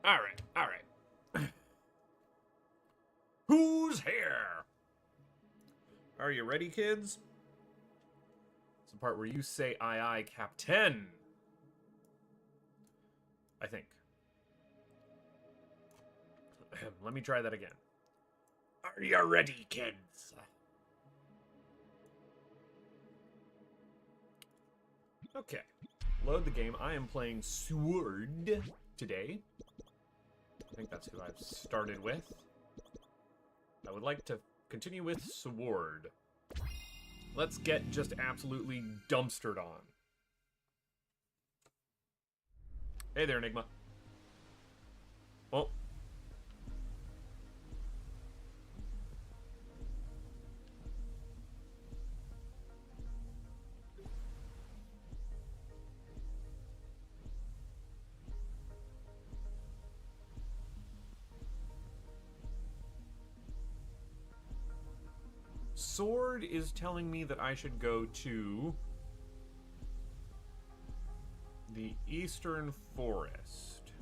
All right. Who's here? Are you ready, kids? It's the part where you say aye aye, Captain. I think. Let me try that again. Are you ready, kids? Okay. Load the game. I am playing Sword today. I think that's who I've started with. I would like to continue with Sword. Let's get just absolutely dumpstered on. Hey there, Enigma. Oh. Sword is telling me that I should go to the Eastern Forest.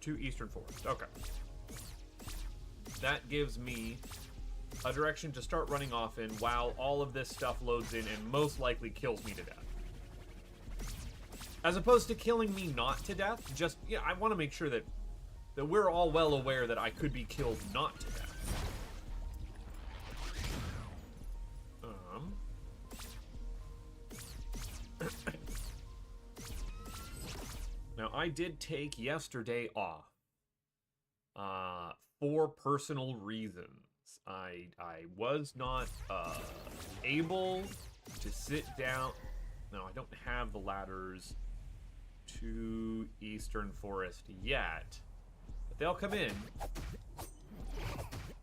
To Eastern Forest. Okay. That gives me a direction to start running off in while all of this stuff loads in and most likely kills me to death. As opposed to killing me not to death, just, yeah, I want to make sure that we're all well aware that I could be killed not to death. Now, I did take yesterday off for personal reasons. I was not able to sit down. No, I don't have the ladders to Eastern Forest yet, but they'll come in.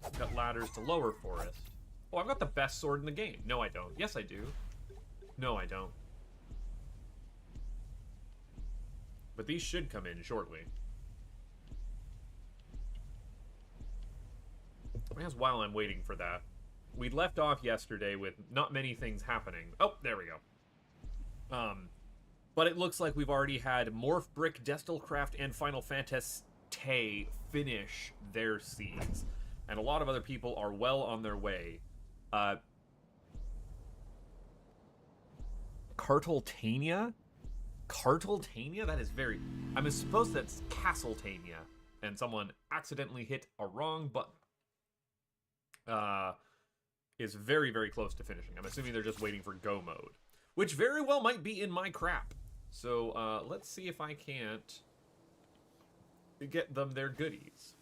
I've got ladders to Lower Forest. Oh, I've got the best sword in the game. No, I don't. Yes, I do. No, I don't. But these should come in shortly. I guess while I'm waiting for that, we left off yesterday with not many things happening. Oh, there we go. But it looks like we've already had Morph Brick, Destilcraft, and Final Fantasy finish their seeds. And a lot of other people are well on their way. Carteltania? Carteltania? That is very... I'm supposed that's Castletania. And someone accidentally hit a wrong button. Is very, very close to finishing. I'm assuming they're just waiting for go mode. Which very well might be in my crap. So, let's see if I can't get them their goodies.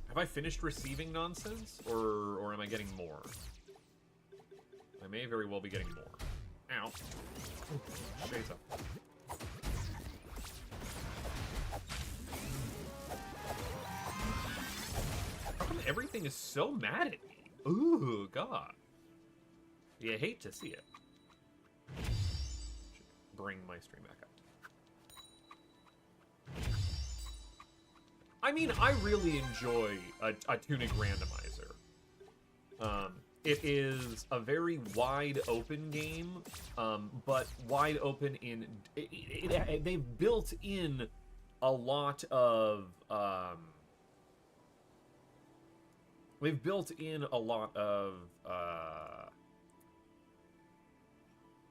Have I finished receiving nonsense? Or am I getting more? I may very well be getting more. Ow. Shades up. How come everything is so mad at me? Ooh, God. You hate to see it. Should bring my stream back up. I mean, I really enjoy a Tunic Randomizer. It is a very wide open game, but wide open in... they've built in a lot of... they've built in a lot of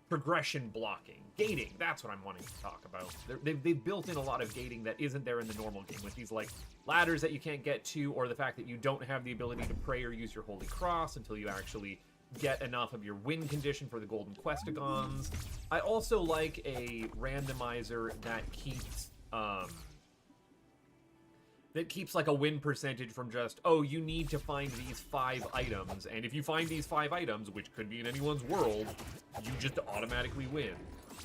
progression blocking. Gating, that's what I'm wanting to talk about. They've built in a lot of gating that isn't there in the normal game, with these like ladders that you can't get to, or the fact that you don't have the ability to pray or use your Holy Cross until you actually get enough of your win condition for the Golden Questigons. I also like a randomizer that keeps like a win percentage from just, oh, you need to find these 5 items, and if you find these 5 items, which could be in anyone's world, you just automatically win.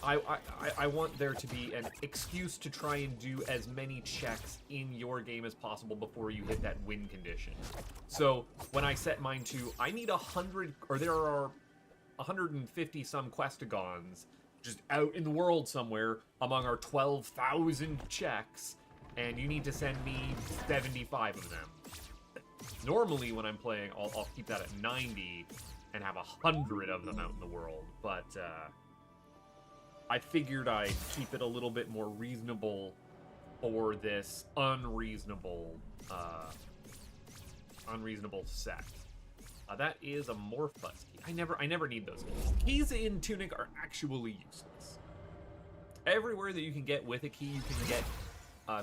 I want there to be an excuse to try and do as many checks in your game as possible before you hit that win condition. So when I set mine to, I need 100, or there are 150 some Questigons just out in the world somewhere among our 12,000 checks, and you need to send me 75 of them. Normally, when I'm playing, I'll keep that at 90 and have 100 of them out in the world. But I figured I'd keep it a little bit more reasonable for this unreasonable set. That is a morph bus key. I never need those keys. Keys in Tunic are actually useless. Everywhere that you can get with a key, you can get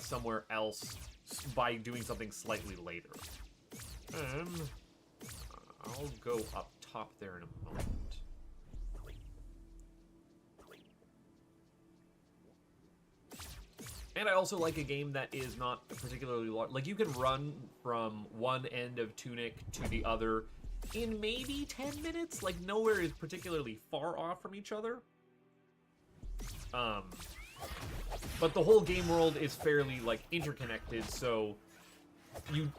somewhere else by doing something slightly later. I'll go up top there in a moment. And I also like a game that is not particularly large. Like, you can run from one end of Tunic to the other in maybe 10 minutes. Like, nowhere is particularly far off from each other. But the whole game world is fairly, like, interconnected, so you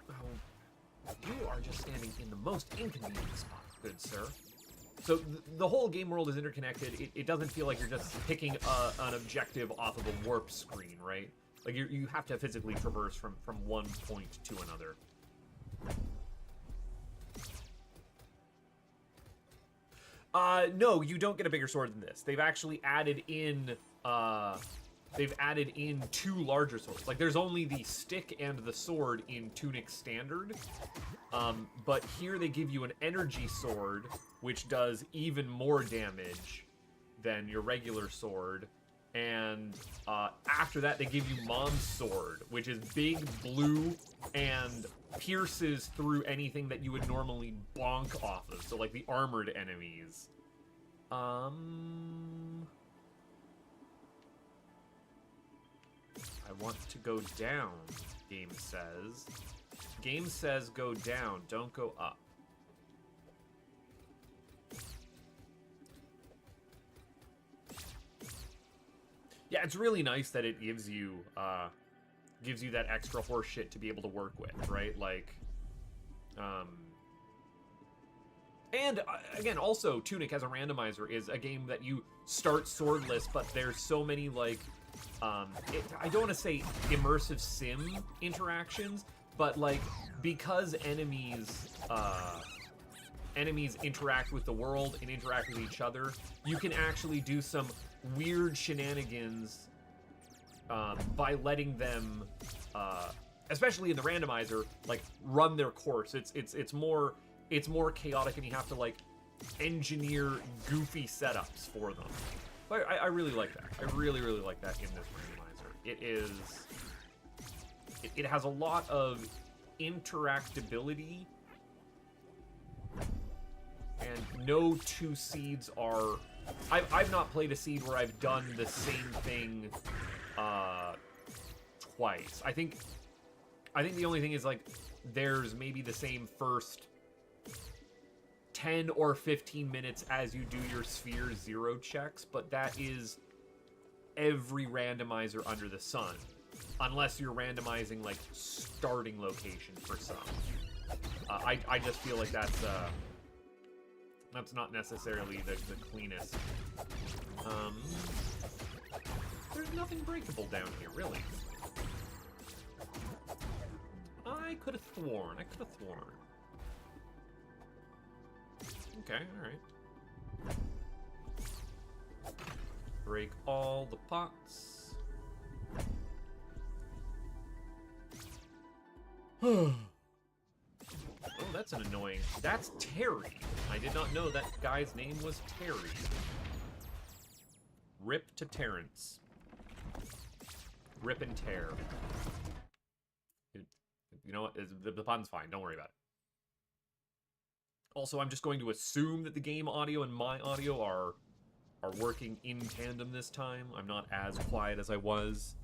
are just standing in the most inconvenient spot, good sir. So the whole game world is interconnected. It doesn't feel like you're just picking an objective off of a warp screen, right? Like, you have to physically traverse from one point to another. No, you don't get a bigger sword than this. They've actually added in, two larger swords. Like, there's only the stick and the sword in Tunic Standard. But here they give you an energy sword, which does even more damage than your regular sword. And after that, they give you Mom's sword, which is big, blue, and pierces through anything that you would normally bonk off of. So, like, the armored enemies. I want to go down, game says. Game says go down, don't go up. Yeah, it's really nice that it gives you that extra horse shit to be able to work with, right? Like, and again, also, Tunic as a randomizer is a game that you start swordless, but there's so many, like, I don't want to say immersive sim interactions, but, like, because enemies interact with the world and interact with each other, you can actually do some weird shenanigans by letting them, especially in the randomizer, like, run their course. It's more chaotic, and you have to, like, engineer goofy setups for them. But I really like that. I really like that in this randomizer. It has a lot of interactability, and no two seeds are... I've not played a seed where I've done the same thing twice. I think the only thing is, like, there's maybe the same first 10 or 15 minutes as you do your sphere 0 checks, but that is every randomizer under the sun, unless you're randomizing, like, starting location for some. I just feel like that's not necessarily the cleanest. There's nothing breakable down here, really. I could have sworn. Okay, alright. Break all the pots. Oh, that's an annoying... That's Terry. I did not know that guy's name was Terry. Rip to Terrence. Rip and tear. You know what? The pun's fine. Don't worry about it. Also, I'm just going to assume that the game audio and my audio are working in tandem this time. I'm not as quiet as I was.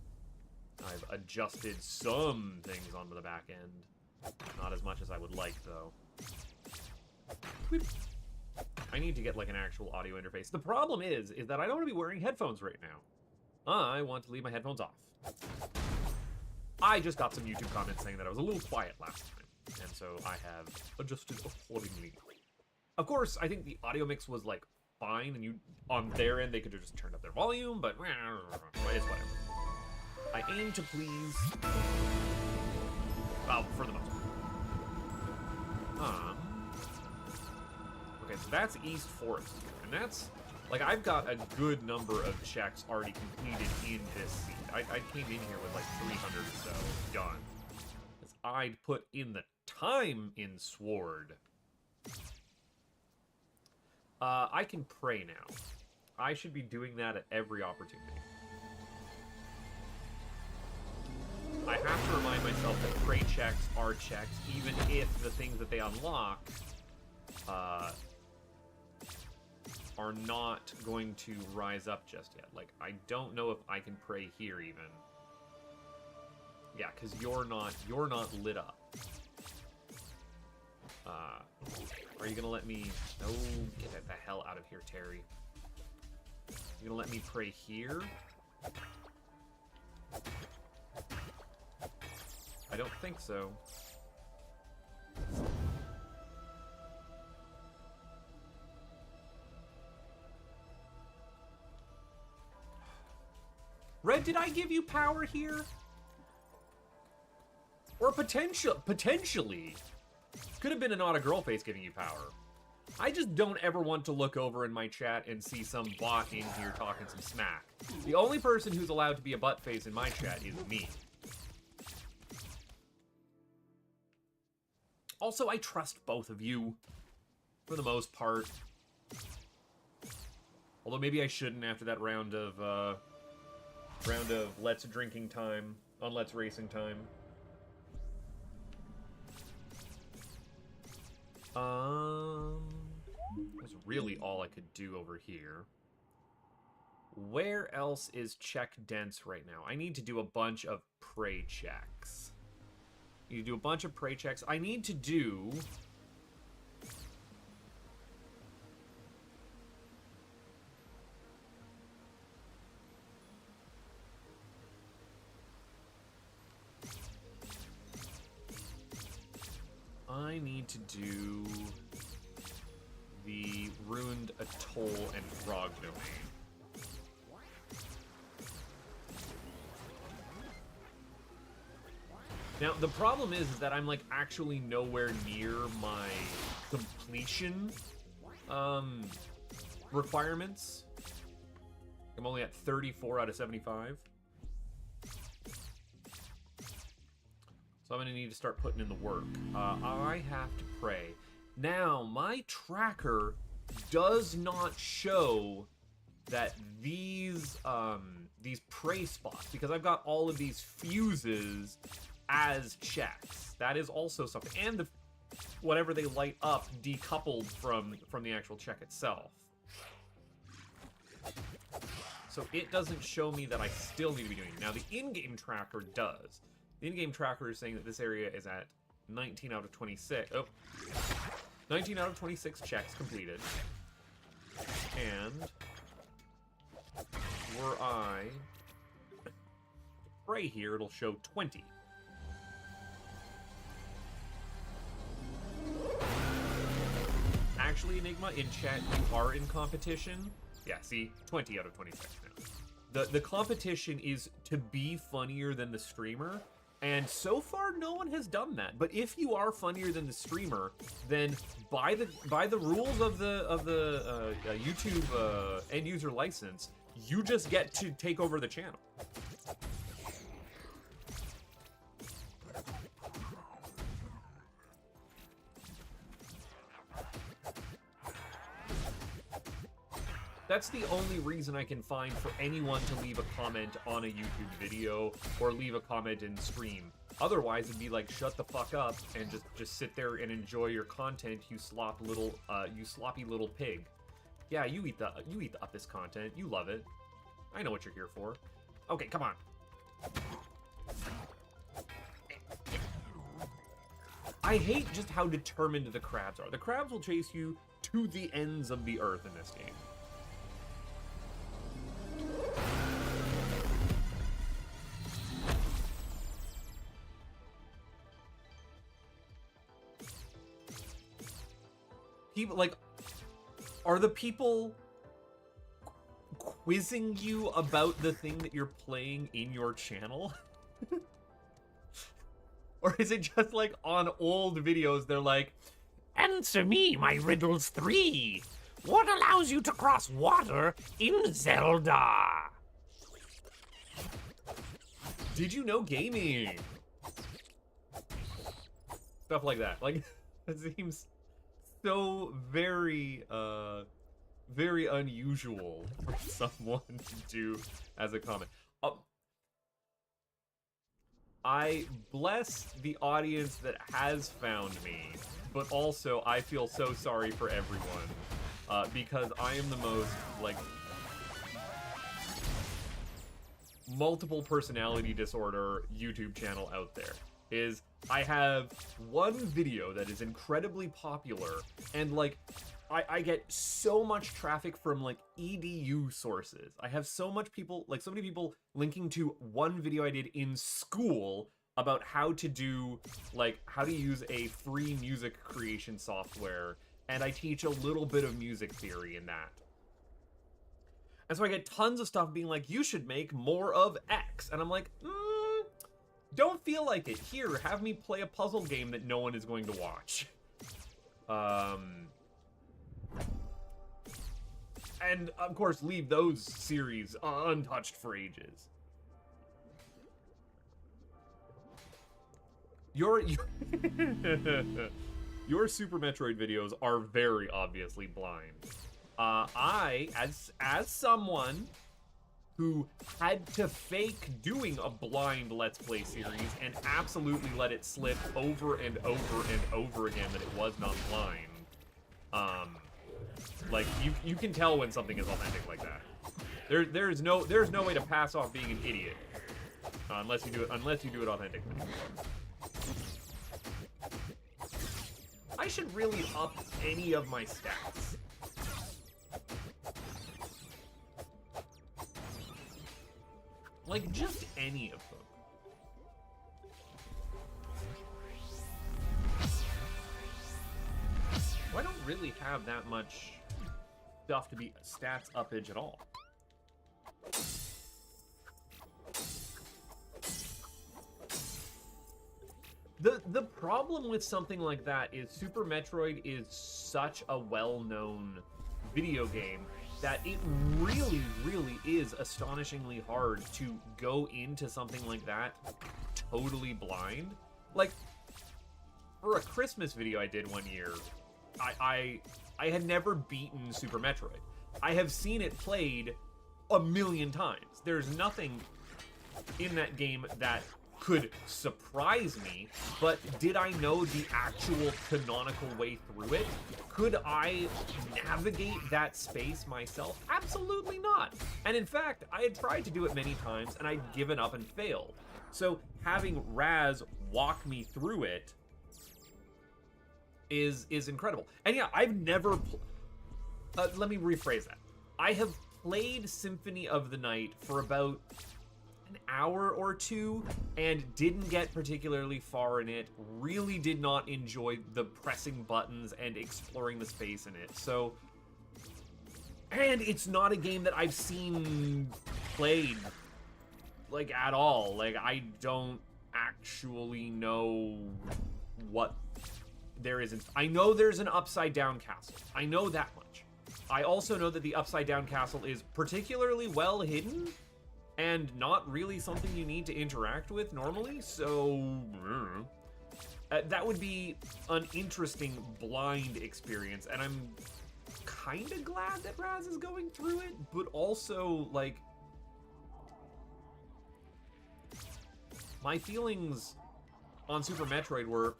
I've adjusted some things onto the back end. Not as much as I would like, though. I need to get, like, an actual audio interface. The problem is that I don't want to be wearing headphones right now. I want to leave my headphones off. I just got some YouTube comments saying that I was a little quiet last time, and so I have adjusted accordingly. Of course, I think the audio mix was, like, fine, and on their end, they could have just turned up their volume, but it's whatever. I aim to please... Well, for the most part. Okay, so that's East Forest, and that's, Like, I've got a good number of checks already completed in this seed. I came in here with like 300 or so done. Because I'd put in the time in Sword. I can pray now. I should be doing that at every opportunity. I have to remind myself that pray checks are checks, even if the things that they unlock are not going to rise up just yet. Like, I don't know if I can pray here even. Yeah, because you're not lit up. Are you gonna let me... Oh, get the hell out of here, Terry. You gonna let me pray here? I don't think so. Red, did I give you power here? Or potentially. Could have been an auto girl face giving you power. I just don't ever want to look over in my chat and see some bot in here talking some smack. The only person who's allowed to be a butt face in my chat is me. Also, I trust both of you, for the most part. Although maybe I shouldn't after that round of Let's Drinking Time on Let's Racing Time. That's really all I could do over here. Where else is check dense right now? I need to do a bunch of prey checks. You do a bunch of prey checks. I need to do... I need to do the Ruined Atoll and Frog Domain. Now, the problem is that I'm, like, actually nowhere near my completion requirements. I'm only at 34 out of 75. So I'm going to need to start putting in the work. I have to pray. Now, my tracker does not show that these prey spots, because I've got all of these fuses as checks. That is also something. And the whatever they light up decoupled from the actual check itself. So it doesn't show me that I still need to be doing it. Now, the in-game tracker does. The in-game tracker is saying that this area is at 19 out of 26. Oh. 19 out of 26 checks completed. And were I pray here, it'll show 20. Actually, Enigma, in chat, you are in competition. Yeah, see? 20 out of 26 now. The competition is to be funnier than the streamer, and so far no one has done that. But if you are funnier than the streamer, then by the rules of the YouTube end user license, you just get to take over the channel. That's the only reason I can find for anyone to leave a comment on a YouTube video or leave a comment in stream. Otherwise, it'd be like, shut the fuck up and just sit there and enjoy your content, you sloppy little pig. Yeah, you eat the Uppus content. You love it. I know what you're here for. Okay, come on. I hate just how determined the crabs are. The crabs will chase you to the ends of the earth in this game. People, like, are the people quizzing you about the thing that you're playing in your channel? Or is it just like on old videos, they're like, answer me, my riddles 3. What allows you to cross water in Zelda? Did you know gaming? Stuff like that. Like, it seems so very, very unusual for someone to do as a comment. I bless the audience that has found me, but also I feel so sorry for everyone, because I am the most, like, multiple personality disorder YouTube channel out there. I have one video that is incredibly popular, and, like, I get so much traffic from, like, EDU sources. I have so many people linking to one video I did in school about how to do, like, how to use a free music creation software, and I teach a little bit of music theory in that. And so I get tons of stuff being like, you should make more of X. And I'm like, don't feel like it. Here, have me play a puzzle game that no one is going to watch. And, of course, leave those series untouched for ages. Your Super Metroid videos are very obviously blind. I, as someone who had to fake doing a blind Let's Play series and absolutely let it slip over and over and over again that it was not blind, like, you can tell when something is authentic like that. There's no way to pass off being an idiot, unless you do it authentically. I should really up any of my stats. Like, just any of them. I don't really have that much stuff to be stats uppage at all. The problem with something like that is Super Metroid is such a well-known video game that it really, really is astonishingly hard to go into something like that totally blind. Like, for a Christmas video I did one year, I had never beaten Super Metroid. I have seen it played a million times. There's nothing in that game that could surprise me, but did I know the actual canonical way through it? Could I navigate that space myself? Absolutely not. And in fact, I had tried to do it many times and I'd given up and failed. So having Raz walk me through it is incredible. And yeah, I've never... let me rephrase that. I have played Symphony of the Night for about an hour or two and didn't get particularly far in it, really did not enjoy the pressing buttons and exploring the space in it. So, and it's not a game that I've seen played, like, at all. Like, I don't actually know what there is. I know there's an upside down castle. I know that much. I also know that the upside down castle is particularly well hidden and not really something you need to interact with normally, so that would be an interesting blind experience, and I'm kind of glad that Raz is going through it, but also, like, my feelings on Super Metroid were,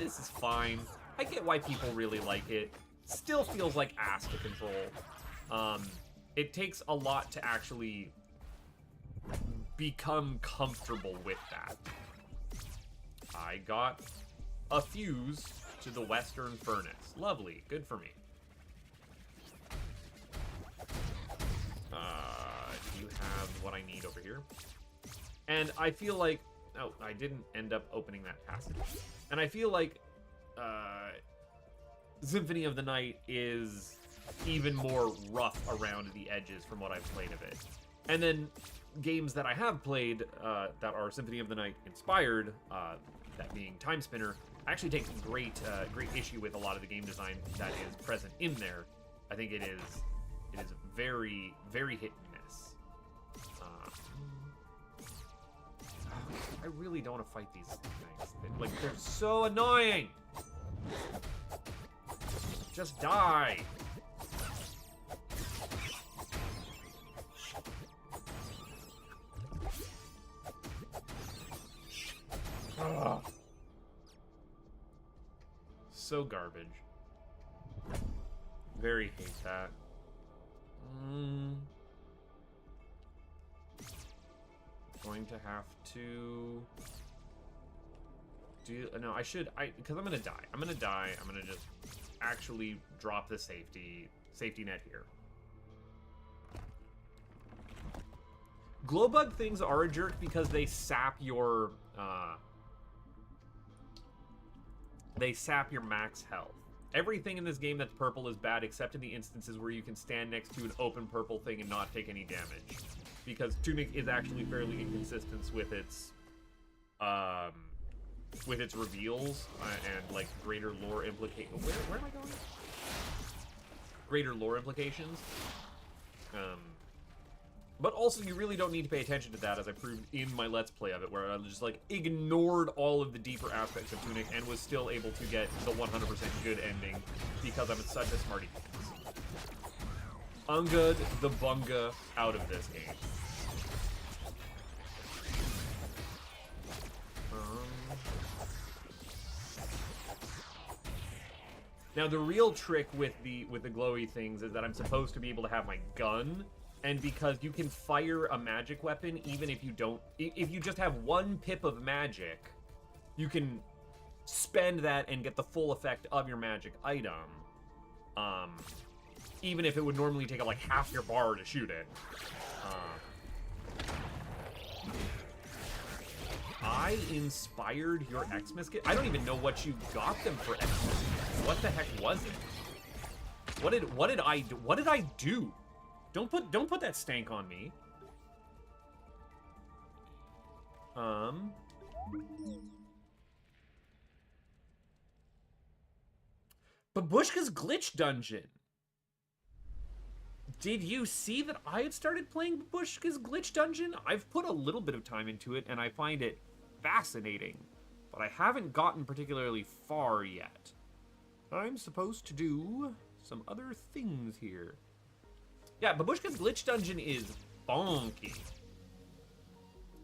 this is fine. I get why people really like it. Still feels like ass to control. It takes a lot to actually become comfortable with that. I got a fuse to the Western Furnace. Lovely. Good for me. Do you have what I need over here? And I feel like... Oh, I didn't end up opening that passage. And I feel like Symphony of the Night is even more rough around the edges from what I've played of it. And then games that I have played that are Symphony of the Night inspired, that being Time Spinner, I actually take great issue with a lot of the game design that is present in there. I think it is very, very hit and miss. I really don't want to fight these things. Like, they're so annoying! Just die! Ugh. So garbage. Very hate that. Going to have to do... No, I should... because I'm gonna die. I'm gonna die. I'm gonna just actually drop the safety net here. Glowbug things are a jerk because they sap your... they sap your max health. Everything in this game that's purple is bad except in the instances where you can stand next to an open purple thing and not take any damage. Because Tunic is actually fairly inconsistent with its reveals and like greater lore implications. Where am I going? Greater lore implications. But also, you really don't need to pay attention to that, as I proved in my Let's Play of it, where I just, like, ignored all of the deeper aspects of Tunic and was still able to get the 100% good ending because I'm such a smarty pants. Unga the bunga out of this game. Now, the real trick with the glowy things is that I'm supposed to be able to have my gun. And because you can fire a magic weapon even if you don't... If you just have one pip of magic, you can spend that and get the full effect of your magic item. Even if it would normally take like half your bar to shoot it. I inspired your Xmas kit? I don't even know what you got them for Xmas. What the heck was it? What did I do? What did I do? Don't put that stank on me. Babushka's Glitch Dungeon. Did you see that I had started playing Babushka's Glitch Dungeon? I've put a little bit of time into it, and I find it fascinating. But I haven't gotten particularly far yet. I'm supposed to do some other things here. Yeah, Babushka's Glitch Dungeon is bonky.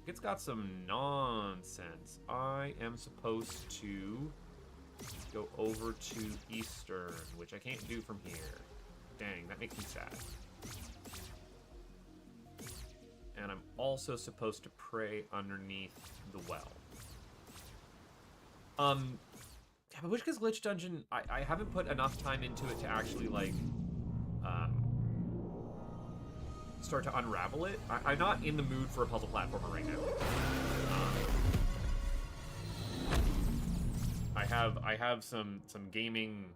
It's got some nonsense. I am supposed to go over to Eastern, which I can't do from here. Dang, that makes me sad. And I'm also supposed to pray underneath the well. Yeah, Babushka's Glitch Dungeon, I haven't put enough time into it to actually, like, start to unravel it. I'm not in the mood for a puzzle platformer right now. I have some gaming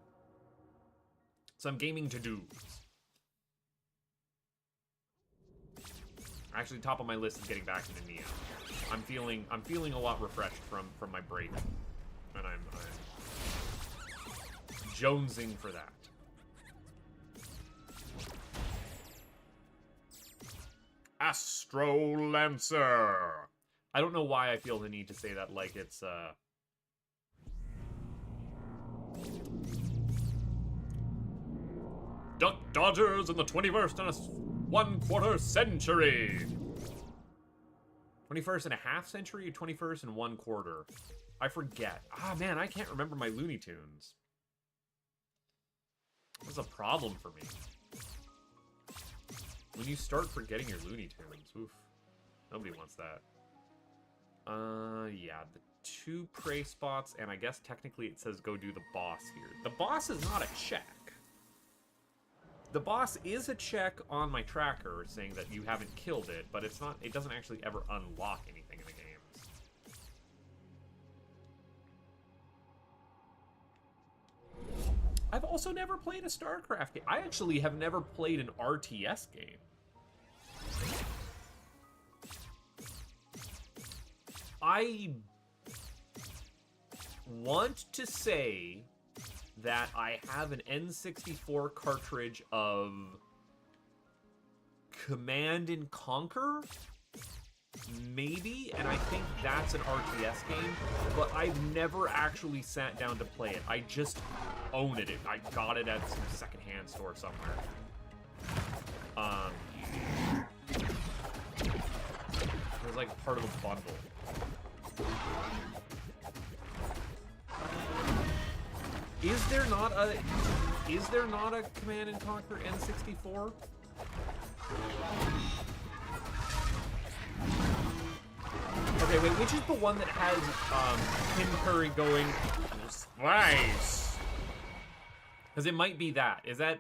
to-dos. Actually, top of my list is getting back into Neo. I'm feeling a lot refreshed from my break, and I'm jonesing for that. Astrolancer. I don't know why I feel the need to say that like it's Duck Dodgers in the 21st and a 1/4 century. 21st and a half century or 21st and 1/4? I forget. Ah, man, I can't remember my Looney Tunes. That's a problem for me. When you start forgetting your Looney Tunes, oof. Nobody wants that. Yeah, the 2 prey spots, and I guess technically it says go do the boss here. The boss is not a check. The boss is a check on my tracker saying that you haven't killed it, but it's not. It doesn't actually ever unlock anything in the games. I've also never played a StarCraft game. I actually have never played an RTS game. I want to say that I have an N64 cartridge of Command and Conquer, maybe, and I think that's an RTS game, but I've never actually sat down to play it. I just own it. I got it at some secondhand store somewhere. It was like part of a bundle. Is there not a Command and Conquer N64? Okay, wait, which is the one that has Tim Curry going spice? Because it might be that. Is that?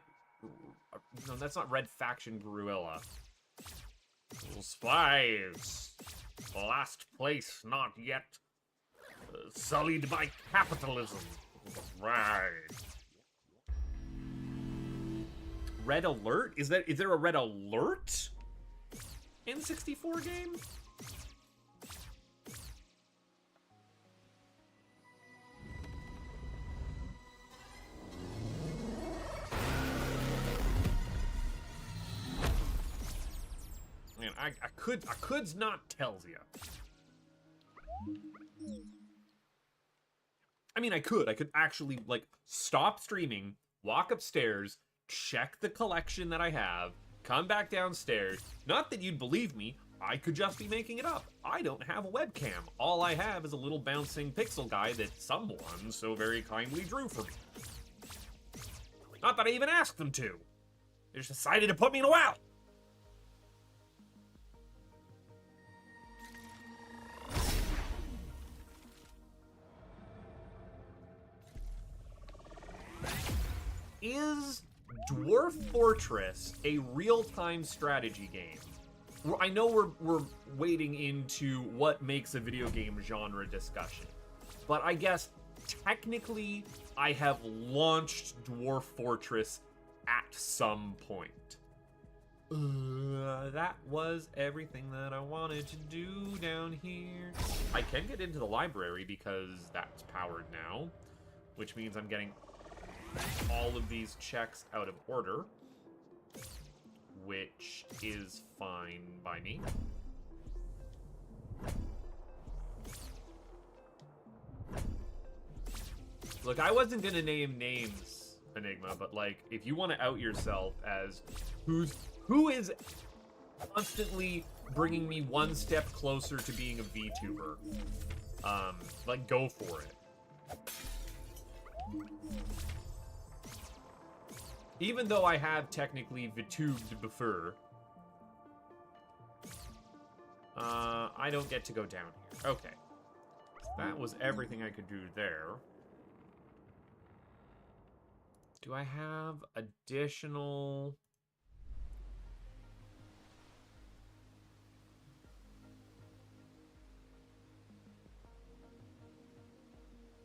No, that's not Red Faction Guerrilla. Spies. Last place not yet sullied by capitalism. Right. Red Alert? Is there a Red Alert N64 game? Man, I could's not tells you. I mean, I could actually, like, stop streaming, walk upstairs, check the collection that I have, come back downstairs. Not that you'd believe me, I could just be making it up. I don't have a webcam. All I have is a little bouncing pixel guy that someone so very kindly drew for me. Not that I even asked them to. They just decided to put me in a well. Is Dwarf Fortress a real-time strategy game? I know we're wading into what makes a video game genre discussion, but I guess technically I have launched Dwarf Fortress at some point. That was everything that I wanted to do down here. I can get into the library because that's powered now, which means I'm getting all of these checks out of order, which is fine by me. Look, I wasn't gonna name names, Enigma, but like, if you want to out yourself as who is constantly bringing me one step closer to being a VTuber, like, go for it. Even though I have technically VTubed before, I don't get to go down here. Okay. So that was everything I could do there. Do I have additional...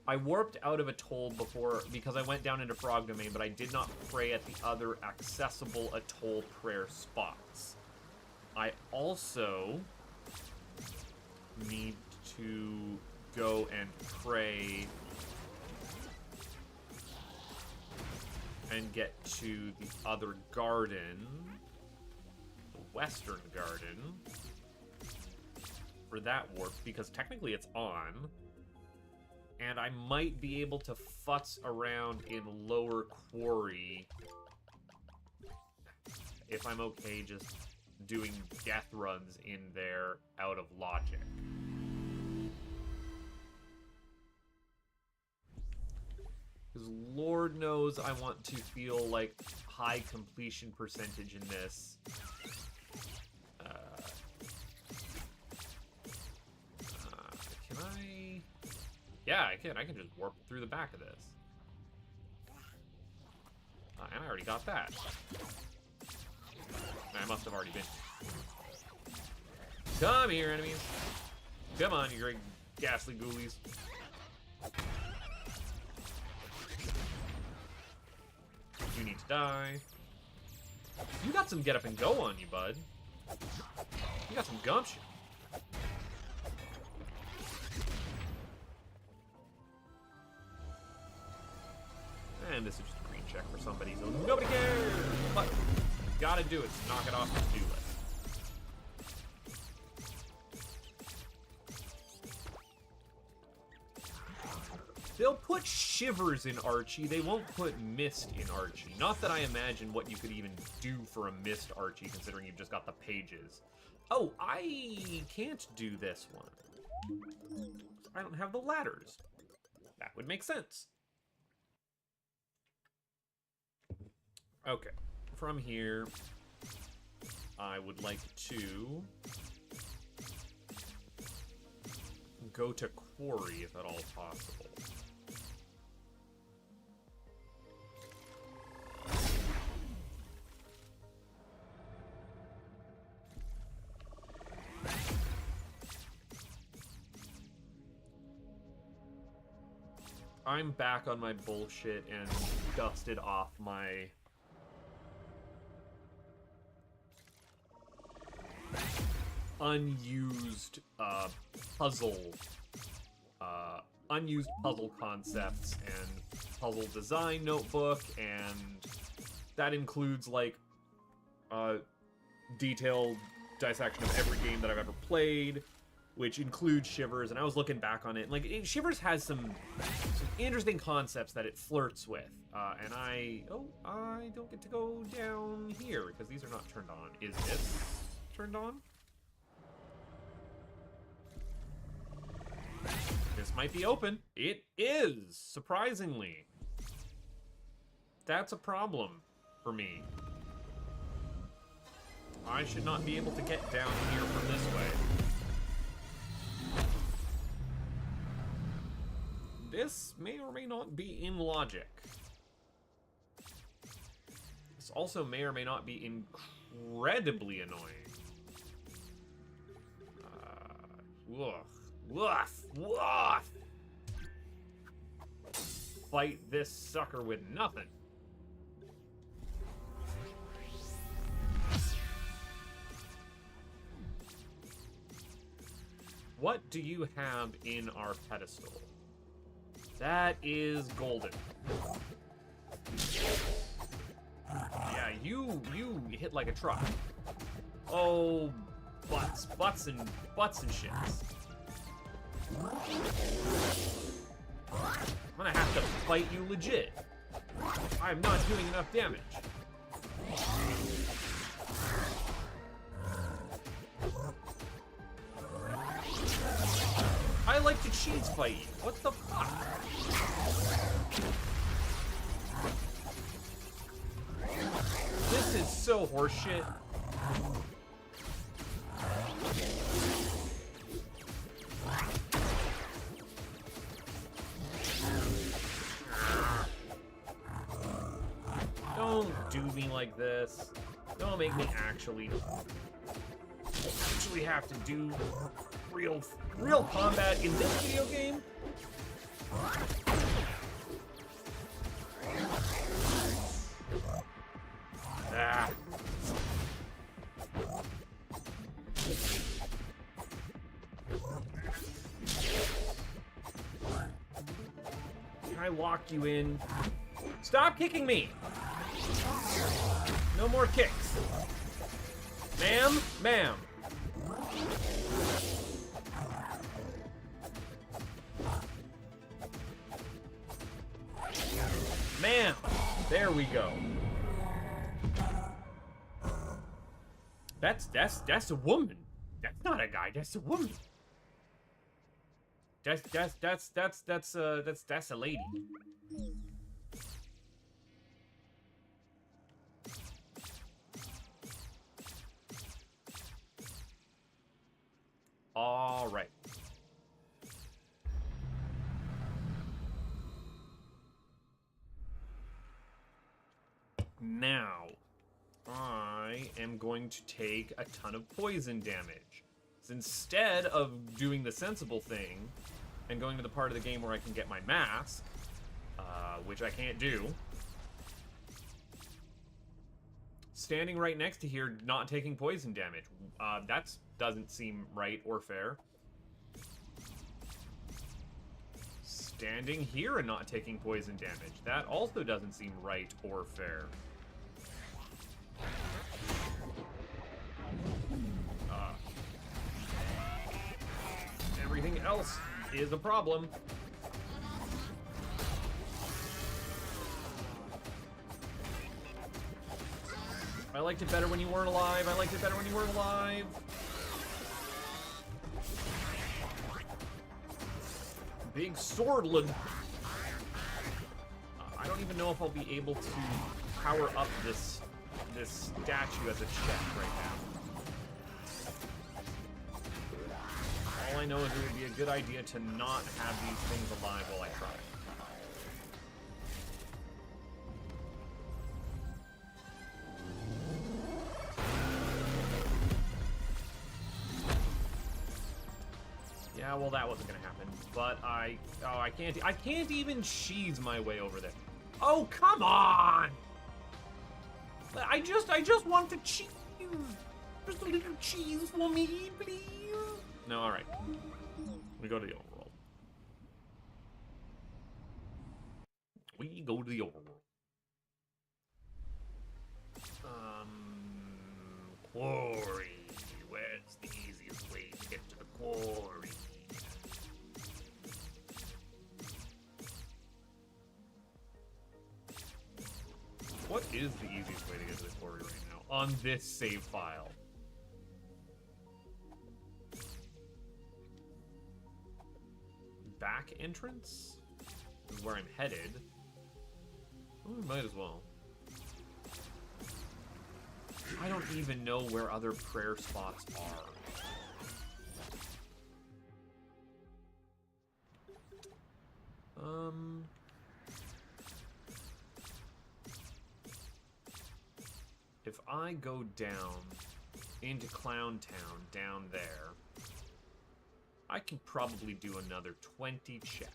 I warped out of a atoll before because I went down into Frog Domain, but I did not pray at the other accessible atoll prayer spots. I also need to go and pray and get to the other garden, the western garden, for that warp, because technically it's on. And I might be able to futz around in Lower Quarry if I'm okay just doing death runs in there out of logic. Because Lord knows I want to feel like high completion percentage in this. Can I... Yeah, I can. I can just warp through the back of this. And I already got that. I must have already been. Come here, enemies. Come on, you great ghastly ghoulies. You need to die. You got some get up and go on you, bud. You got some gumption. And this is just a green check for somebody, so nobody cares! But gotta do it to knock it off the to-do list. They'll put shivers in Archie, they won't put mist in Archie. Not that I imagine what you could even do for a mist Archie, considering you've just got the pages. Oh, I can't do this one. I don't have the ladders. That would make sense. Okay, from here, I would like to go to Quarry, if at all possible. I'm back on my bullshit and dusted off my unused unused puzzle concepts and puzzle design notebook, and that includes like detailed dissection of every game that I've ever played, which includes Shivers. And I was looking back on it, and like Shivers has some interesting concepts that it flirts with, and I don't get to go down here because these are not turned on. Is this turned on? This might be open. It is, surprisingly. That's a problem for me. I should not be able to get down here from this way. This may or may not be in logic. This also may or may not be incredibly annoying. Woof. Woof! Woof! Fight this sucker with nothing. What do you have in our pedestal? That is golden. Yeah, you hit like a truck. Oh, butts and shits. I'm gonna have to fight you legit. I'm not doing enough damage. I like to cheese fight you. What the fuck? This is so horseshit. Don't do me like this. Don't make me actually have to do real combat in this video game. Ah. Can I lock you in? Stop kicking me! No more kicks. Ma'am, ma'am. Ma'am. There we go. That's a woman. That's not a guy. That's a woman. That's a lady. All right. Now, I am going to take a ton of poison damage. So instead of doing the sensible thing and going to the part of the game where I can get my mask, which I can't do, standing right next to here, not taking poison damage. That doesn't seem right or fair. standing here and not taking poison damage. That also doesn't seem right or fair. Everything else is a problem. I liked it better when you weren't alive. I liked it better when you weren't alive. Big swordland. I don't even know if I'll be able to power up this statue as a check right now. All I know is it would be a good idea to not have these things alive while I try. Yeah, well, that wasn't gonna happen. But I can't even cheese my way over there. Oh, come on! I just want the cheese. Just a little cheese for me, please. No, all right. We go to the overworld. We go to the overworld. Quarry. Where's the easiest way to get to the quarry? What is the easiest way to get to the quarry right now on this save file? Back entrance is where I'm headed. Oh, we might as well. I don't even know where other prayer spots are. If I go down into Clown Town down there, I can probably do another 20 checks.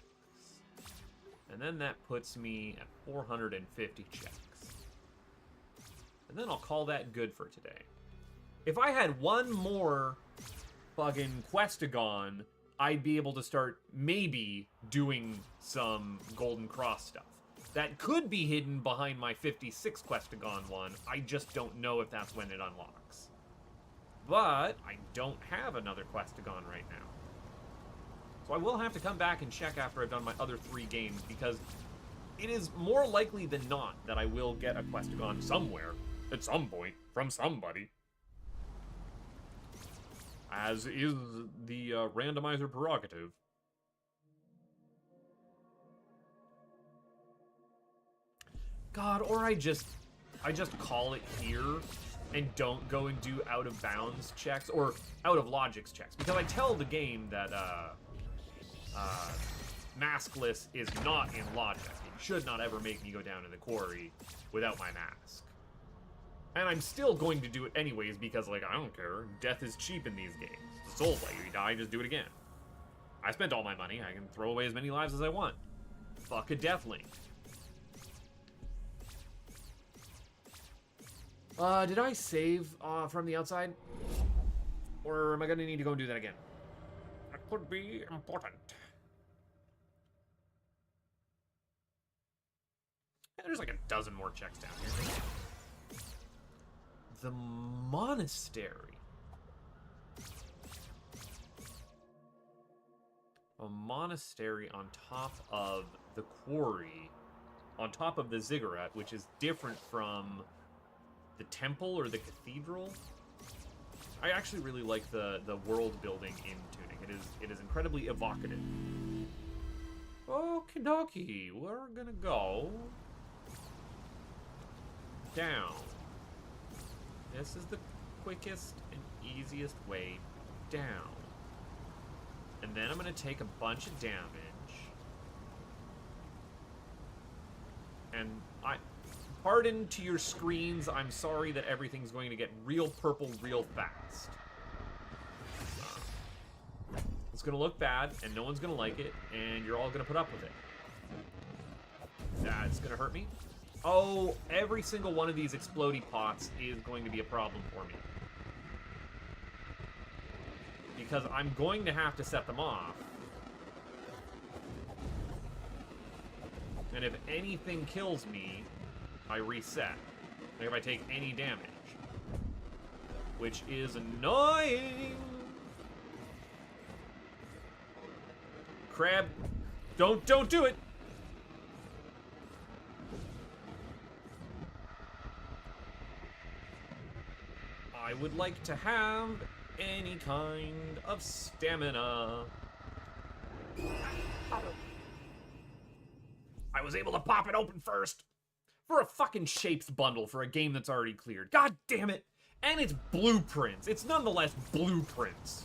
And then that puts me at 450 checks. And then I'll call that good for today. If I had one more fucking Questagon, I'd be able to start maybe doing some Golden Cross stuff. That could be hidden behind my 56 Questagon one. I just don't know if that's when it unlocks. But I don't have another Questagon right now. So I will have to come back and check after I've done my other 3 games, because it is more likely than not that I will get a Questagon somewhere, at some point, from somebody. As is the randomizer prerogative. God, or I just call it here and don't go and do out of bounds checks or out of logics checks, because I tell the game that maskless is not in logic. It should not ever make me go down in the quarry without my mask. And I'm still going to do it anyways, because, like, I don't care. Death is cheap in these games. It's a Souls-like. You die, just do it again. I spent all my money. I can throw away as many lives as I want. Fuck a Deathlink. Did I save from the outside? Or am I gonna need to go and do that again? That could be important. Yeah, there's like a dozen more checks down here. The monastery. A monastery on top of the quarry, on top of the ziggurat, which is different from the temple or the cathedral. I actually really like the world building in Tunic. It is incredibly evocative. Okie dokie, we're gonna go down. This is the quickest and easiest way down. And then I'm gonna take a bunch of damage. And pardon to your screens, I'm sorry that everything's going to get real purple real fast. It's gonna look bad, and no one's gonna like it, and you're all gonna put up with it. That's gonna hurt me. Oh, every single one of these explodey pots is going to be a problem for me. Because I'm going to have to set them off. And if anything kills me, I reset. If I take any damage. Which is annoying. Crab, don't do it. I would like to have any kind of stamina. I was able to pop it open first. For a fucking shapes bundle for a game that's already cleared. God damn it. And it's blueprints. It's nonetheless blueprints.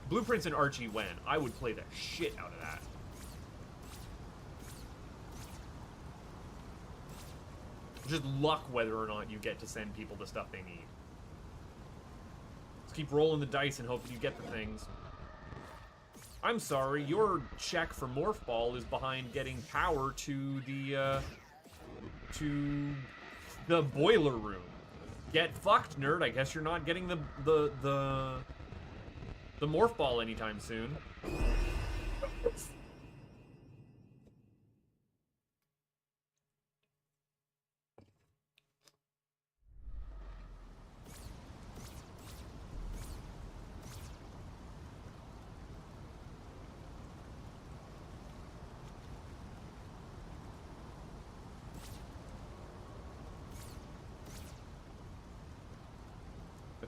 Blueprints and Archie when. I would play the shit out of that. Just luck whether or not you get to send people the stuff they need. Just keep rolling the dice and hope you get the things. I'm sorry, your check for Morph Ball is behind getting power to the boiler room. Get fucked, nerd. I guess you're not getting the Morph Ball anytime soon.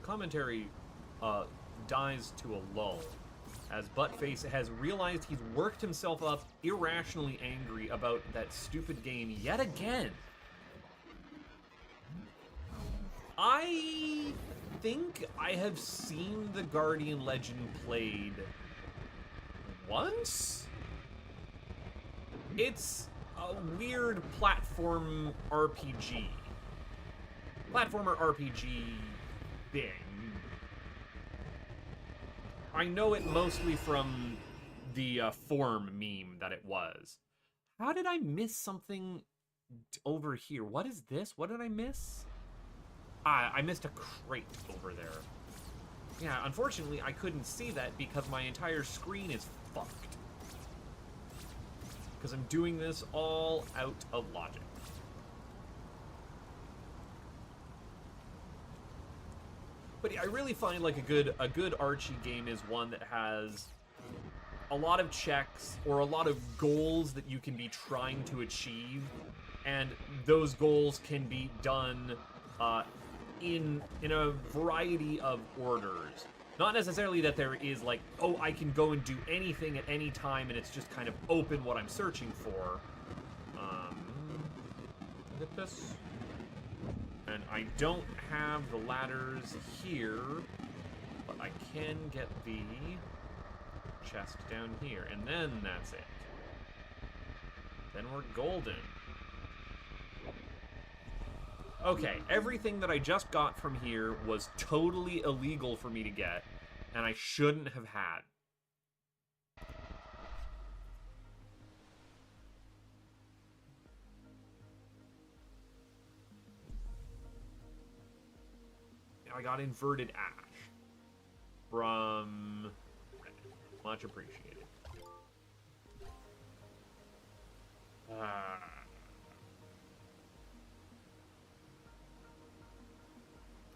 Commentary dies to a lull as Buttface has realized he's worked himself up irrationally angry about that stupid game yet again. I think I have seen the Guardian Legend played once? It's a weird platformer RPG thing. I know it mostly from the form meme that it was. How did I miss something over here? What is this? What did I miss? I missed a crate over there. Yeah, unfortunately, I couldn't see that because my entire screen is fucked. Because I'm doing this all out of logic. But I really find like a good Archie game is one that has a lot of checks or a lot of goals that you can be trying to achieve, and those goals can be done in a variety of orders. Not necessarily that there is like, oh, I can go and do anything at any time and it's just kind of open what I'm searching for. Look at this. And I don't have the ladders here, but I can get the chest down here, and then that's it. Then we're golden. Okay, everything that I just got from here was totally illegal for me to get, and I shouldn't have had. I got inverted ash from Reddit. Much appreciated.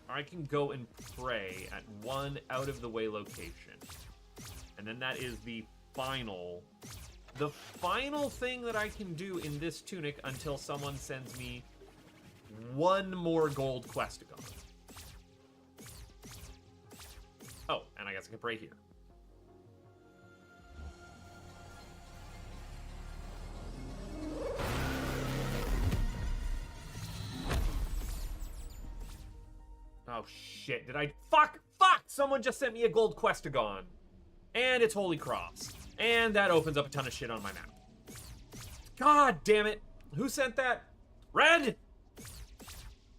I can go and pray at one out-of-the-way location. And then that is the final thing that I can do in this tunic until someone sends me one more gold questagon. Oh, and I guess I can pray here. Oh shit, did I... Fuck! Someone just sent me a gold questagon. And it's Holy Cross. And that opens up a ton of shit on my map. God damn it! Who sent that? Red!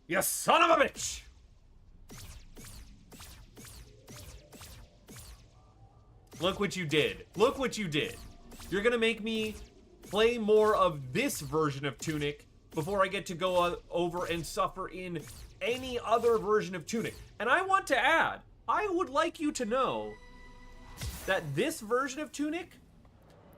You son of a bitch! Look what you did. Look what you did. You're gonna make me play more of this version of Tunic before I get to go over and suffer in any other version of Tunic. And I want to add, I would like you to know that this version of Tunic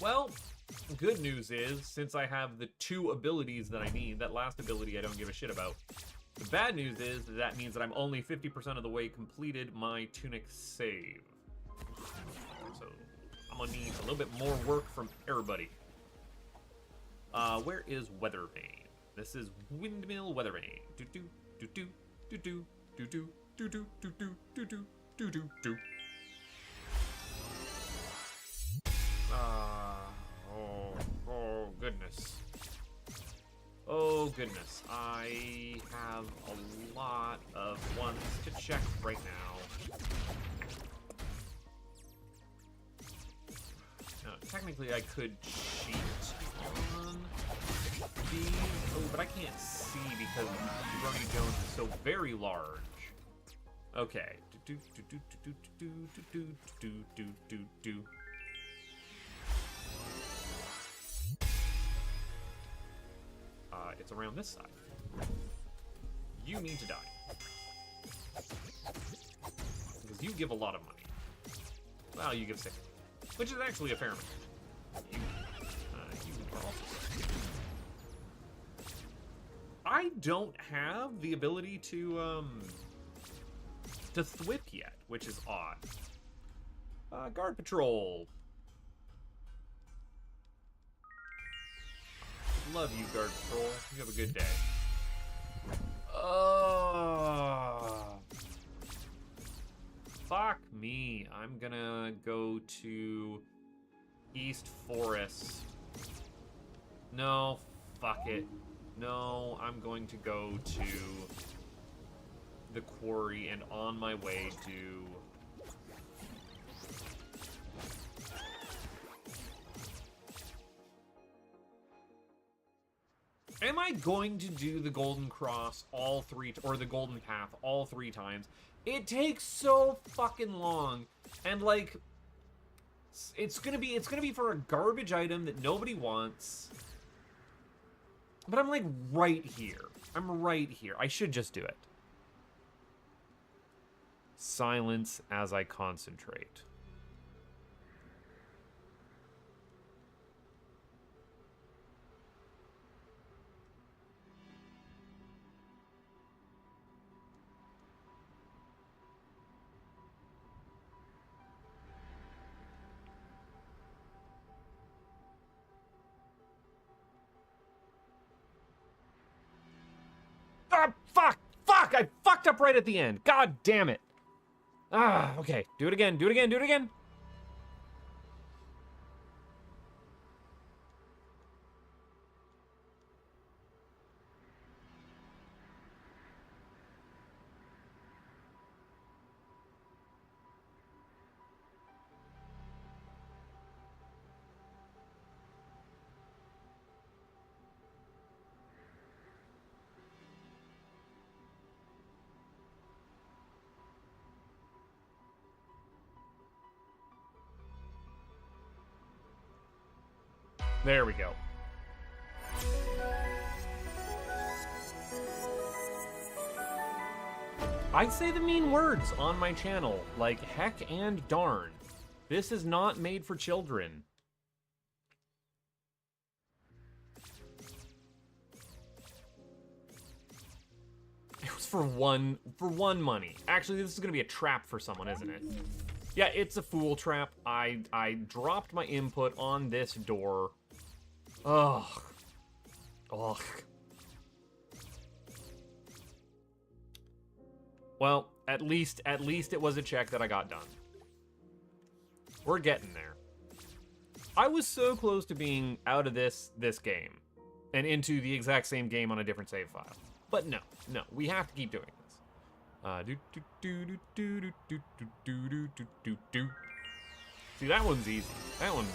Well, good news is, since I have the 2 abilities that I need, that last ability I don't give a shit about. The bad news is that means that I'm only 50% of the way completed my Tunic save. So I'm gonna need a little bit more work from everybody. Where is Weathervane? This is Windmill Weathervane. Do do do do do do do do do do do do do do do do. Oh goodness. Oh goodness. I have a lot of ones to check right now. Now, technically I could cheat on these. Oh, but I can't see because Brony Jones is so very large. Okay. Do do do do do do do do do do. It's around this side. You need to die. Because you give a lot of money. Well, you give 60. Which is actually a fair amount. You are also 60. I don't have the ability to thwip yet, which is odd. Guard Patrol. Love you, Guard Patrol. You have a good day. Fuck me. I'm gonna go to East Forest. No, fuck it. No, I'm going to go to the quarry and on my way to... Am I going to do the Golden Cross all 3, or the Golden Path all 3 times? It takes so fucking long, and like, it's gonna be for a garbage item that nobody wants. But I'm like right here. I'm right here. I should just do it. Silence as I concentrate. Ah, fuck! Fuck! I fucked up right at the end. God damn it. Ah, okay. Do it again. Do it again. Do it again. There we go. I say the mean words on my channel, like heck and darn. This is not made for children. It was for one money. Actually, this is gonna be a trap for someone, isn't it? Yeah, it's a fool trap. I dropped my input on this door. Ugh. Ugh. Well, at least it was a check that I got done. We're getting there. I was so close to being out of this game and into the exact same game on a different save file. But no, we have to keep doing this. See, that one's easy. That one.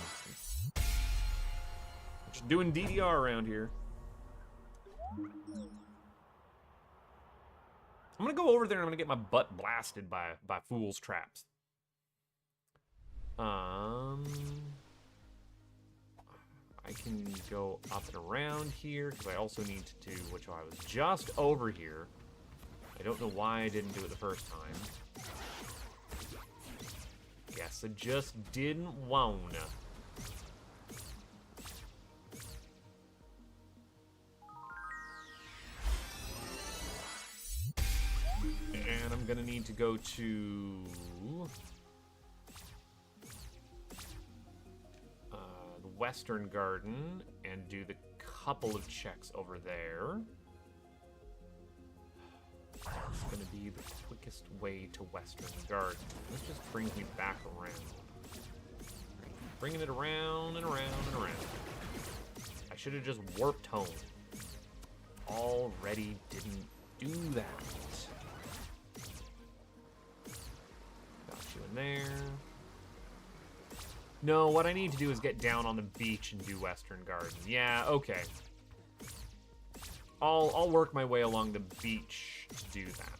Just doing DDR around here. I'm gonna go over there and I'm gonna get my butt blasted by fool's traps. I can go up and around here because I also need to do which I was just over here. I don't know why I didn't do it the first time. Guess I just didn't wanna. go to the Western Garden and do the couple of checks over there. It's going to be the quickest way to Western Garden. This just brings me back around. Bringing it around and around and around. I should have just warped home. Already didn't do that. Got you in there. No, what I need to do is get down on the beach and do Western Garden. Yeah, okay. I'll work my way along the beach to do that.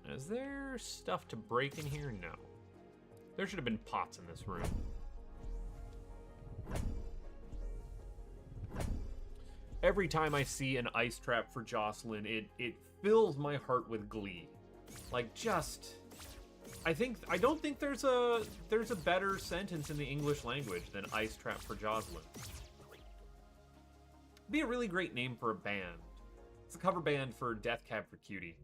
Is there stuff to break in here? No. There should have been pots in this room. Every time I see an ice trap for Jocelyn, it fills my heart with glee. Like, just... I don't think there's a better sentence in the English language than ice trap for Jocelyn. Be a really great name for a band. It's a cover band for Death Cab for Cutie.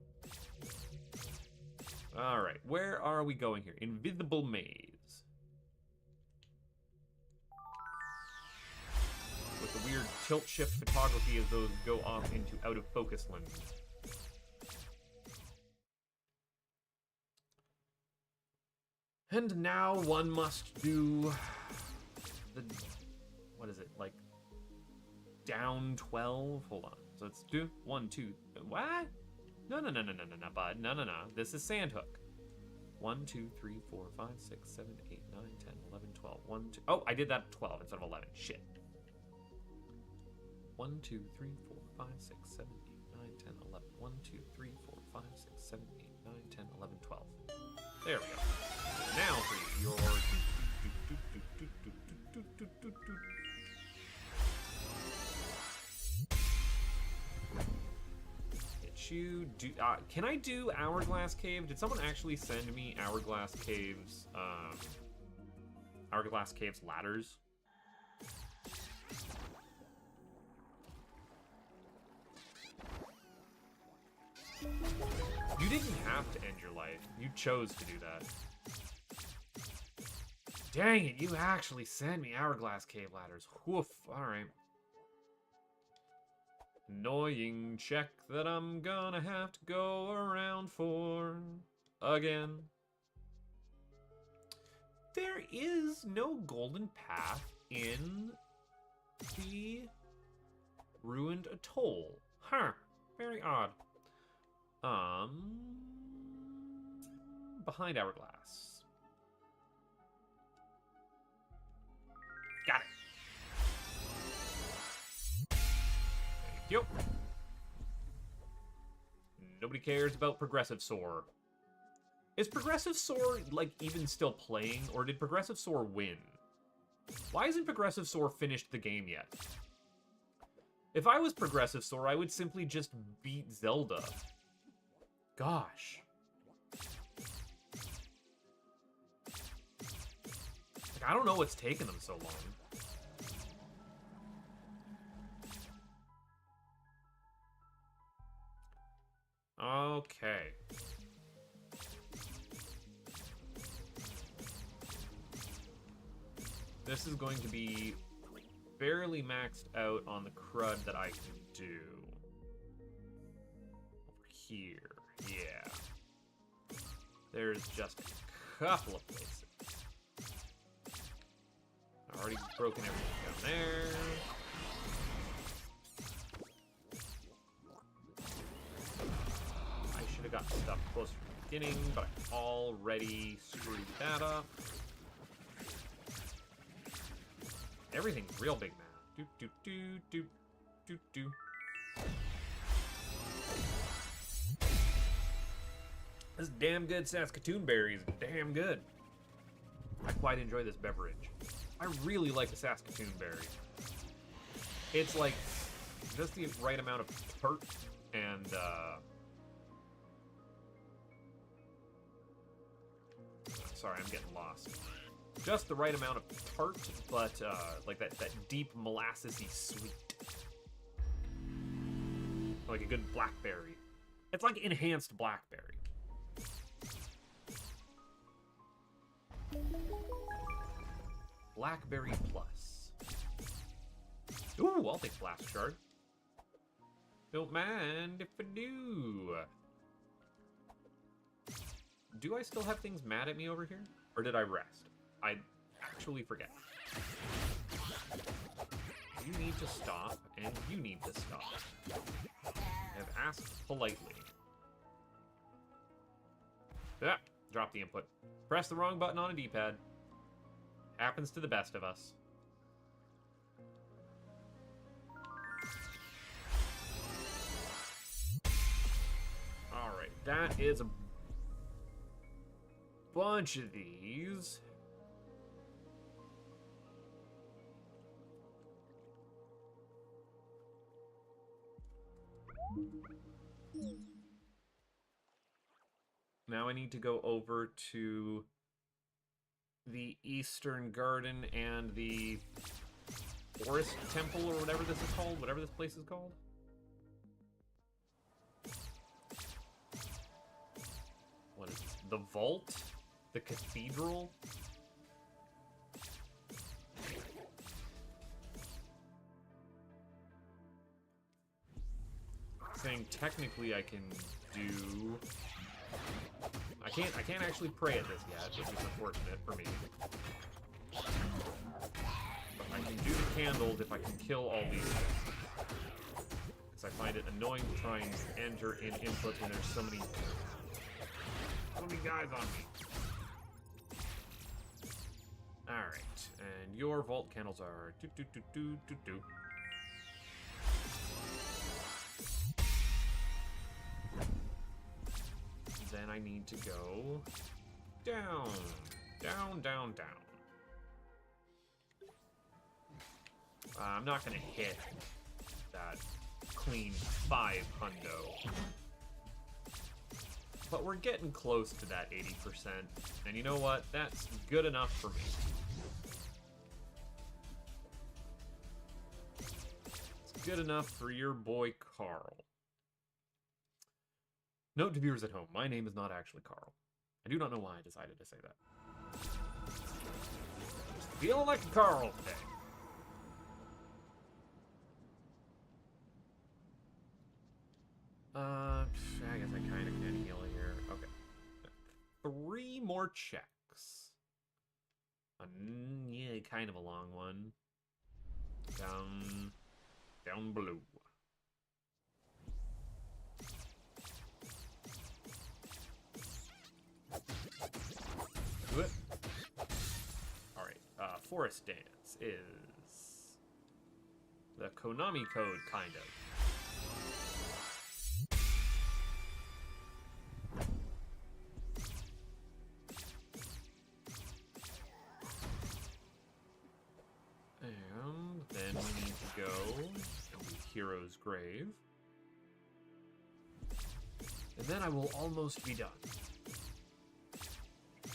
Alright, where are we going here? Invisible Maze. With the weird tilt-shift photography as those go off into out-of-focus lenses. And now one must do the... What is it, like... down 12? Hold on. So let's do 1, 2... What? No, bud. No. This is Sandhook. 1, 2, 3, 4, 5, 6, 7, 8, 9, 10, 11, 12. 1, 2... Oh, I did that 12 instead of 11. Shit. 1, 2, 3, 4, 5, 6, 7, 8, 9, 10, 11. 1, 2, 3, 4, 5, 6, 7, 8, 9, 10, 11, 12. There we go. Now for your... You do, can I do Hourglass Cave? Did someone actually send me Hourglass Cave's ladders? You didn't have to end your life. You chose to do that. Dang it, you actually sent me Hourglass Cave ladders. Woof, alright. Annoying check that I'm gonna have to go around for again. There is no golden path in the ruined atoll. Huh. Very odd. Behind Hourglass. Got it. Yep. Nobody cares about Progressive Soar. Is Progressive Soar, like, even still playing, or did Progressive Soar win? Why isn't Progressive Soar finished the game yet? If I was Progressive Soar, I would simply just beat Zelda. Gosh. Like, I don't know what's taking them so long. Okay. This is going to be fairly maxed out on the crud that I can do. Over here. Yeah. There's just a couple of places. I've already broken everything down there. Got stuff closer to the beginning, but I already screwed that up. Everything's real big now. This damn good Saskatoon berry is damn good. I quite enjoy this beverage. I really like the Saskatoon berry. It's like just the right amount of tart and sorry, I'm getting lost. Just the right amount of tart, but like that deep molassesy sweet. Like a good blackberry. It's like enhanced blackberry. Blackberry Plus. Ooh, I'll take Blast Shard. Don't mind if I do. Do I still have things mad at me over here? Or did I rest? I actually forget. You need to stop, and you need to stop. I have asked politely. Ah, drop the input. Press the wrong button on a D-pad. Happens to the best of us. Alright, that is a bunch of these. Now I need to go over to the Eastern Garden and the Forest Temple, or whatever this is called, whatever this place is called. What is it? The Vault? The Cathedral? Saying technically I can do... I can't actually pray at this yet, which is unfortunate for me. But I can do the candles if I can kill all these things. Because I find it annoying to try and enter in inputs when there's so many guys on me. Alright, and your vault candles are do. Then I need to go down. I'm not gonna hit that clean 5 hundo. But we're getting close to that 80%. And you know what? That's good enough for me. It's good enough for your boy Carl. Note to viewers at home, my name is not actually Carl. I do not know why I decided to say that. Just feeling like a Carl today. I guess I kind of can heal here. Okay. 3 more checks. Yeah, kind of a long one. Down below. Do it. Alright, Forest Dance is the Konami code, kind of. And then we need to go to Hero's Grave. And then I will almost be done.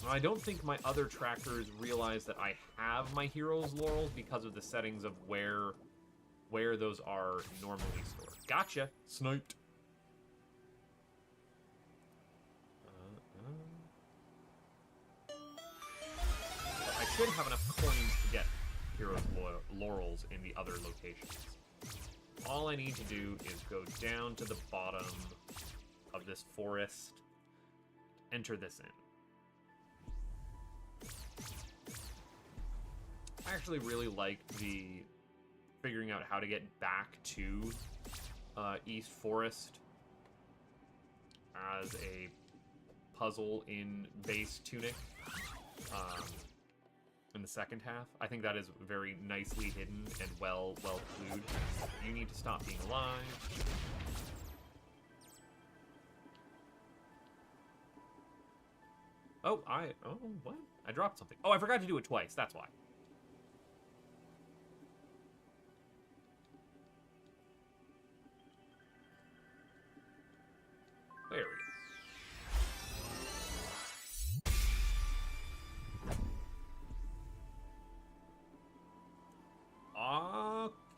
I don't think my other trackers realize that I have my Hero's Laurels because of the settings of where those are normally stored. Gotcha! Sniped! I should have enough coins to get Hero's Laurels in the other locations. All I need to do is go down to the bottom of this forest, enter this in. I actually really like the figuring out how to get back to East Forest as a puzzle in base Tunic in the second half. I think that is very nicely hidden and well clued. You need to stop being alive. Oh, what? I dropped something. Oh, I forgot to do it twice, that's why. There we go.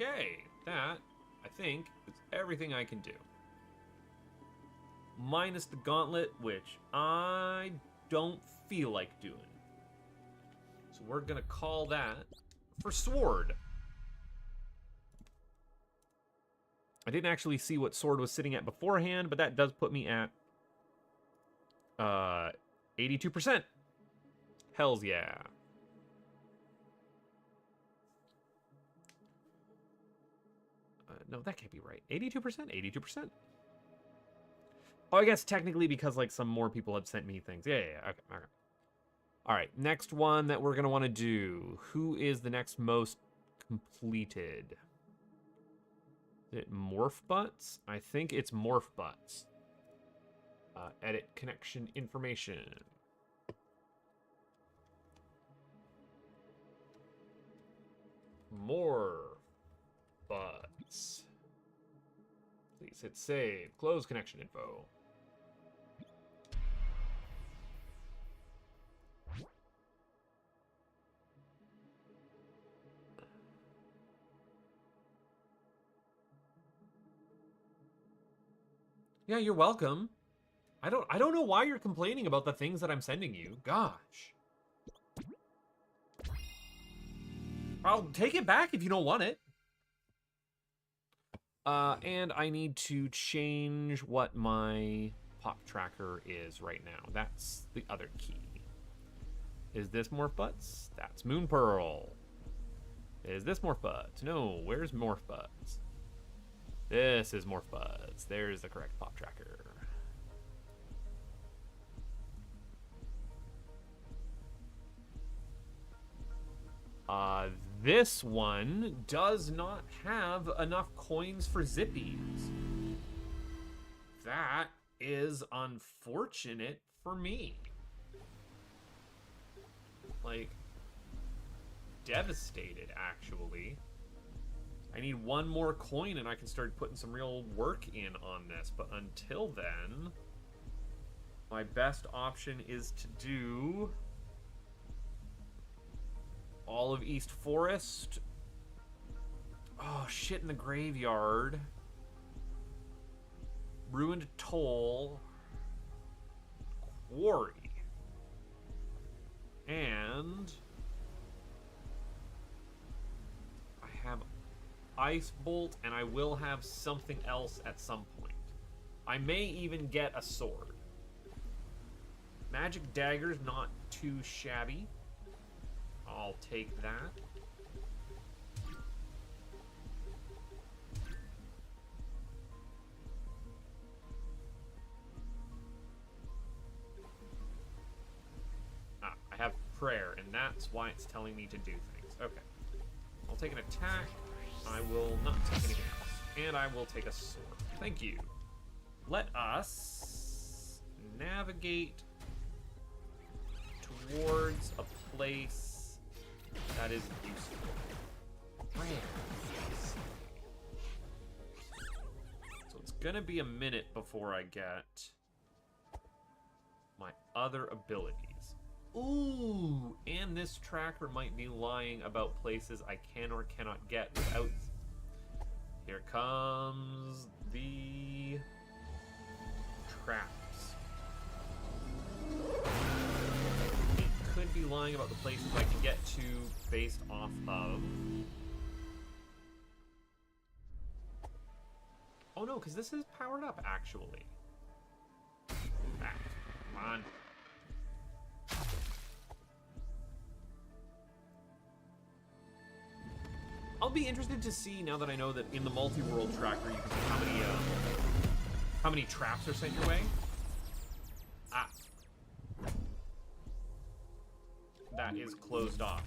Okay, that, I think, is everything I can do. minus the gauntlet, which I don't feel like doing. So we're gonna call that for sword. I didn't actually see what sword was sitting at beforehand, but that does put me at 82%. Hells yeah. No, that can't be right. 82%? 82%? Oh, I guess technically because, like, some more people have sent me things. Yeah. Okay. All right, next one that we're going to want to do. Who is the next most completed? Is it Morph Butts? I think it's Morph Butts. Edit connection information. Morph Butts. Please hit save. Close connection info. Yeah, you're welcome. I don't know why you're complaining about the things that I'm sending you. Gosh. I'll take it back if you don't want it. And I need to change what my pop tracker is right now. That's the other key. Is this Morph Butts? That's Moon Pearl. Is this Morph Butts? No, where's Morph Butts? This is Morph Butts. There's the correct pop tracker. This one does not have enough coins for zippies. That is unfortunate for me. Like, devastated, actually. I need one more coin and I can start putting some real work in on this. But until then, my best option is to do all of East Forest. Oh, shit in the graveyard. Ruined Toll. Quarry. And I have Ice Bolt, and I will have something else at some point. I may even get a sword. Magic Dagger's not too shabby. I'll take that. I have prayer, and that's why it's telling me to do things. Okay. I'll take an attack. I will not take anything else. And I will take a sword. Thank you. Let us navigate towards a place that is useful. Where? So it's gonna be a minute before I get my other abilities. Ooh, and this tracker might be lying about places I can or cannot get without. Here comes the traps. Could be lying about the places I can get to based off of. Oh no, because this is powered up actually. Ah, come on. I'll be interested to see now that I know that in the multi-world tracker you can see how many traps are sent your way. Ah. That is closed off.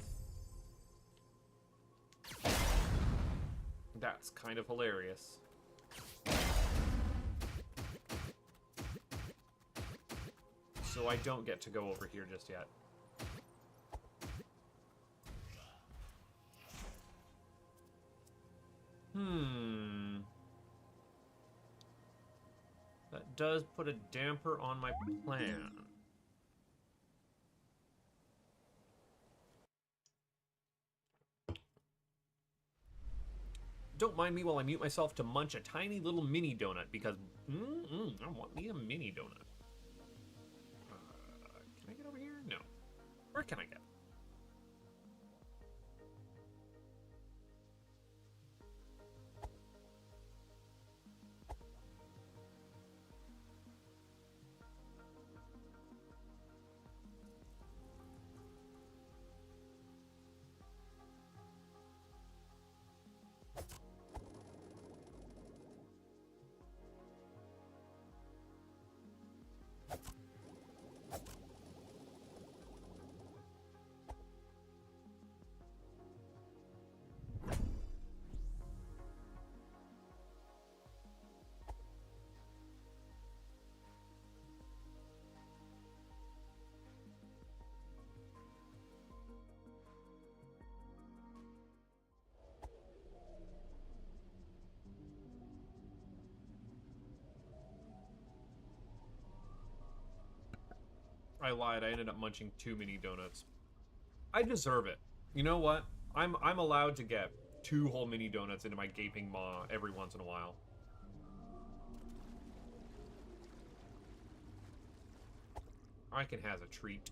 That's kind of hilarious. So I don't get to go over here just yet. That does put a damper on my plan. Don't mind me while I mute myself to munch a tiny little mini donut because I want me a mini donut. Can I get over here? No. Where can I get? I lied. I ended up munching too many donuts. I deserve it. You know what? I'm allowed to get 2 whole mini donuts into my gaping maw every once in a while. Iken has a treat.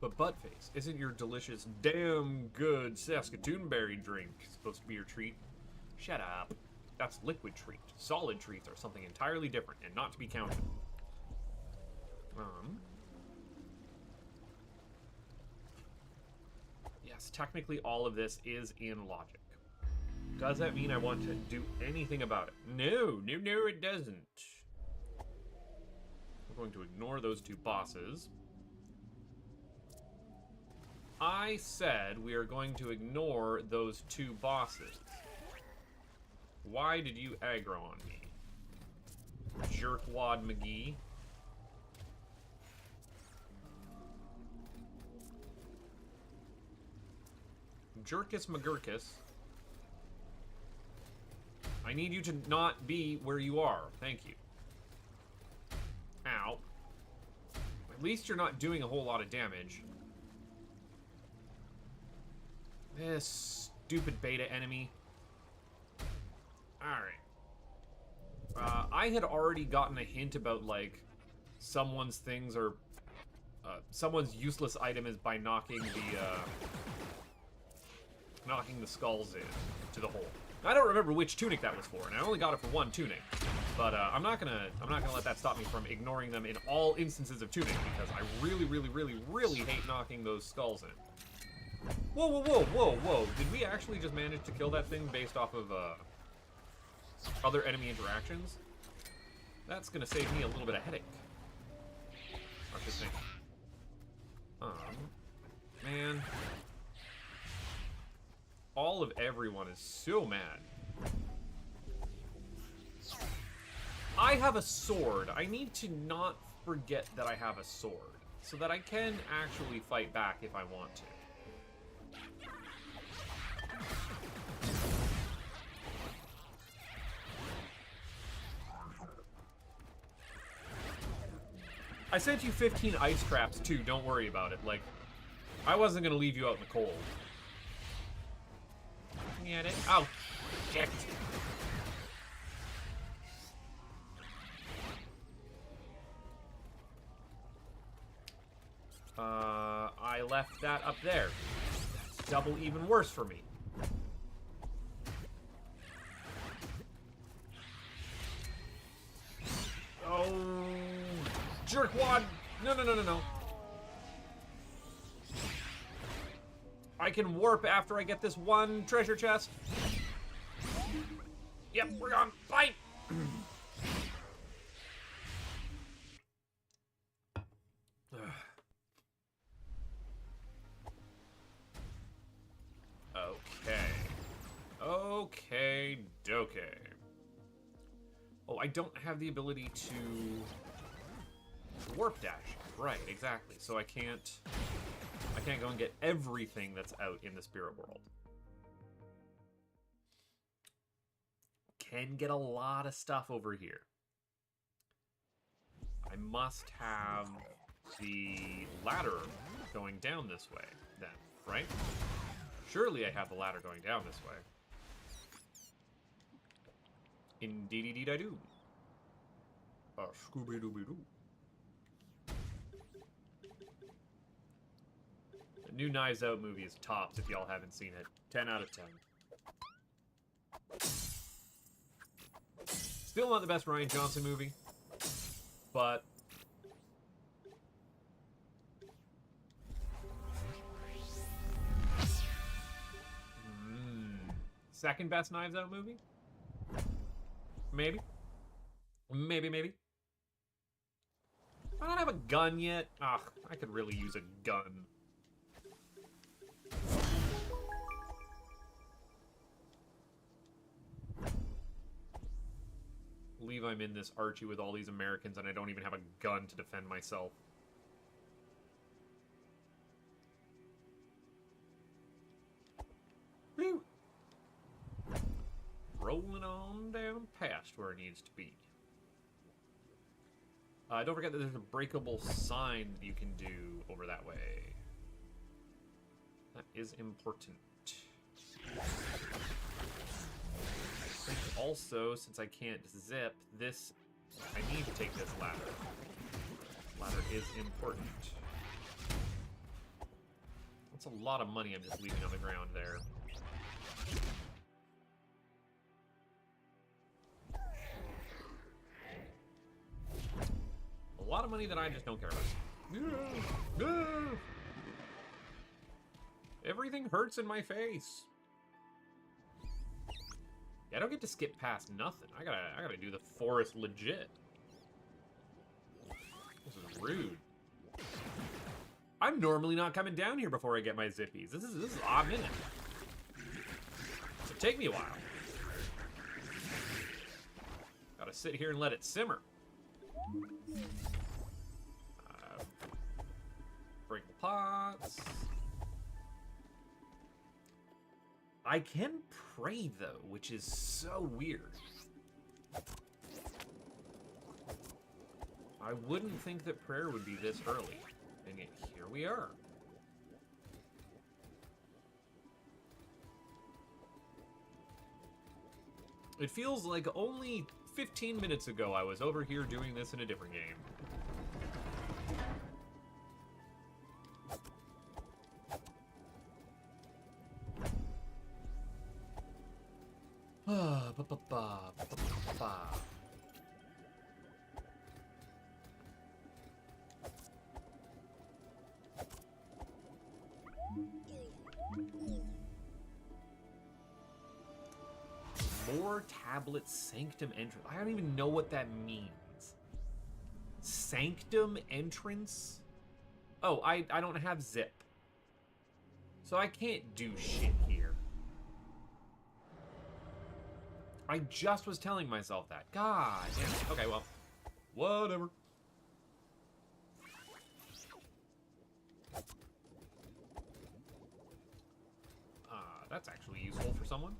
But Buttface, isn't your delicious, damn good Saskatoon berry drink supposed to be your treat? Shut up. That's liquid treat. Solid treats are something entirely different and not to be counted. Yes, technically all of this is in logic. Does that mean I want to do anything about it? No, it doesn't. We're going to ignore those 2 bosses. I said we are going to ignore those 2 bosses. Why did you aggro on me? Jerkwad McGee. Jerkus McGurkus. I need you to not be where you are. Thank you. Ow. At least you're not doing a whole lot of damage. This stupid beta enemy. Alright. I had already gotten a hint about, like, someone's things or... someone's useless item is by knocking the skulls in to the hole. I don't remember which tunic that was for, and I only got it for 1 tunic. But I'm not gonna let that stop me from ignoring them in all instances of tunic, because I really hate knocking those skulls in. Whoa. Did we actually just manage to kill that thing based off of, other enemy interactions? That's gonna save me a little bit of headache. I should think. Man. All of everyone is so mad. I have a sword. I need to not forget that I have a sword, so that I can actually fight back if I want to. I sent you 15 ice traps too, don't worry about it. Like, I wasn't gonna leave you out in the cold. Get it? Oh, shit. I left that up there. That's double even worse for me. Oh, jerkwad! No. I can warp after I get this 1 treasure chest. Yep, we're gone. Bye! Okay, doke. Oh, I don't have the ability to warp dash. Right, exactly. So I can't go and get everything that's out in the spirit world. Can get a lot of stuff over here. I must have the ladder going down this way, then, right? Surely I have the ladder going down this way. Indeed-dee-dee-I-do. Scooby-Dooby-Doo. The new Knives Out movie is tops if y'all haven't seen it. 10 out of 10. Still not the best Rian Johnson movie, but second best Knives Out movie? Maybe. Maybe. I don't have a gun yet. Ugh, I could really use a gun. Believe I'm in this Archie with all these Americans and I don't even have a gun to defend myself. Whew. Rolling on down past where it needs to be. Don't forget that there's a breakable sign that you can do over that way. That is important. I think also, since I can't zip, I need to take this ladder. Ladder is important. That's a lot of money I'm just leaving on the ground there. A lot of money that I just don't care about. Everything hurts in my face. Yeah, I don't get to skip past nothing. I gotta do the forest legit. This is rude. I'm normally not coming down here before I get my zippies. This is odd minute. So take me a while. Gotta sit here and let it simmer. Breakable pots. I can pray, though, which is so weird. I wouldn't think that prayer would be this early, and yet here we are. It feels like only 15 minutes ago I was over here doing this in a different game. More tablet sanctum entrance. I don't even know what that means. Sanctum entrance? Oh, I don't have zip. So I can't do shit here. I just was telling myself that. God damn it. Okay, well, whatever. That's actually useful for someone.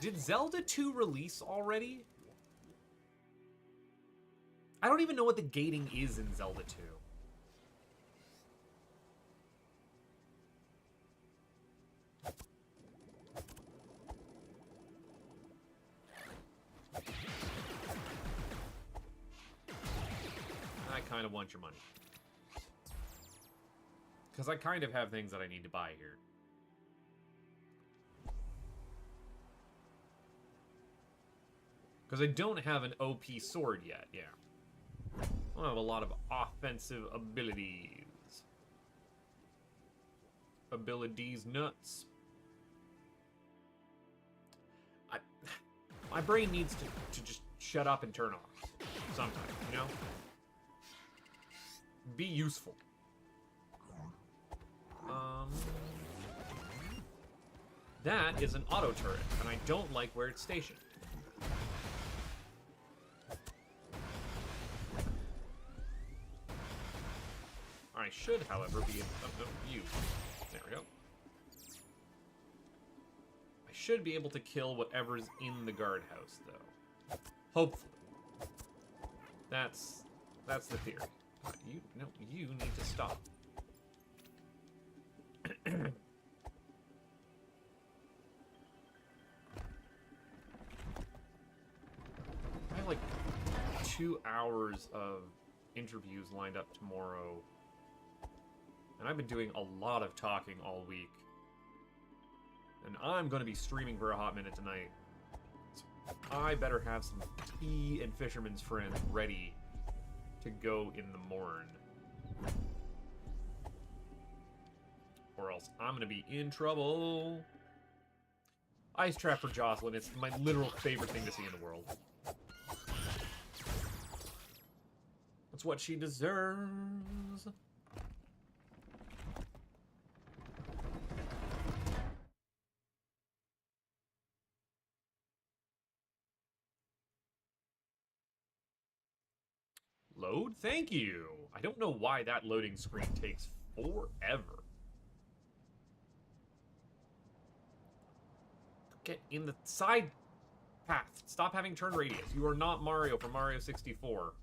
Did Zelda 2 release already? I don't even know what the gating is in Zelda 2. I kind of want your money. Because I kind of have things that I need to buy here. Because I don't have an OP sword yet, yeah. I don't have a lot of offensive abilities. Abilities nuts. My brain needs to just shut up and turn off. Sometimes, you know? Be useful. That is an auto turret, and I don't like where it's stationed. I should, however, be able to... Oh, you. There we go. I should be able to kill whatever's in the guardhouse, though. Hopefully. That's the theory. You need to stop. I have like 2 hours of interviews lined up tomorrow. And I've been doing a lot of talking all week. And I'm going to be streaming for a hot minute tonight. So I better have some tea and Fisherman's Friends ready to go in the morn. Or else I'm going to be in trouble. Ice trap for Jocelyn. It's my literal favorite thing to see in the world. That's what she deserves. Load? Thank you. I don't know why that loading screen takes forever. Get in the side path. Stop having turn radius. You are not Mario from Mario 64.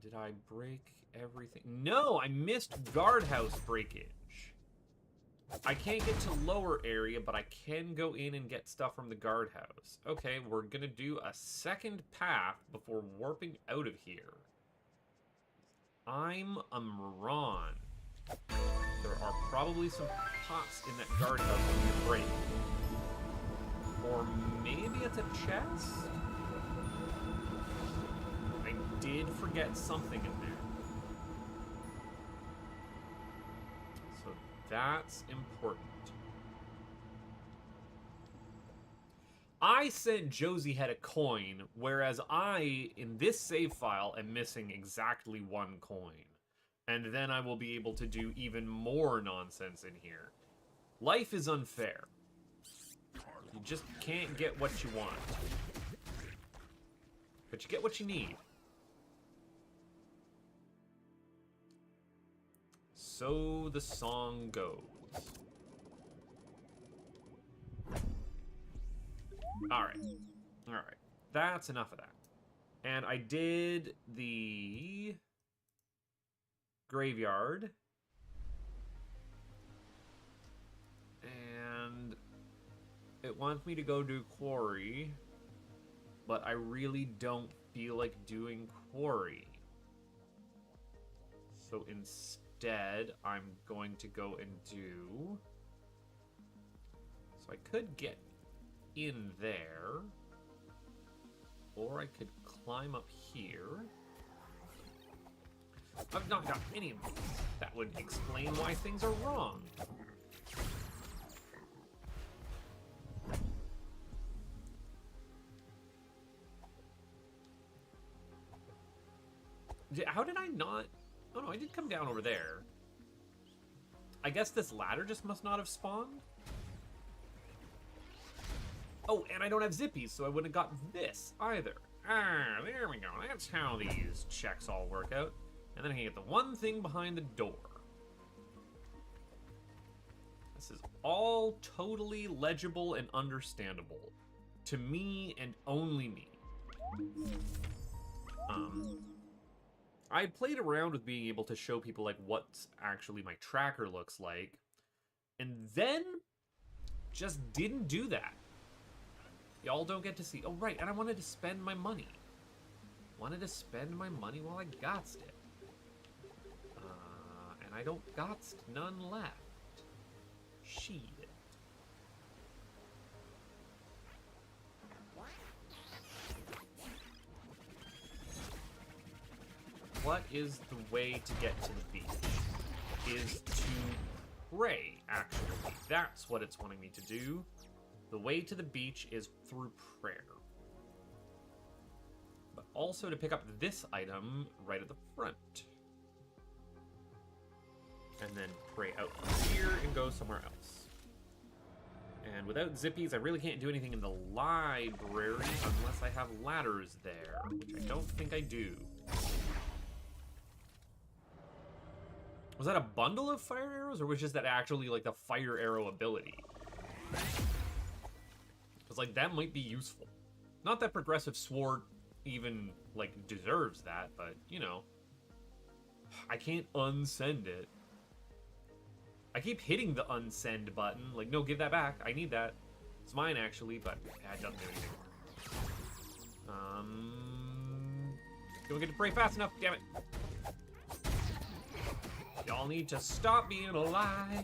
Did I break everything? No, I missed guardhouse breakage. I can't get to lower area, but I can go in and get stuff from the guardhouse. Okay, we're gonna do a second path before warping out of here. I'm a moron. There are probably some pots in that guardhouse we can break. Or maybe it's a chest? I did forget something in there. So that's important. I said Josie had a coin, whereas I, in this save file, am missing exactly 1 coin. And then I will be able to do even more nonsense in here. Life is unfair. You just can't get what you want. But you get what you need. So the song goes. Alright. Alright. That's enough of that. And I did the graveyard. And it wants me to go do quarry. But I really don't feel like doing quarry. So instead, I'm going to go and do... So I could get in there, or I could climb up here. I've not got any of these. That would explain why things are wrong. How did I not... Oh no, I did come down over there. I guess this ladder just must not have spawned? Oh, and I don't have zippies, so I wouldn't have got this either. Ah, there we go. That's how these checks all work out. And then I can get the one thing behind the door. This is all totally legible and understandable. To me and only me. I played around with being able to show people like what actually my tracker looks like. And then just didn't do that. Y'all don't get to see. Oh, right, and I wanted to spend my money. Wanted to spend my money while I gotst it. And I don't gotst none left. Shit. What is the way to get to the beach? Is to pray, actually. That's what it's wanting me to do. The way to the beach is through prayer. But also to pick up this item right at the front. And then pray out from here and go somewhere else. And without zippies, I really can't do anything in the library unless I have ladders there, which I don't think I do. Was that a bundle of fire arrows, or was just that actually like the fire arrow ability? Because Because, like, that might be useful. Not that Progressive Sword even, like, deserves that, but, you know. I can't unsend it. I keep hitting the unsend button. Like, no, give that back. I need that. It's mine, actually, but it doesn't do anything. Don't get to pray fast enough, damn it. Y'all need to stop being alive.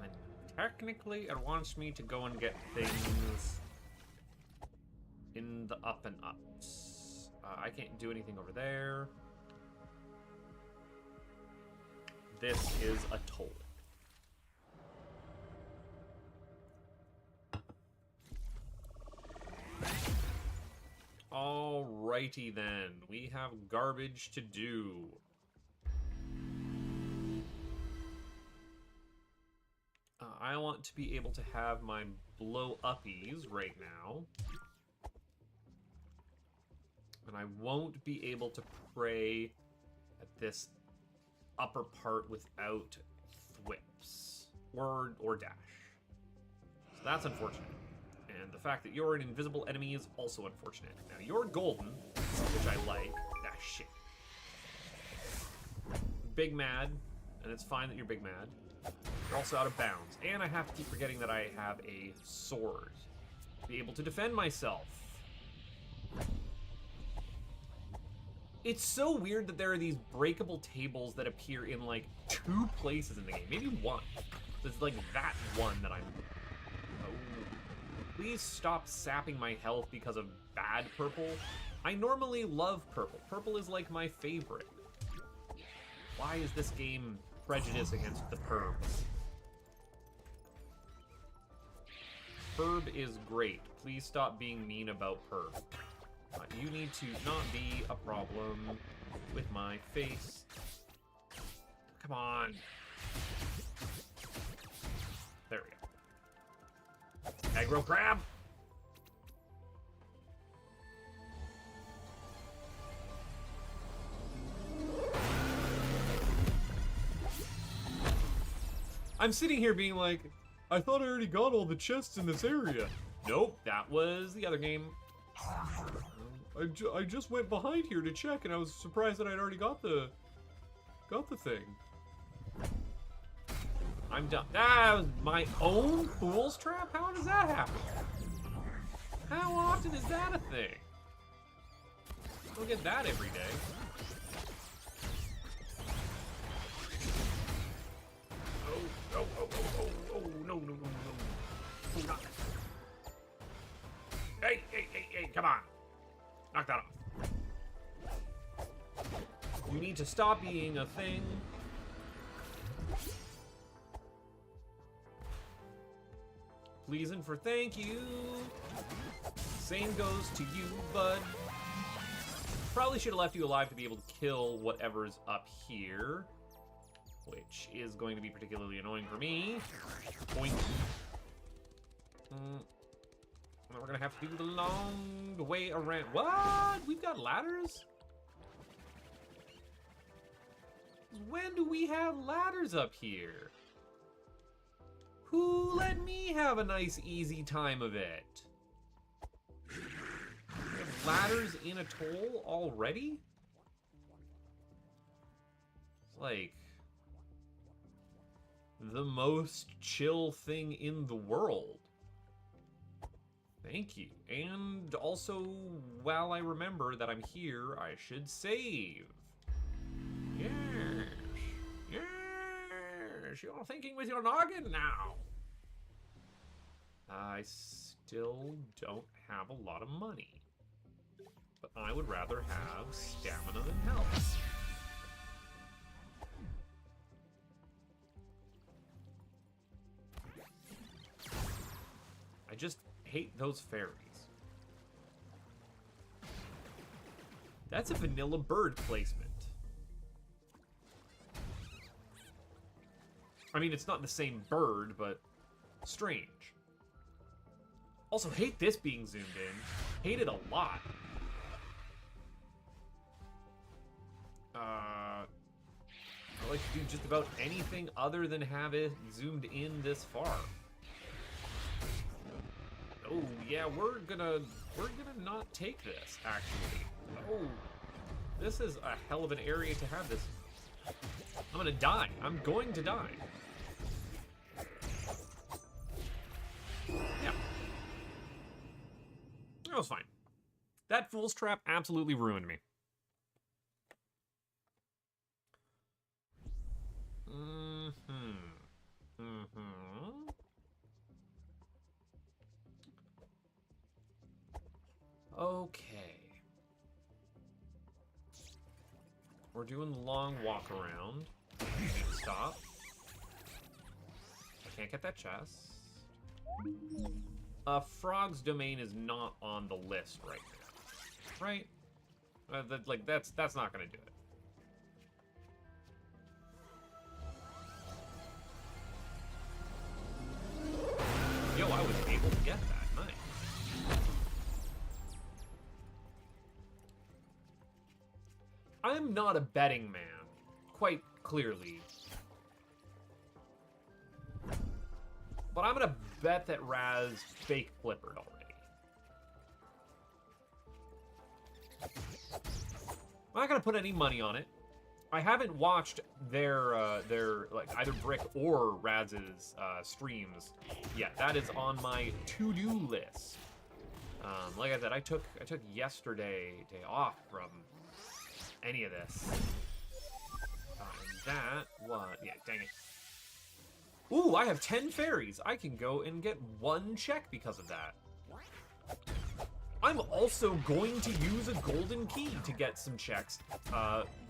And technically, it wants me to go and get things in the up and ups. I can't do anything over there. This is a toll. Alrighty then, we have garbage to do. I want to be able to have my blow-uppies right now. And I won't be able to pray at this upper part without thwips or dash. So that's unfortunate. And the fact that you're an invisible enemy is also unfortunate. Now, you're golden, which I like. Ah, shit. Big mad, and it's fine that you're big mad. You're also out of bounds. And I have to keep forgetting that I have a sword to be able to defend myself. It's so weird that there are these breakable tables that appear in, like, 2 places in the game. Maybe 1. It's like that one that I'm... Please stop sapping my health because of bad purple. I normally love purple. Purple is like my favorite. Why is this game prejudiced against the Perbs? Perb is great. Please stop being mean about Perb. You need to not be a problem with my face. Come on. There we go. Aggro crab! I'm sitting here being like, I thought I already got all the chests in this area. Nope, that was the other game. I just went behind here to check, and I was surprised that I'd already got the thing. I'm done. That was my own fool's trap? How does that happen? How often is that a thing? I don't get that every day. Oh, no, no, no, no. Oh, knock. Hey, come on. Knock that off. You need to stop being a thing. Pleasing for thank you. Same goes to you, bud. Probably should have left you alive to be able to kill whatever's up here, which is going to be particularly annoying for me. Boink. We're gonna have to do the long way around. What? We've got ladders? When do we have ladders up here? Who let me have a nice, easy time of it? We have ladders in a toll already? It's like the most chill thing in the world. Thank you. And also, while I remember that I'm here, I should save. Yes. Yes. You're thinking with your noggin now. I still don't have a lot of money. But I would rather have stamina than health. I just hate those fairies. That's a vanilla bird placement. I mean, it's not the same bird, but strange. Also, hate this being zoomed in. Hate it a lot. like to do just about anything other than have it zoomed in this far. Oh yeah, we're gonna not take this actually. Oh, this is a hell of an area to have this. I'm gonna die. I'm going to die. Yeah. That was fine. That fool's trap absolutely ruined me. Okay. We're doing the long walk around. We need to stop. I can't get that chest. Frog's domain is not on the list right now. Right? That's not gonna do it. Yo, I was able to get that. Nice. I'm not a betting man, quite clearly. But I'm gonna bet that Raz fake flippered already. I'm not gonna put any money on it. I haven't watched their like either Brick or Raz's streams yet. That is on my to-do list. Like I said, I took yesterday day off from any of this. And that was, yeah, dang it. Ooh, I have 10 fairies. I can go and get 1 check because of that. I'm also going to use a golden key to get some checks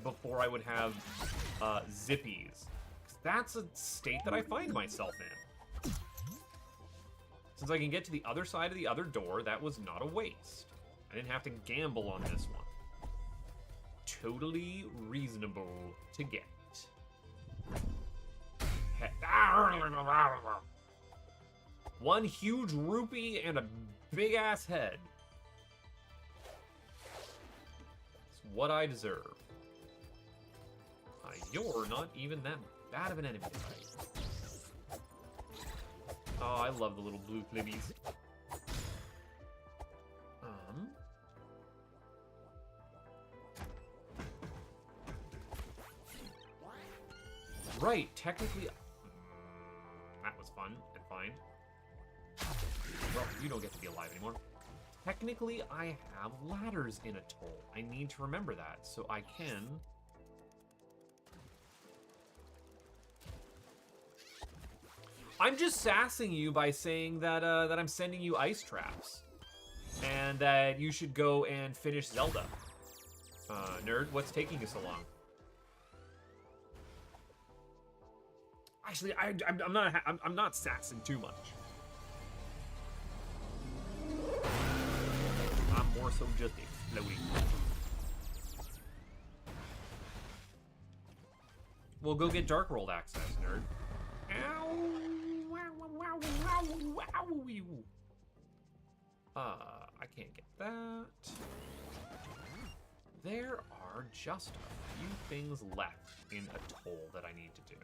before I would have zippies. 'Cause that's a state that I find myself in. Since I can get to the other side of the other door, that was not a waste. I didn't have to gamble on this one. Totally reasonable to get. One huge rupee and a big ass head. It's what I deserve. You're not even that bad of an enemy, right? Oh, I love the little blue flibbies. Right, technically... that was fun and fine. Well, you don't get to be alive anymore. Technically, I have ladders in Atoll. I need to remember that, so I can... I'm just sassing you by saying that that I'm sending you ice traps. And that you should go and finish Zelda. Nerd, what's taking you so long? Actually, I'm not sassing too much. I'm more so just exploding. We'll go get Dark World access, nerd. Ow! I can't get that. There are just a few things left in Atoll that I need to do.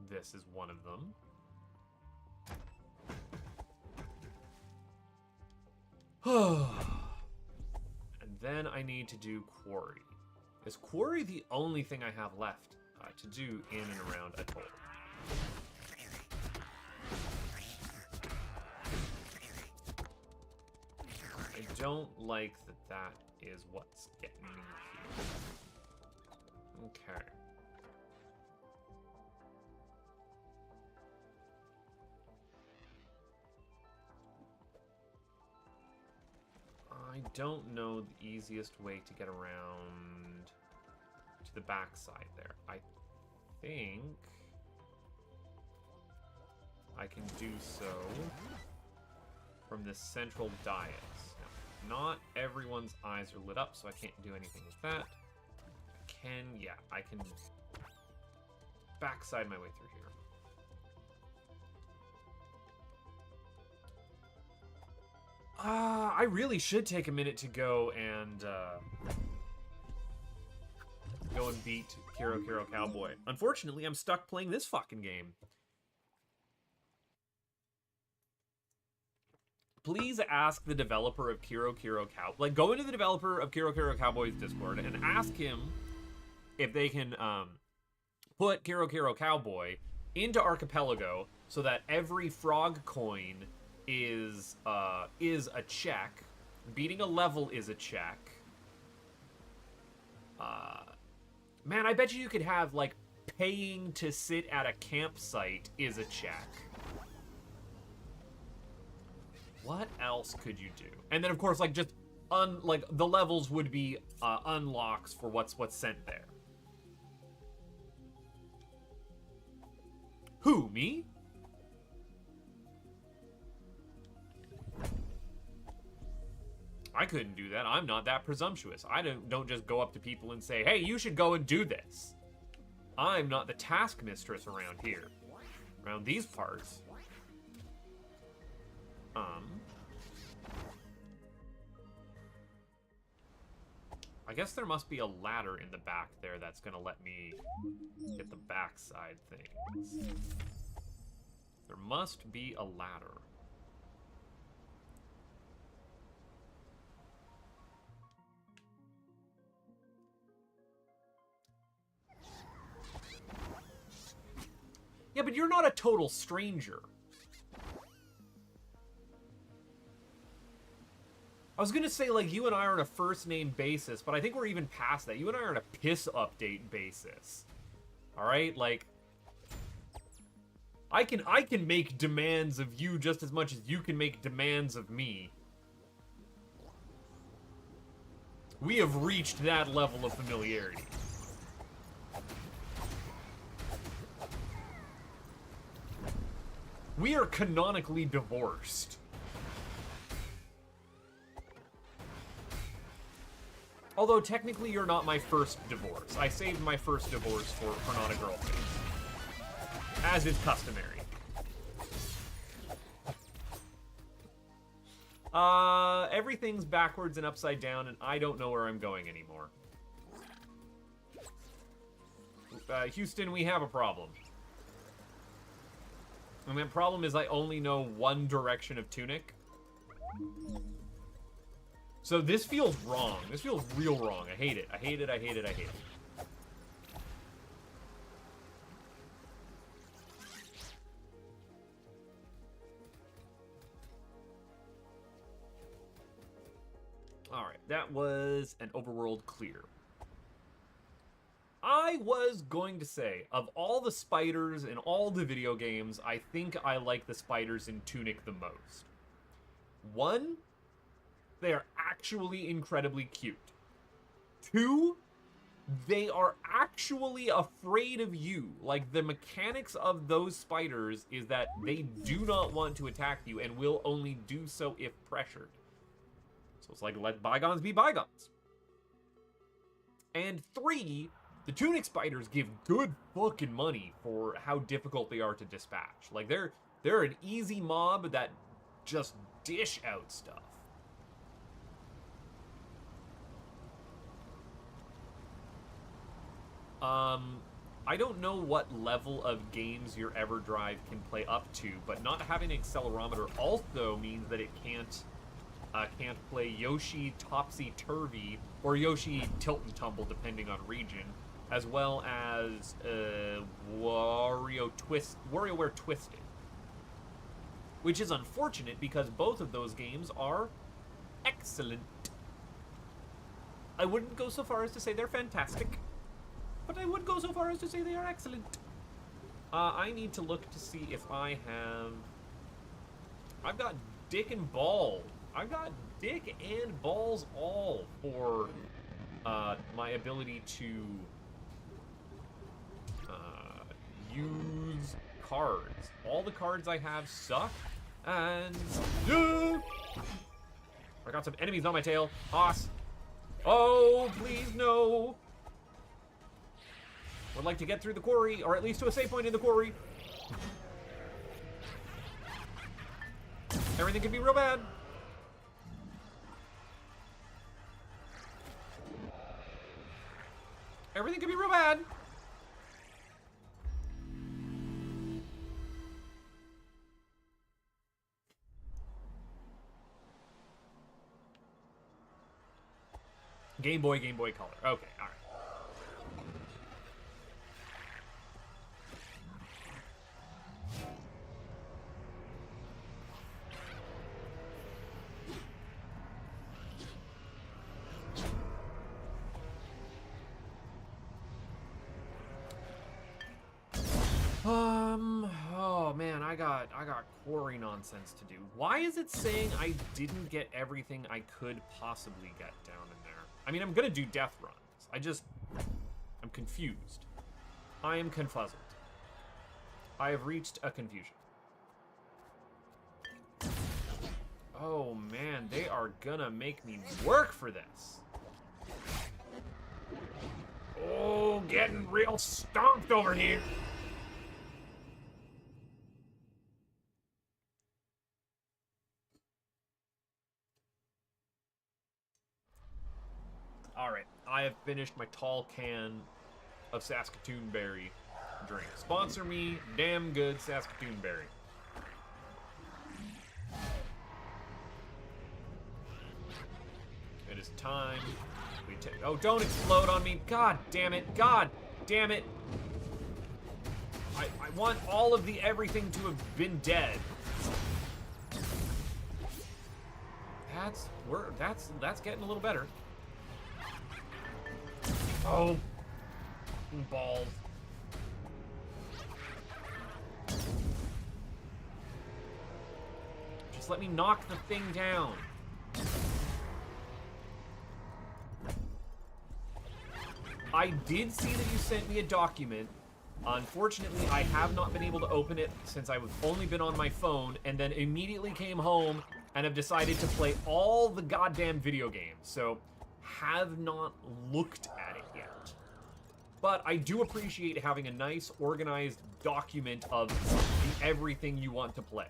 This is one of them. And then I need to do Quarry. Is Quarry the only thing I have left to do in and around Atoll? I don't like that is what's getting me here. Okay. I don't know the easiest way to get around to the backside there. I think I can do so from this central dais. Now, not everyone's eyes are lit up, so I can't do anything with that. I can, yeah, I can backside my way through here. I really should take a minute to go and go and beat Kiro Kiro Cowboy. Unfortunately, I'm stuck playing this fucking game. Please ask the developer of Kiro Kiro Cowboy. Like, go into the developer of Kiro Kiro Cowboy's Discord and ask him if they can put Kiro Kiro Cowboy into Archipelago so that every frog coin is a check. Beating a level is a check. Man, I bet you could have, like, paying to sit at a campsite is a check. What else could you do? And then, of course, like, just, like, the levels would be unlocks for what's sent there. Who, me? I couldn't do that. I'm not that presumptuous. I don't just go up to people and say, hey, you should go and do this. I'm not the task mistress around here. Around these parts. I guess there must be a ladder in the back there that's gonna let me get the backside things. There must be a ladder. Yeah, but you're not a total stranger. I was gonna say, like, you and I are on a first-name basis, but I think we're even past that. You and I are on a piss update basis. Alright? Like, I can make demands of you just as much as you can make demands of me. We have reached that level of familiarity. We are canonically divorced. Although, technically, you're not my first divorce. I saved my first divorce for not a girl face. As is customary. Everything's backwards and upside down, and I don't know where I'm going anymore. Houston, we have a problem. And that problem is I only know one direction of Tunic. So this feels wrong. This feels real wrong. I hate it. I hate it. I hate it. I hate it. Alright, that was an overworld clear. I was going to say, of all the spiders in all the video games, I think I like the spiders in Tunic the most. One, they are actually incredibly cute. Two, they are actually afraid of you. Like, the mechanics of those spiders is that they do not want to attack you and will only do so if pressured. So it's like, let bygones be bygones. And three, the Tunic spiders give good fucking money for how difficult they are to dispatch. Like, they're an easy mob that just dish out stuff. I don't know what level of games your EverDrive can play up to, but not having an accelerometer also means that it can't play Yoshi Topsy Turvy or Yoshi Tilt and Tumble, depending on region, as well as WarioWare Twisted, which is unfortunate because both of those games are excellent. I wouldn't go so far as to say they're fantastic, but I would go so far as to say they are excellent. I need to look to see if I have... I've got dick and ball. I've got dick and balls all for my ability to use cards. All the cards I have suck, and... I got some enemies on my tail. Hoss. Oh, please, no. Would like to get through the quarry, or at least to a save point in the quarry. Everything could be real bad. Everything could be real bad. Game Boy Color. Okay, alright. Oh man, I got quarry nonsense to do. Why is it saying I didn't get everything I could possibly get down in there? I mean, I'm gonna do death runs. I'm confused. I am confuzzled. I have reached a confusion. Oh man, they are gonna make me work for this. Oh, getting real stomped over here. Alright, I have finished my tall can of Saskatoon Berry drink. Sponsor me, damn good Saskatoon Berry. It is time. Oh, don't explode on me. God damn it. God damn it. I want all of the everything to have been dead. That's getting a little better. Oh. Balls. Just let me knock the thing down. I did see that you sent me a document. Unfortunately, I have not been able to open it since I've only been on my phone, and then immediately came home and have decided to play all the goddamn video games. So, have not looked at it yet. But I do appreciate having a nice, organized document of the everything you want to play.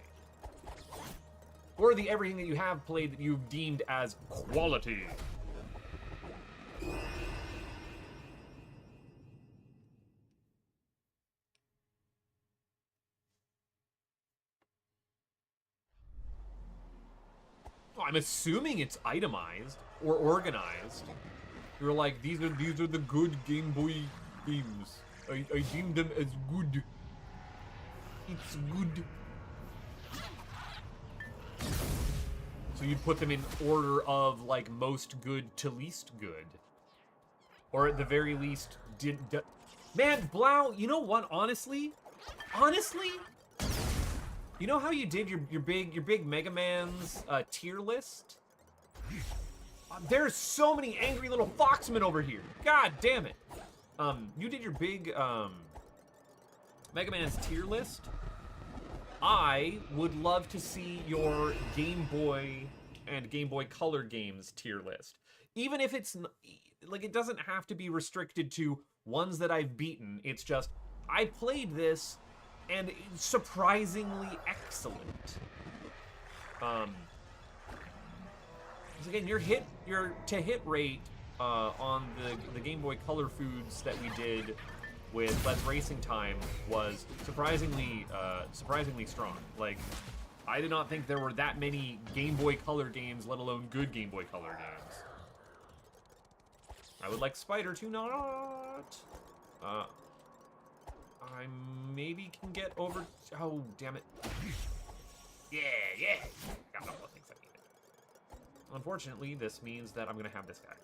Or the everything that you have played that you've deemed as quality. I'm assuming it's itemized or organized. You're like, these are the good Game Boy games. I deem them as good. It's good. So you'd put them in order of like most good to least good. Or at the very least, man, Blau, you know what, honestly? You know how you did your big Mega Man's tier list? There's so many angry little foxmen over here. God damn it. You did your big Mega Man's tier list. I would love to see your Game Boy and Game Boy Color games tier list. Even if it's like, it doesn't have to be restricted to ones that I've beaten. It's just, I played this and it's surprisingly excellent. Again, your to-hit rate on the Game Boy Color foods that we did with Let's Racing Time was surprisingly strong. Like, I did not think there were that many Game Boy Color games, let alone good Game Boy Color games. I would like Spider to not. I maybe can get over. Oh, damn it. Yeah. Got all the things I needed. Unfortunately, this means that I'm gonna have this guy.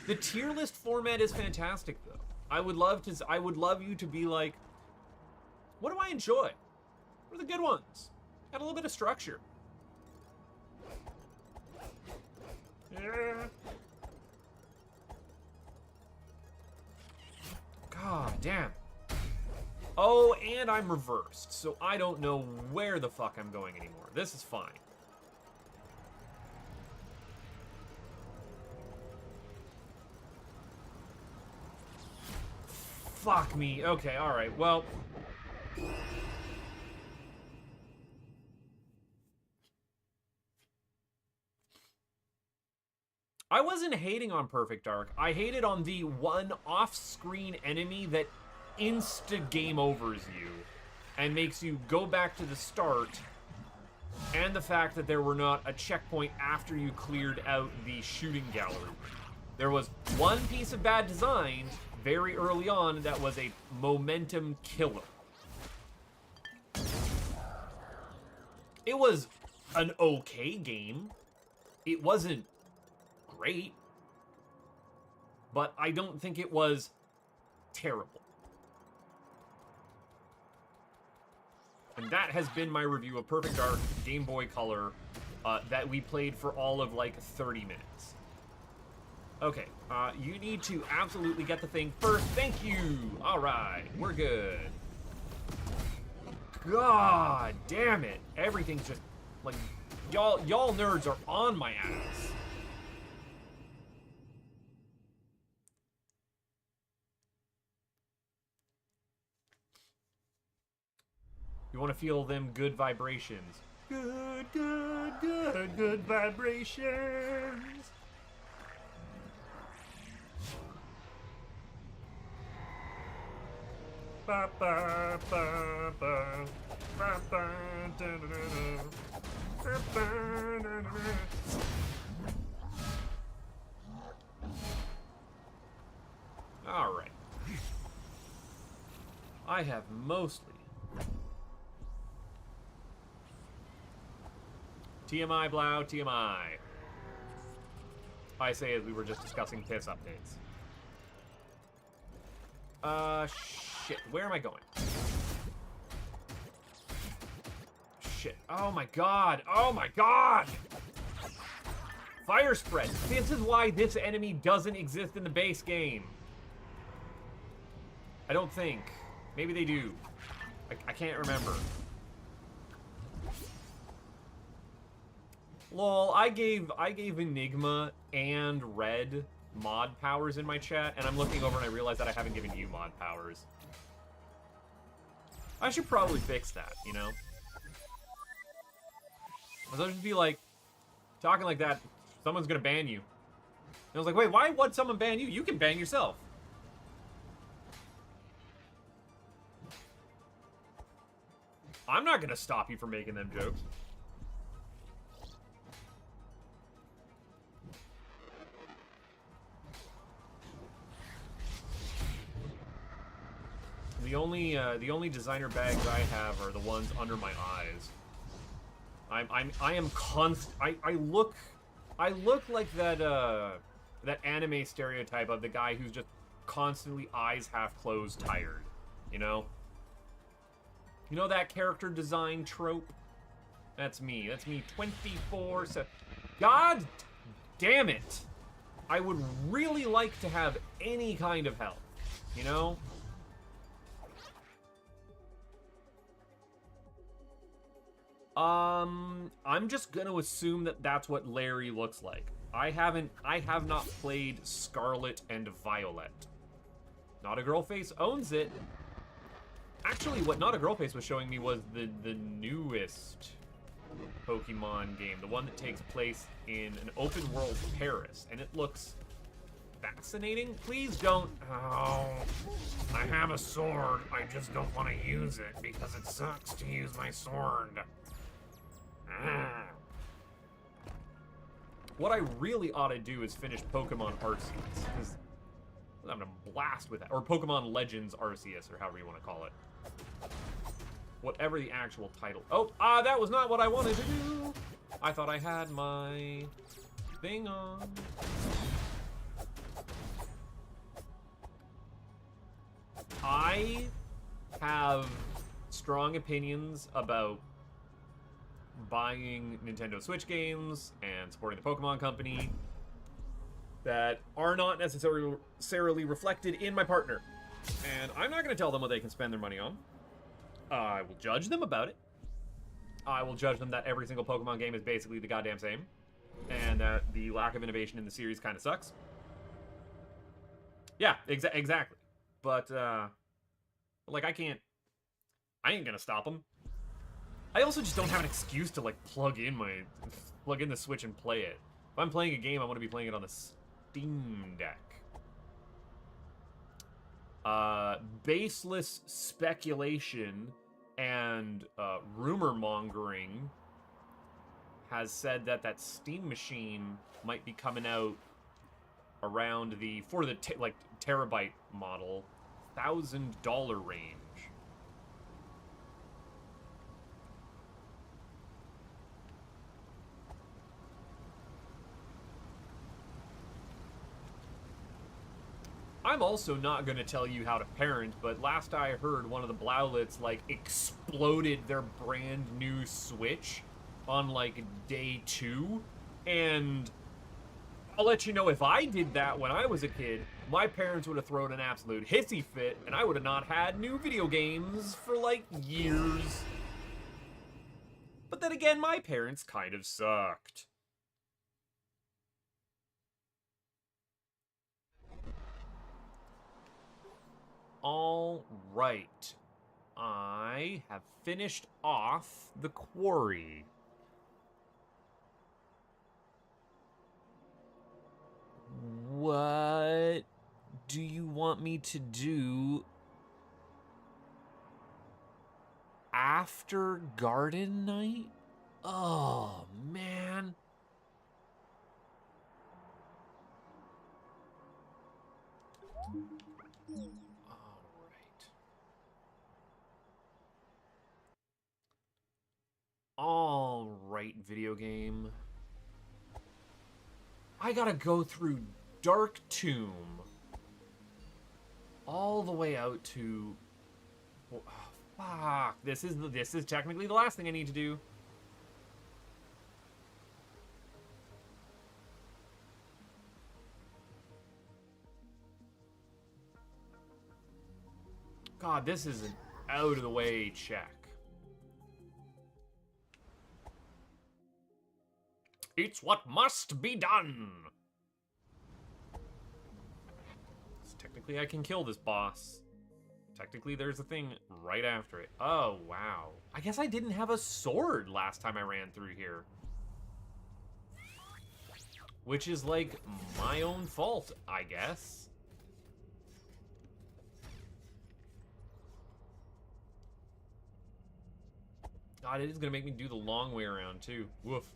The tier list format is fantastic, though. I would love you to be like, what do I enjoy? What are the good ones? Got a little bit of structure. Yeah. God damn. Oh, and I'm reversed, so I don't know where the fuck I'm going anymore. This is fine. Fuck me. Okay, alright, well. I wasn't hating on Perfect Dark. I hated on the one off-screen enemy that insta-game overs you and makes you go back to the start, and the fact that there were not a checkpoint after you cleared out the shooting gallery. There was one piece of bad design very early on that was a momentum killer. It was an okay game. It wasn't great, but I don't think it was terrible. And that has been my review of Perfect Dark Game Boy Color that we played for all of like 30 minutes. Okay, you need to absolutely get the thing first. Thank you. All right, we're good. God damn it. Everything's just like, y'all nerds are on my ass. You want to feel them good vibrations. Good, good, good, good vibrations. Ba ba ba ba ba ba da da da da. Ba ba da da da. All right. I have mostly TMI, Blau, TMI. I say as we were just discussing piss updates. Shit. Where am I going? Shit. Oh my god. Oh my god! Fire spread. This is why this enemy doesn't exist in the base game. I don't think. Maybe they do. I can't remember. Lol, I gave Enigma and Red mod powers in my chat, and I'm looking over and I realize that I haven't given you mod powers. I should probably fix that, you know? I'll just be like, talking like that, someone's gonna ban you. And I was like, wait, why would someone ban you? You can ban yourself. I'm not gonna stop you from making them jokes. The only designer bags I have are the ones under my eyes. I am constant. I look like that anime stereotype of the guy who's just constantly eyes half closed, tired. You know? You know that character design trope? That's me. That's me 24/7. God damn it! I would really like to have any kind of health. You know? I'm just gonna assume that that's what Larry looks like. I have not played Scarlet and Violet. Not a Girl Face owns it. Actually, what Not a Girl Face was showing me was the newest Pokemon game, the one that takes place in an open world Paris, and it looks fascinating. Please don't. Oh, I have a sword. I just don't want to use it because it sucks to use my sword. What I really ought to do is finish Pokemon Arceus, because I'm having a blast with that. Or Pokemon Legends Arceus, or however you want to call it. Whatever the actual title. Oh, that was not what I wanted to do. I thought I had my thing on. I have strong opinions about buying Nintendo Switch games and supporting the Pokemon Company that are not necessarily reflected in my partner. And I'm not going to tell them what they can spend their money on. I will judge them about it. I will judge them that every single Pokemon game is basically the goddamn same, and that the lack of innovation in the series kind of sucks. Yeah, exactly. But, like, I ain't gonna stop them. I also just don't have an excuse to, like, plug in the Switch and play it. If I'm playing a game, I want to be playing it on the Steam Deck. Baseless speculation and rumor mongering has said that that Steam machine might be coming out around the, for the like terabyte model, $1,000 range. I'm also not going to tell you how to parent, but last I heard, one of the Blowlets, like, exploded their brand new Switch on, like, day 2. And I'll let you know, if I did that when I was a kid, my parents would have thrown an absolute hissy fit, and I would have not had new video games for, like, years. But then again, my parents kind of sucked. All right. I have finished off the quarry. What do you want me to do after garden night? Oh, man. All right, video game. I gotta go through Dark Tomb all the way out to... Oh, fuck. This is technically the last thing I need to do. God, this is an out-of-the-way check. It's what must be done! So technically I can kill this boss. Technically there's a thing right after it. Oh, wow. I guess I didn't have a sword last time I ran through here. Which is, like, my own fault, I guess. God, it is gonna make me do the long way around, too. Woof.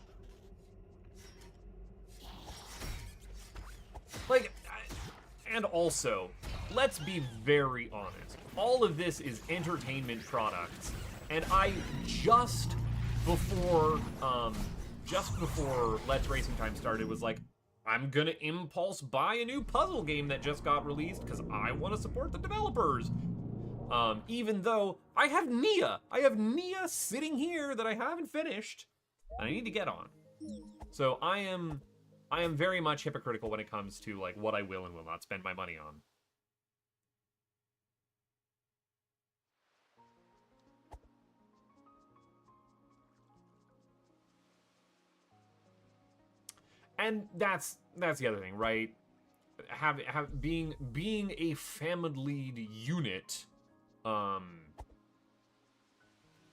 Like, and also, let's be very honest. All of this is entertainment products, and I just before Let's Racing Time started was like, I'm gonna impulse buy a new puzzle game that just got released because I want to support the developers. Even though I have Nia sitting here that I haven't finished, and I need to get on. So I am very much hypocritical when it comes to, like, what I will and will not spend my money on. And that's the other thing, right? Being a family unit,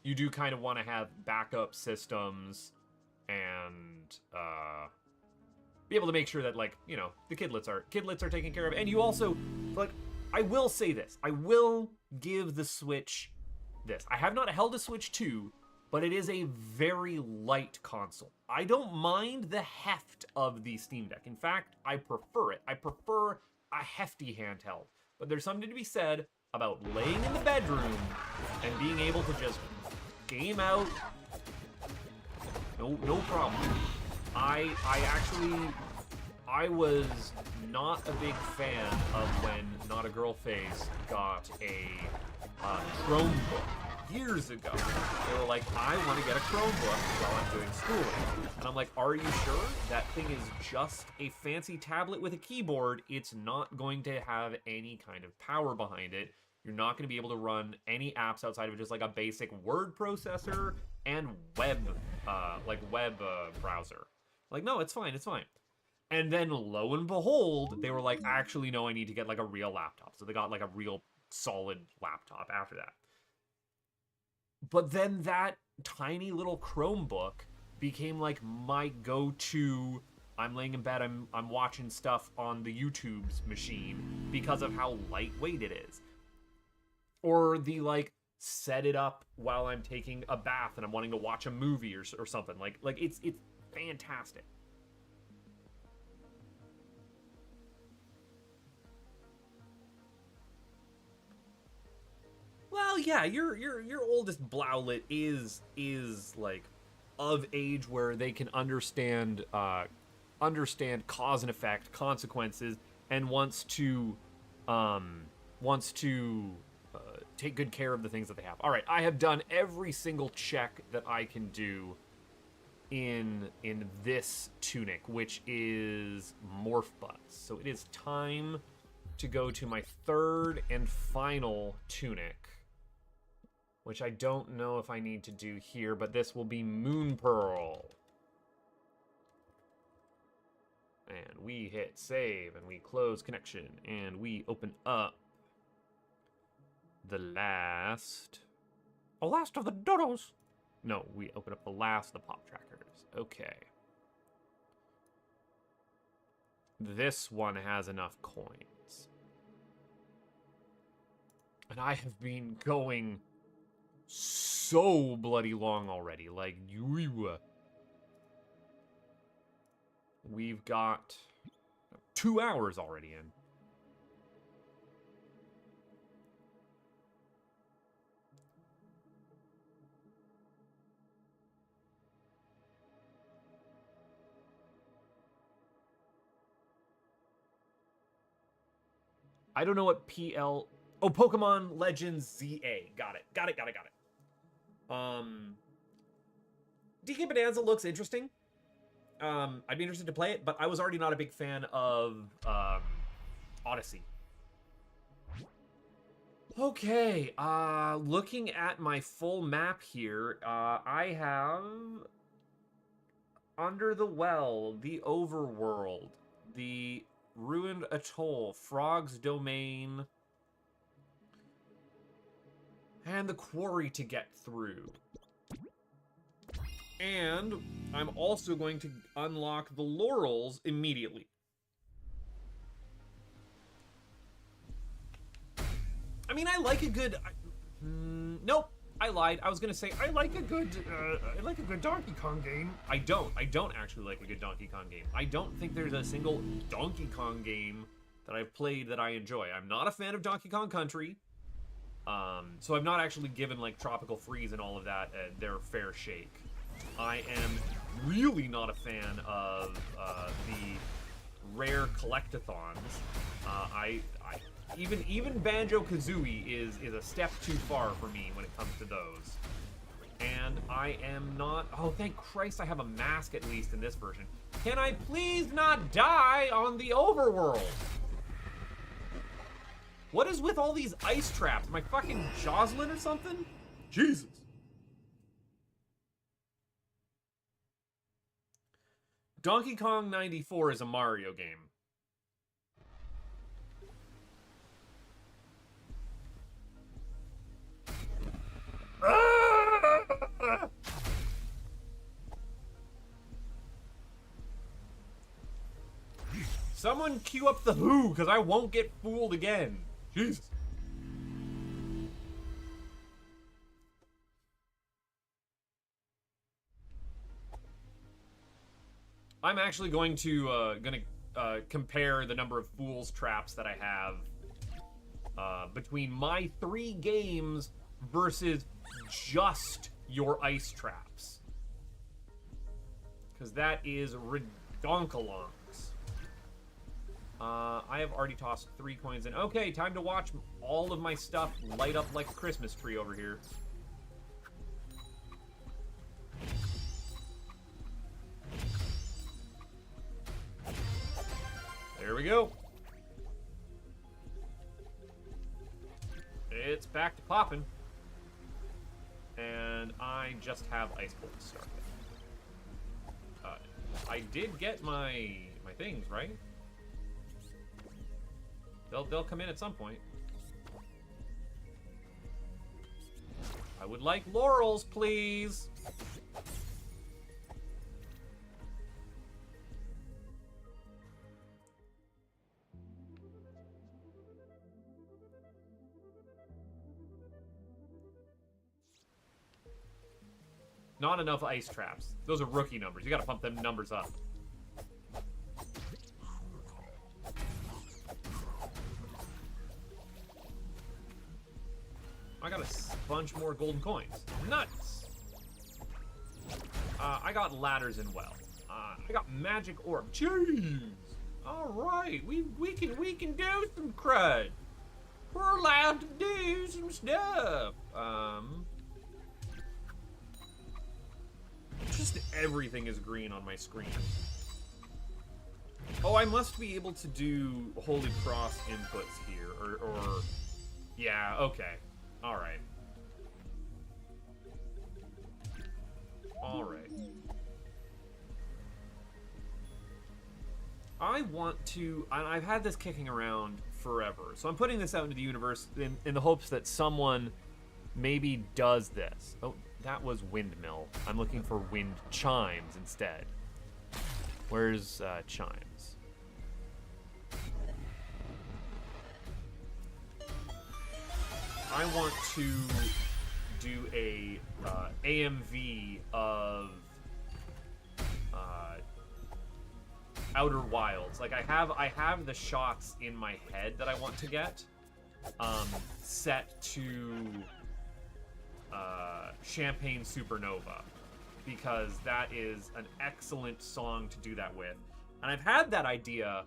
you do kind of want to have backup systems and be able to make sure that, like, you know, the kidlets are taken care of. And you also, like, I will say this. I will give the Switch this. I have not held a Switch 2, but it is a very light console. I don't mind the heft of the Steam Deck. In fact, I prefer it. I prefer a hefty handheld. But there's something to be said about laying in the bedroom and being able to just game out. No problem. I was not a big fan of when Not a Girl Face got a Chromebook years ago. They were like, I want to get a Chromebook while I'm doing schooling. And I'm like, are you sure? That thing is just a fancy tablet with a keyboard. It's not going to have any kind of power behind it. You're not going to be able to run any apps outside of just like a basic word processor and web browser. Like, no, it's fine, it's fine. And then lo and behold, they were like, actually, no, I need to get like a real laptop. So they got like a real solid laptop after that. But then that tiny little Chromebook became like my go-to I'm laying in bed, I'm watching stuff on the YouTube's machine because of how lightweight it is. Or the, like, set it up while I'm taking a bath and I'm wanting to watch a movie or something. Like it's fantastic. Well, yeah, your oldest Blowlet is like of age where they can understand cause and effect, consequences, and wants to take good care of the things that they have. All right, I have done every single check that I can do in this tunic, which is Morph Butts. So it is time to go to my third and final tunic, which I don't know if I need to do here, but this will be Moon Pearl. And we hit save, and we close connection, and we open up the last of the dodos. No, we open up the last of the pop trackers. Okay. This one has enough coins. And I have been going so bloody long already. Like, we've got 2 hours already in. I don't know what PL... Oh, Pokemon Legends ZA. Got it. DK Bonanza looks interesting. I'd be interested to play it, but I was already not a big fan of Odyssey. Okay, looking at my full map here, I have Under the Well, the Overworld, the Ruined Atoll, Frog's Domain, and the Quarry to get through. And I'm also going to unlock the Laurels immediately. I mean, I like a good... nope, I lied. I was gonna say I like a good Donkey Kong game. I don't actually like a good Donkey Kong game. I don't think there's a single Donkey Kong game that I've played that I enjoy. I'm not a fan of Donkey Kong Country. So I've not actually given, like, Tropical Freeze and all of that their fair shake. I am really not a fan of the rare collectathons. Even Banjo-Kazooie is a step too far for me when it comes to those. And I am not... Oh, thank Christ I have a mask at least in this version. Can I please not die on the overworld? What is with all these ice traps? Am I fucking Jocelyn or something? Jesus. Donkey Kong 94 is a Mario game. Someone queue up the Who, because I won't get fooled again. Jesus. I'm actually going to compare the number of Fool's Traps that I have between my 3 games versus just your ice traps. Because that is redonkalonks. I have already tossed 3 coins in. Okay, time to watch all of my stuff light up like a Christmas tree over here. There we go. It's back to popping. And I just have Ice Bolt started. I did get my things, right? They'll come in at some point. I would like Laurels, please. Not enough ice traps. Those are rookie numbers. You gotta pump them numbers up. I got a bunch more golden coins. Nuts! I got ladders and well. I got magic orb. Jeez! Alright, we can do some crud. We're allowed to do some stuff. Just everything is green on my screen. Oh, I must be able to do Holy Cross inputs here, or yeah, okay. Alright. Alright. I want to... I've had this kicking around forever, so I'm putting this out into the universe in the hopes that someone maybe does this. Oh, that was windmill. I'm looking for wind chimes instead. Where's chimes? I want to do a AMV of Outer Wilds. Like I have the shots in my head that I want to get set to Champagne Supernova, because that is an excellent song to do that with. And I've had that idea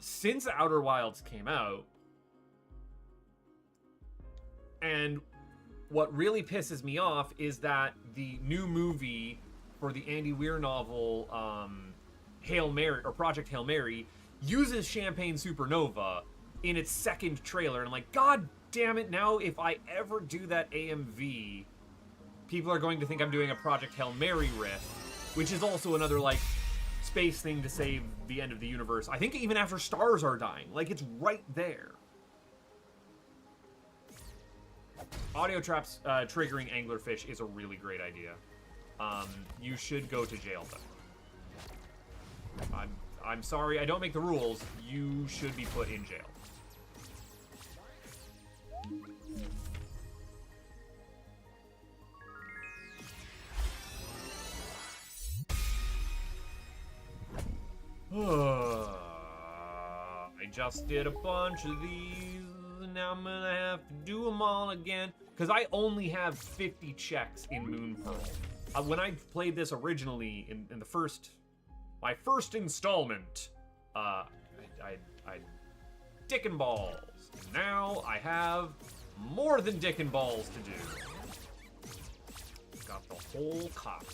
since Outer Wilds came out. And what really pisses me off is that the new movie for the Andy Weir novel, Hail Mary, or Project Hail Mary, uses Champagne Supernova in its second trailer. And I'm like, God damn it, now if I ever do that AMV, people are going to think I'm doing a Project Hail Mary riff, which is also another, like, space thing to save the end of the universe. I think even after stars are dying. Like, it's right there. Audio traps triggering anglerfish is a really great idea. You should go to jail, though. I'm sorry, I don't make the rules. You should be put in jail. I just did a bunch of these, and now I'm gonna have to do them all again. Because I only have 50 checks in Moon Pearl. When I played this originally in my first installment, I dick and balls. Now I have more than dick and balls to do. Got the whole cock.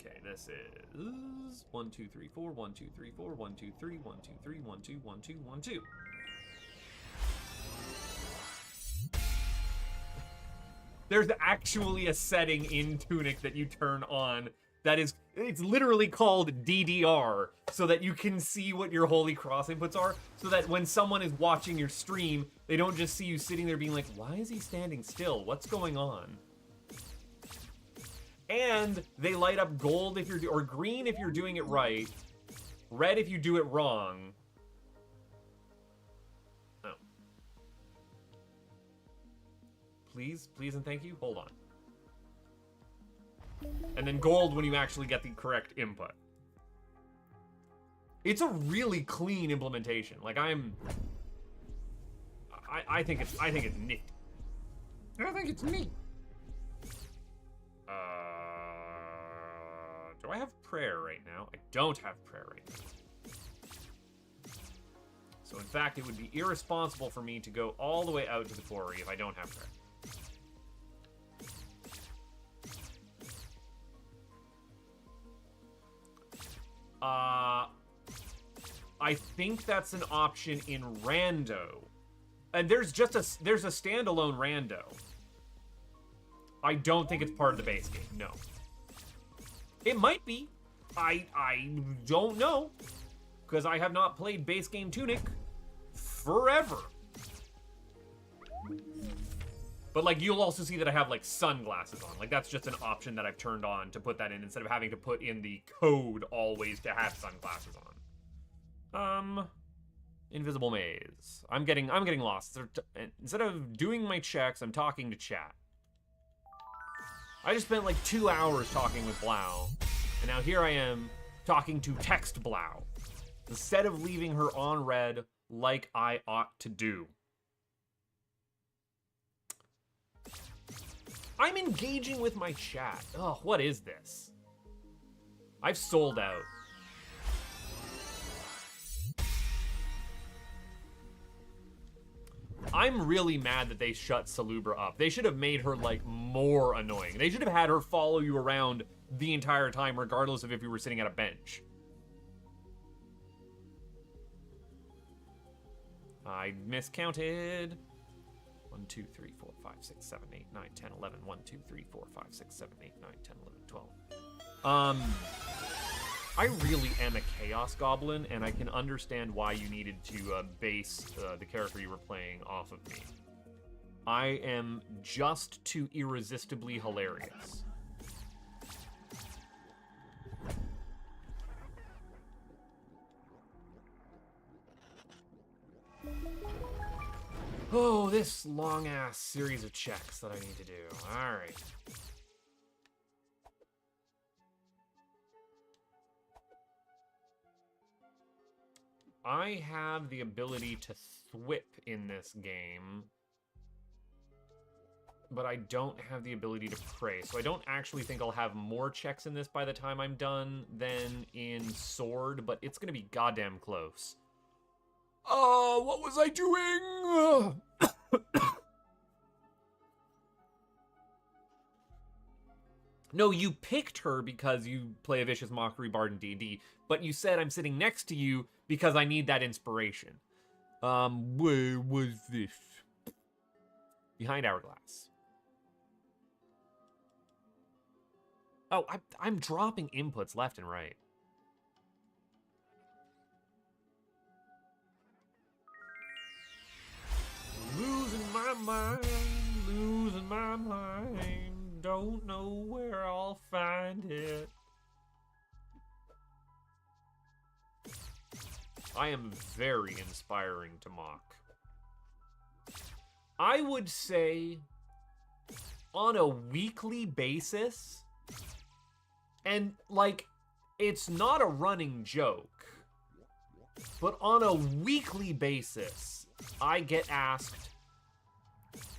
Okay, this is 1, 2, 3, 4, 1, 2, 3, 4, 1, 2, 3, 1, 2, 3, 1, 2, 1, 2, 1, 2. There's actually a setting in Tunic that you turn on that is, it's literally called DDR, so that you can see what your Holy Cross inputs are, so that when someone is watching your stream, they don't just see you sitting there being like, why is he standing still? What's going on? And they light up gold if you're, or green if you're doing it right, red if you do it wrong. Oh. Please, please and thank you. Hold on. And then gold when you actually get the correct input. It's a really clean implementation. Like I think it's neat. I think it's neat. Do I have prayer right now? I don't have prayer right now. So in fact, it would be irresponsible for me to go all the way out to the quarry if I don't have prayer. I think that's an option in Rando. And there's a standalone Rando. I don't think it's part of the base game, no. It might be. I don't know. Because I have not played base game Tunic forever. But like you'll also see that I have like sunglasses on. Like that's just an option that I've turned on to put that in instead of having to put in the code always to have sunglasses on. Invisible maze. I'm getting lost. Instead of doing my checks, I'm talking to chat. I just spent like 2 hours talking with Blau, and now here I am talking to text Blau, instead of leaving her on red like I ought to do. I'm engaging with my chat. Oh, what is this? I've sold out. I'm really mad that they shut Salubra up. They should have made her, like, more annoying. They should have had her follow you around the entire time, regardless of if you were sitting at a bench. I miscounted. 1, 2, 3, 4, 5, 6, 7, 8, 9, 10, 11. 1, 2, 3, 4, 5, 6, 7, 8, 9, 10, 11, 12. I really am a Chaos Goblin, and I can understand why you needed to base the character you were playing off of me. I am just too irresistibly hilarious. Oh, this long-ass series of checks that I need to do. All right. I have the ability to thwip in this game, but I don't have the ability to pray, so I don't actually think I'll have more checks in this by the time I'm done than in Sword, but it's gonna be goddamn close. Oh, what was I doing? No, you picked her because you play a Vicious Mockery Bard in D&D, but you said I'm sitting next to you because I need that inspiration. Where was this? Behind Hourglass. Oh, I'm dropping inputs left and right. Losing my mind, losing my mind. Don't know where I'll find it. I am very inspiring to mock. I would say on a weekly basis, and like, it's not a running joke, but on a weekly basis, I get asked,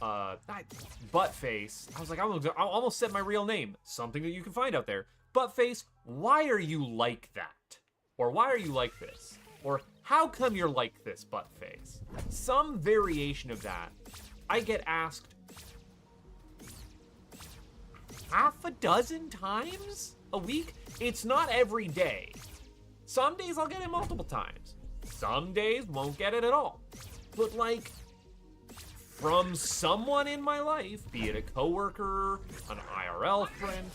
Buttface. I was like, I almost said my real name. Something that you can find out there. Buttface, why are you like that? Or why are you like this? Or how come you're like this, Buttface? Some variation of that. I get asked half a dozen times a week. It's not every day. Some days I'll get it multiple times. Some days won't get it at all. But like, from someone in my life, be it a coworker, an IRL friend,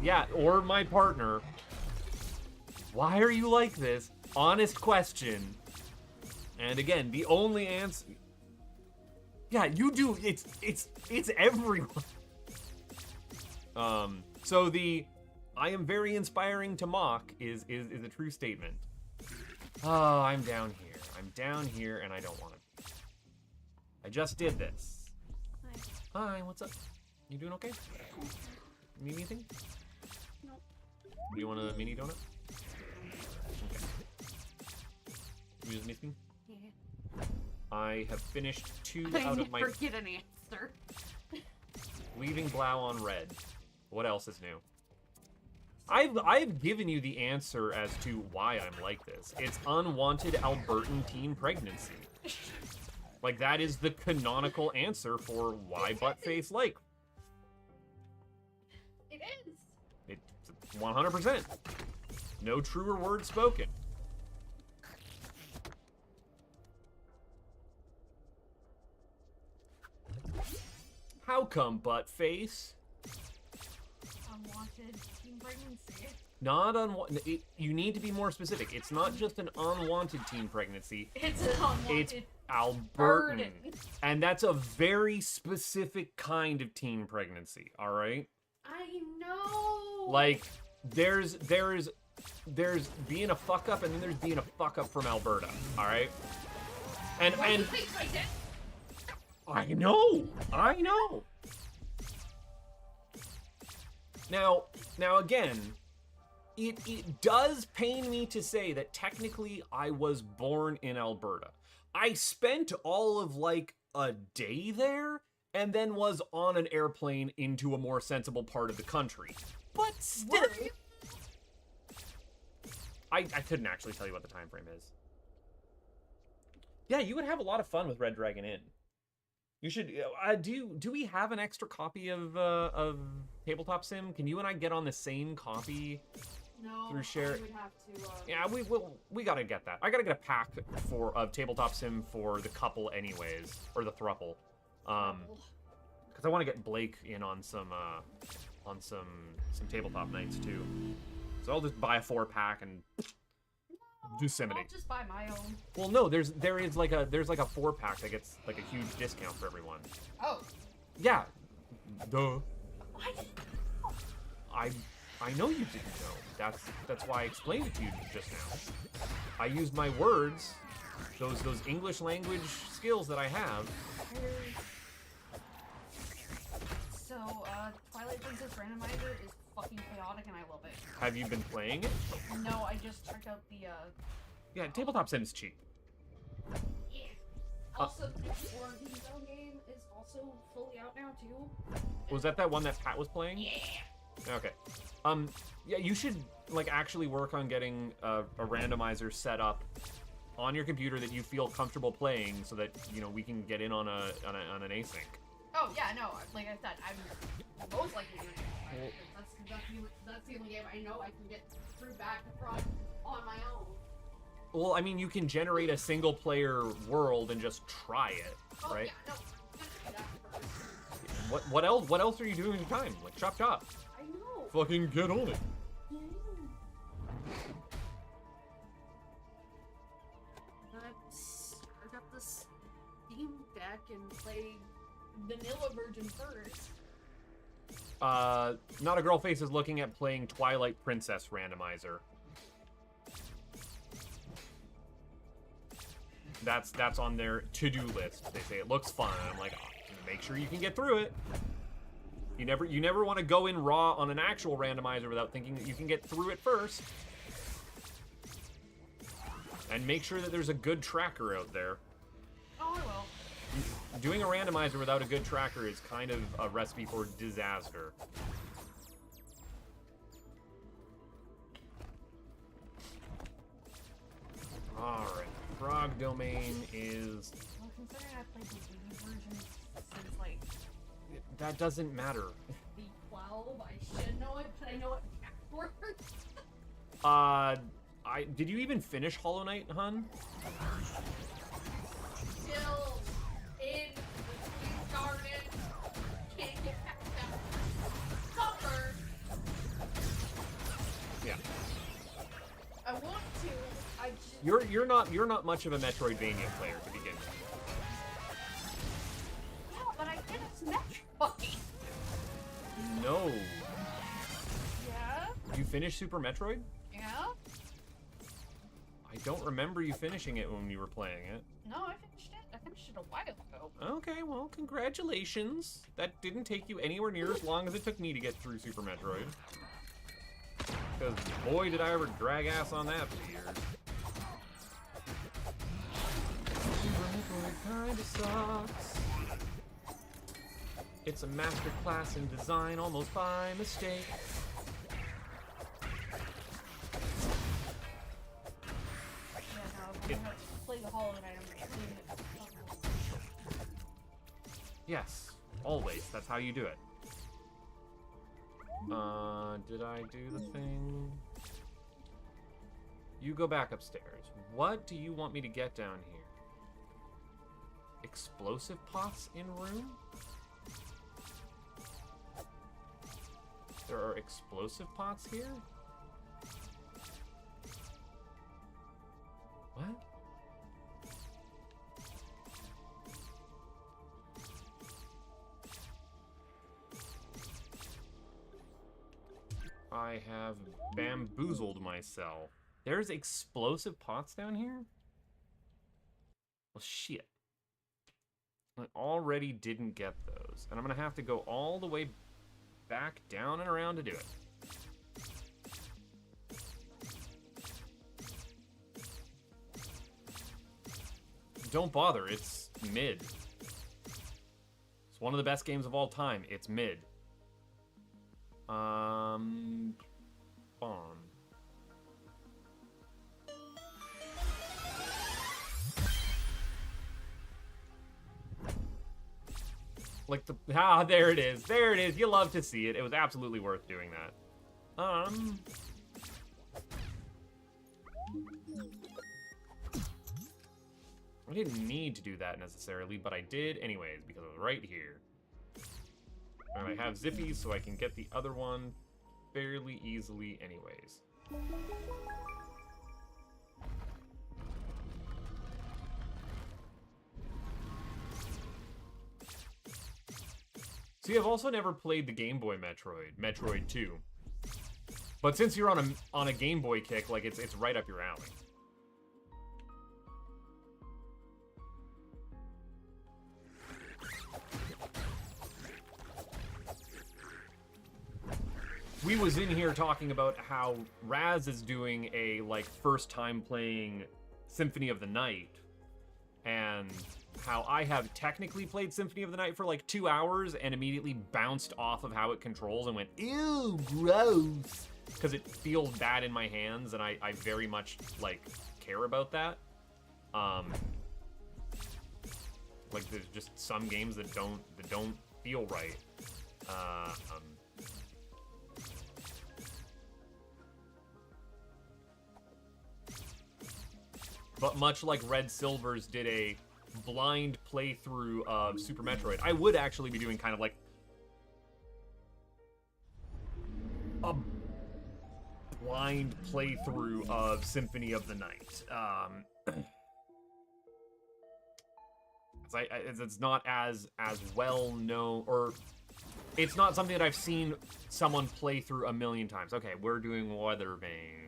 yeah, or my partner, why are you like this? Honest question. And again, the only answer, yeah, you do, it's everyone. So the I am very inspiring to mock is a true statement. Oh, I'm down here. I'm down here and I don't want to. I just did this. Hi. Hi, what's up? You doing okay? Need anything? Nope. Do you want a mini donut? Okay. You just miss me? Yeah. I have finished 2 I out of my... never get an answer. Leaving Blau on red. What else is new? I've given you the answer as to why I'm like this. It's unwanted Albertan teen pregnancy. Like, that is the canonical answer for why Buttface like. It is. It's 100%. No truer word spoken. How come, Buttface? Unwanted teen pregnancy. Not unwanted. You need to be more specific. It's not just an unwanted teen pregnancy. It's an unwanted. It's Albertan. burden. And that's a very specific kind of teen pregnancy, all right? I know. Like, there is there's being a fuck up, and then there's being a fuck up from Alberta. All right. And I know. Now again, it does pain me to say that technically I was born in Alberta. I spent all of like a day there and then was on an airplane into a more sensible part of the country. But still, I couldn't actually tell you what the time frame is. Yeah, you would have a lot of fun with Red Dragon Inn. You should. Do we have an extra copy of Tabletop Sim? Can you and I get on the same copy? No, Through share. I would have to. Yeah, we gotta get that. I gotta get a pack of Tabletop Sim for the couple, anyways, or the throuple, because I want to get Blake in on some tabletop nights too. So I'll just buy a 4-pack and do Simony. I'll just buy my own. Well, no, there's like a 4-pack that gets like a huge discount for everyone. Oh. Yeah. Duh. I didn't know. I know you didn't know. That's why I explained it to you just now. I used my words, those English language skills that I have. So, Twilight Princess Randomizer is fucking chaotic and I love it. Have you been playing it? No, I just checked out the, Yeah, Tabletop Sim is cheap. Yeah. Also, the Orangino game is also fully out now, too. Was that one that Pat was playing? Yeah. Okay. Yeah, you should like actually work on getting a randomizer set up on your computer that you feel comfortable playing, so that we can get in on an async. Oh yeah, no, like I said, I'm most likely doing it. That's the only game I know I can get through back and front on my own. Well, I mean, you can generate a single player world and just try it, right? Yeah, no, I'm gonna do that first. What else are you doing in your time? Like chop. I know. Fucking get on it. Yeah. I got this Steam Deck and play vanilla version first. Not a Girl Face is looking at playing Twilight Princess Randomizer. That's on their to-do list. They say it looks fun. I'm like, make sure you can get through it. You never want to go in raw on an actual randomizer without thinking that you can get through it first. And make sure that there's a good tracker out there. Oh, I will. Doing a randomizer without a good tracker is kind of a recipe for disaster. Alright, Frog Domain is... Well, considering I played the Wii version since, like, That doesn't matter. the 12, I should know it, but I know it backwards. Did you even finish Hollow Knight, hun? Still in the garden. Can't get back down. Suffer. Yeah. I want to. I just. You're not much of a Metroidvania player to begin with. Yeah, but I finished Metroid. No. Yeah. You finished Super Metroid? Yeah. I don't remember you finishing it when you were playing it. No, I finished it. I finished it a while ago. Okay, well, congratulations. That didn't take you anywhere near as long as it took me to get through Super Metroid. Because boy, did I ever drag ass on that for years. Super Metroid kinda sucks. It's a masterclass in design almost by mistake. Yeah, no, if I'm gonna play the Hollow Knight, I'm doing it. Yes, always. That's how you do it. Did I do the thing? You go back upstairs. What do you want me to get down here? Explosive pots in room? There are explosive pots here? What? I have bamboozled myself. There's explosive pots down here? Well, shit. I already didn't get those. And I'm gonna have to go all the way back down and around to do it. Don't bother, it's mid. It's one of the best games of all time. It's mid. Spawn. Like there it is. There it is. You love to see it. It was absolutely worth doing that. I didn't need to do that necessarily, but I did anyways because it was right here. And I have zippies, so I can get the other one fairly easily anyways. See, I've also never played the Game Boy Metroid 2. But since you're on a Game Boy kick, like it's right up your alley. We was in here talking about how Raz is doing a like first time playing Symphony of the Night, and how I have technically played Symphony of the Night for like 2 hours and immediately bounced off of how it controls and went, ew, gross, because it feels bad in my hands, and I very much like care about that. Like there's just some games that don't feel right. But much like Red Silver's did a blind playthrough of Super Metroid, I would actually be doing kind of like a blind playthrough of Symphony of the Night. It's not as well known, or it's not something that I've seen someone play through a million times. Okay, we're doing Weathervane.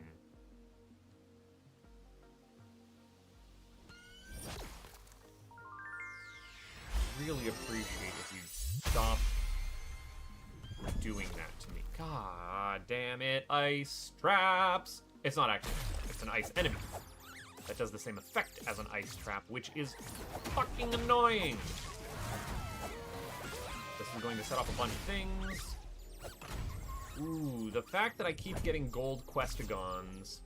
Really appreciate if you stop doing that to me. God damn it, ice traps. It's not actually, it's an ice enemy that does the same effect as an ice trap, which is fucking annoying. This is going to set off a bunch of things. Ooh, the fact that I keep getting gold Questagons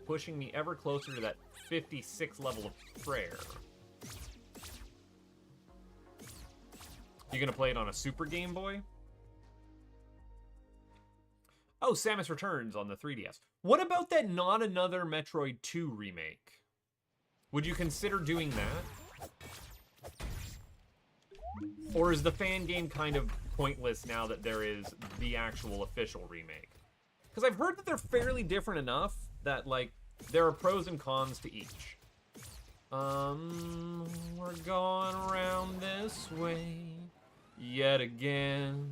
pushing me ever closer to that 56 level of prayer. You gonna play it on a Super Game Boy? Oh, Samus Returns on the 3DS. What about that Not Another Metroid 2 remake? Would you consider doing that? Or is the fan game kind of pointless now that there is the actual official remake? Because I've heard that they're fairly different enough that, like, there are pros and cons to each. We're going around this way yet again.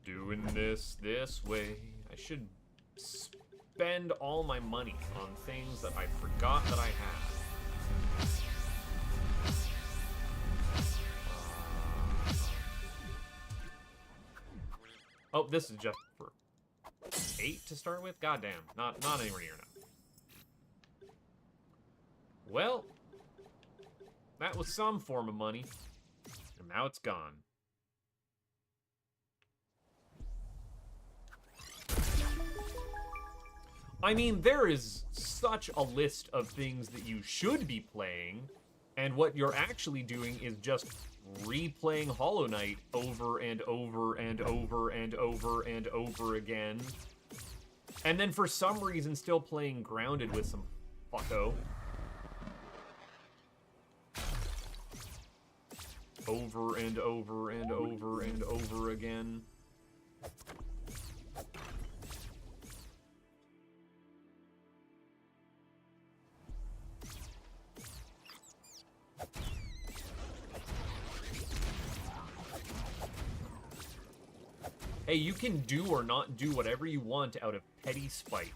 Doing this way. I should spend all my money on things that I forgot that I had. Oh, this is just for 8 to start with? Goddamn, not anywhere near enough. Well, that was some form of money, and now it's gone. I mean, there is such a list of things that you should be playing, and what you're actually doing is just replaying Hollow Knight over and over and over and over and over again. And then for some reason still playing Grounded with some fucko. Over and over and over and over again. Hey, you can do or not do whatever you want out of petty spite.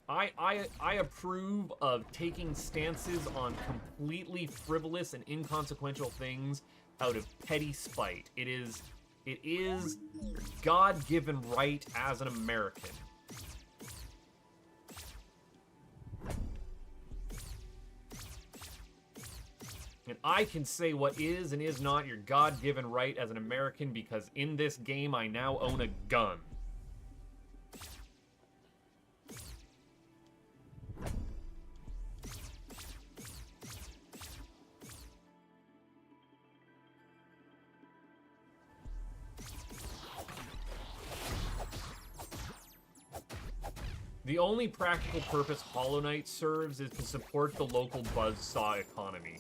I approve of taking stances on completely frivolous and inconsequential things out of petty spite. It is God-given right as an American. And I can say what is and is not your God-given right as an American because in this game I now own a gun. The only practical purpose Hollow Knight serves is to support the local buzzsaw economy.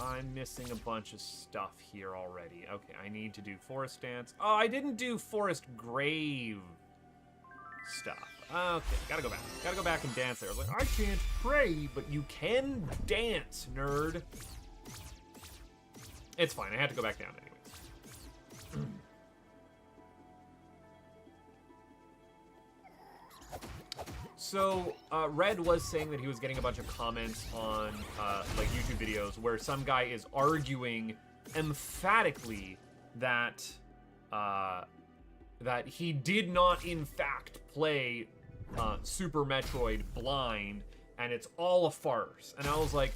I'm missing a bunch of stuff here already. Okay, I need to do forest dance. Oh, I didn't do forest grave stuff. Okay, gotta go back. Gotta go back and dance there. I was like, I can't pray, but you can dance, nerd. It's fine. I had to go back down anyways. So, Red was saying that he was getting a bunch of comments on, like, YouTube videos where some guy is arguing emphatically that, that he did not, in fact, play Super Metroid blind, and it's all a farce. And I was like,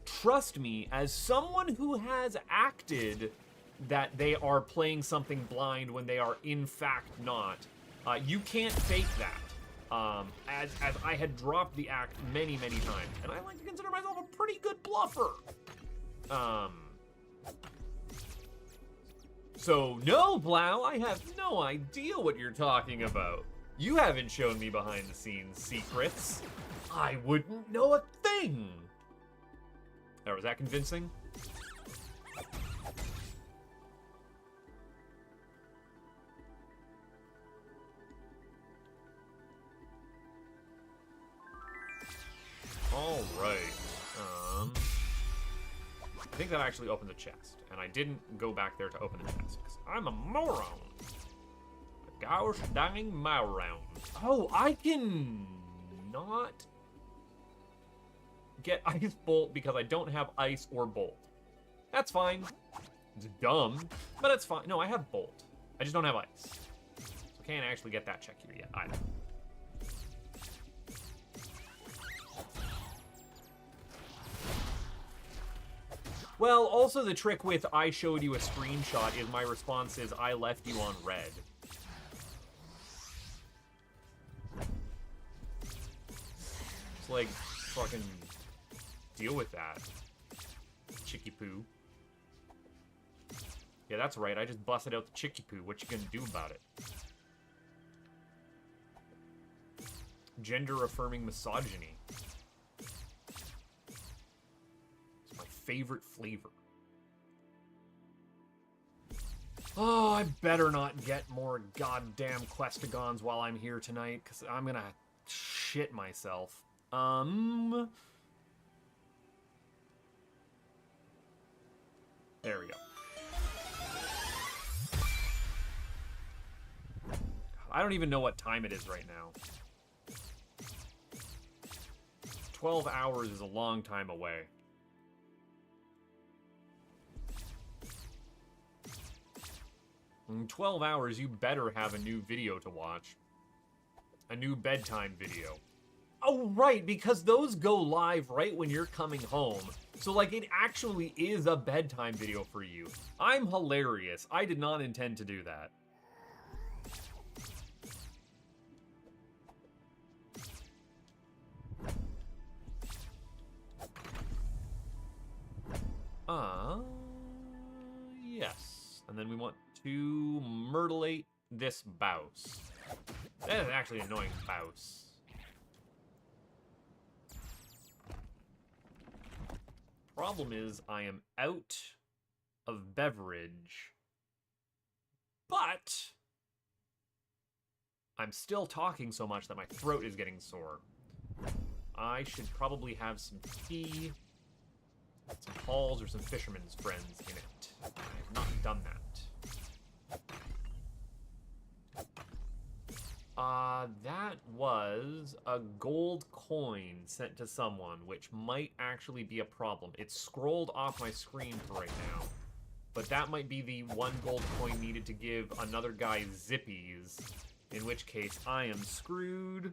trust me, as someone who has acted that they are playing something blind when they are, in fact, not, you can't fake that. As I had dropped the act many, many times. And I like to consider myself a pretty good bluffer. So, no, Blau, I have no idea what you're talking about. You haven't shown me behind-the-scenes secrets. I wouldn't know a thing. Oh, was that convincing? All right. I think that actually opened the chest, and I didn't go back there to open the chest because I'm a moron. A gosh dang moron. Oh, I can not get ice bolt because I don't have ice or bolt. That's fine. It's dumb, but it's fine. No, I have bolt. I just don't have ice. So I can't actually get that check here yet either. Well, also the trick with I showed you a screenshot is my response is I left you on red. It's like, fucking deal with that. Chicky poo. Yeah, that's right, I just busted out the chicky poo. What you gonna do about it? Gender-affirming misogyny. Favorite flavor. Oh, I better not get more goddamn Questigons while I'm here tonight, because I'm gonna shit myself. There we go. I don't even know what time it is right now. 12 hours is a long time away. In 12 hours, you better have a new video to watch. A new bedtime video. Oh, right, because those go live right when you're coming home. So, like, it actually is a bedtime video for you. I'm hilarious. I did not intend to do that. Yes. And then we want to myrtlate this bouse. That is actually an annoying bouse. Problem is, I am out of beverage, but I'm still talking so much that my throat is getting sore. I should probably have some tea, some Halls or some Fisherman's Friends in it. I have not done that. That was a gold coin sent to someone, which might actually be a problem. It's scrolled off my screen for right now, but that might be the one gold coin needed to give another guy zippies, in which case I am screwed.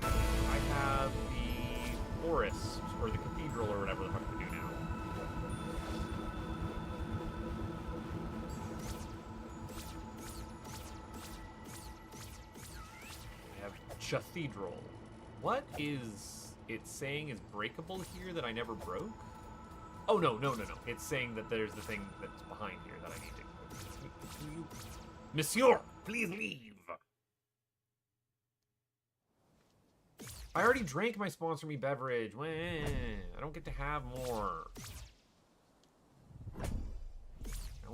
I have the forest, or the cathedral, or whatever the fuck to do now. I have cathedral. What is it saying is breakable here that I never broke? Oh, no. It's saying that there's the thing that's behind here that I need to... Monsieur, please leave! I already drank my Sponsor Me beverage. Wah, I don't get to have more. I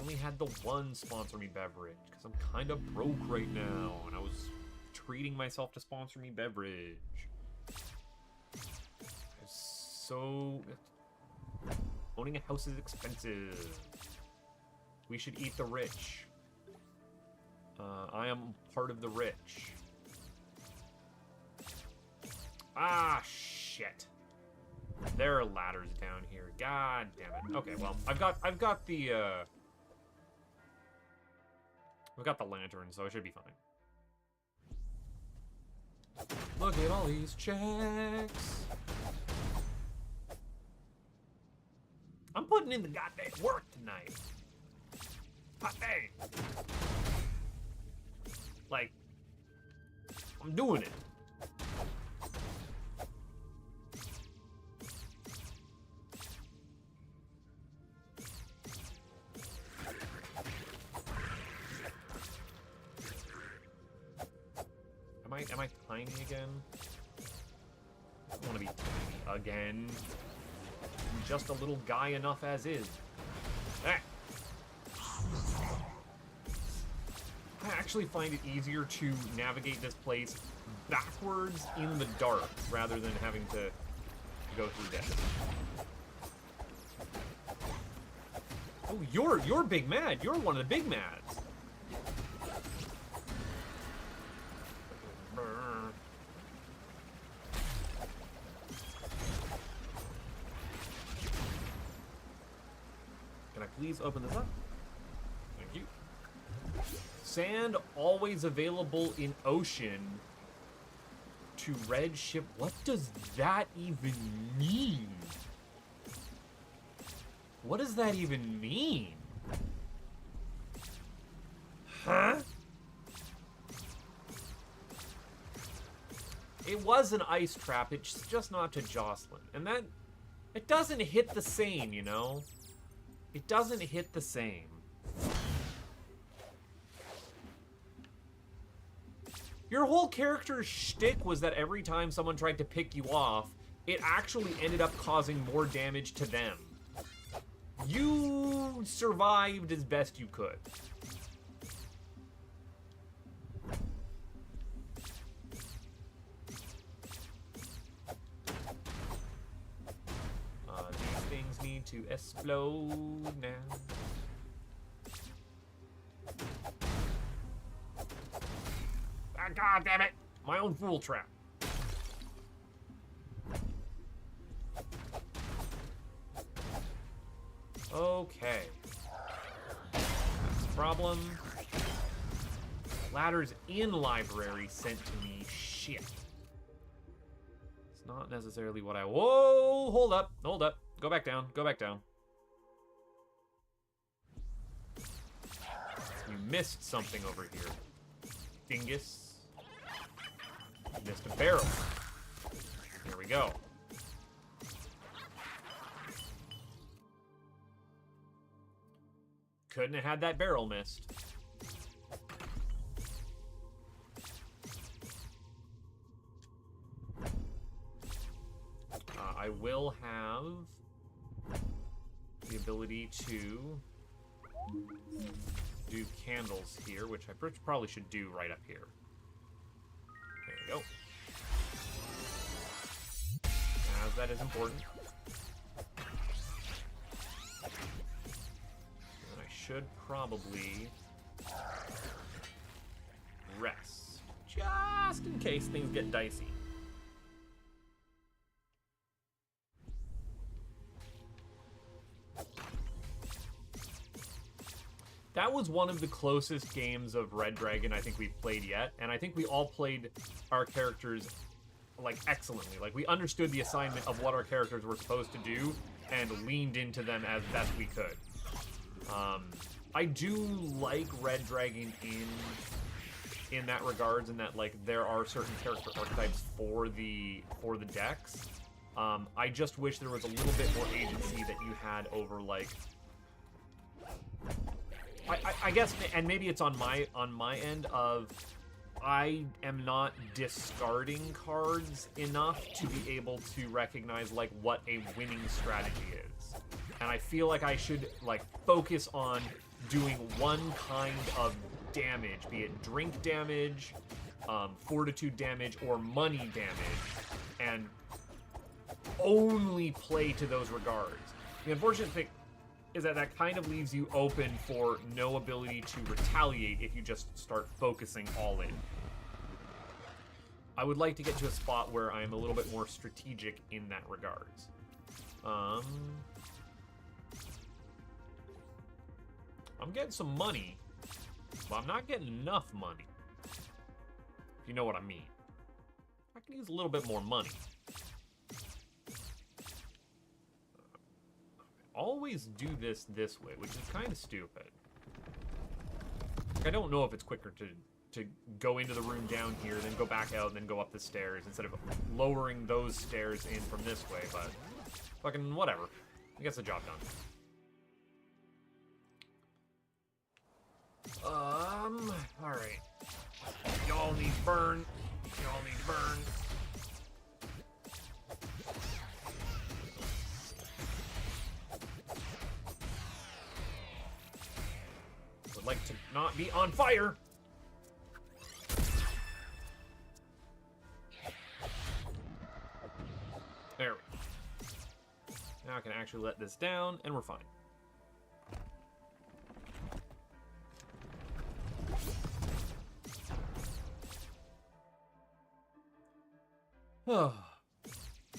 only had the one Sponsor Me beverage because I'm kind of broke right now, and I was treating myself to Sponsor Me beverage. So... owning a house is expensive. We should eat the rich. I am part of the rich. Ah, shit. There are ladders down here. God damn it. Okay, well, I've got the lantern, so I should be fine. Look at all these checks. I'm putting in the goddamn work tonight. Hot dang. Like, I'm doing it. Am I tiny again? I don't want to be tiny again. I'm just a little guy enough as is. Ah. I actually find it easier to navigate this place backwards in the dark rather than having to go through death. Oh, you're Big Mad. You're one of the Big Mads. Can I please open this up? Thank you. Sand always available in ocean to red ship. What does that even mean? What does that even mean? Huh? It was an ice trap, it's just not to Jocelyn. And that, it doesn't hit the same, you know? It doesn't hit the same. Your whole character's shtick was that every time someone tried to pick you off, it actually ended up causing more damage to them. You survived as best you could. These things need to explode now. Ah, God damn it! My own fool trap. Okay. That's the problem. Ladders in library sent to me. Shit. It's not necessarily what I... Whoa! Hold up. Hold up. Go back down. Go back down. You missed something over here. Dingus. You missed a barrel. Here we go. Couldn't have had that barrel missed. I will have the ability to do candles here, which I probably should do right up here. There we go. As that is important. And I should probably rest, just in case things get dicey. That was one of the closest games of Red Dragon I think we've played yet, and I think we all played our characters like excellently. Like, we understood the assignment of what our characters were supposed to do and leaned into them as best we could. I do like Red Dragon in that regards, in that like there are certain character archetypes for the decks. I just wish there was a little bit more agency that you had over like. I guess, and maybe it's on my end of, I am not discarding cards enough to be able to recognize like what a winning strategy is, and I feel like I should like focus on doing one kind of damage, be it drink damage, fortitude damage, or money damage, and only play to those regards. The unfortunate thing is that kind of leaves you open for no ability to retaliate if you just start focusing all in. I would like to get to a spot where I am a little bit more strategic in that regards. I'm getting some money, but I'm not getting enough money. If you know what I mean. I can use a little bit more money. Always do this way, which is kind of stupid. Like, I don't know if it's quicker to go into the room down here, then go back out, and then go up the stairs, instead of lowering those stairs in from this way, but fucking whatever. I guess the job done. Alright. Y'all need burn. Y'all need burn. Would like to not be on fire. There we go. Now I can actually let this down, and we're fine.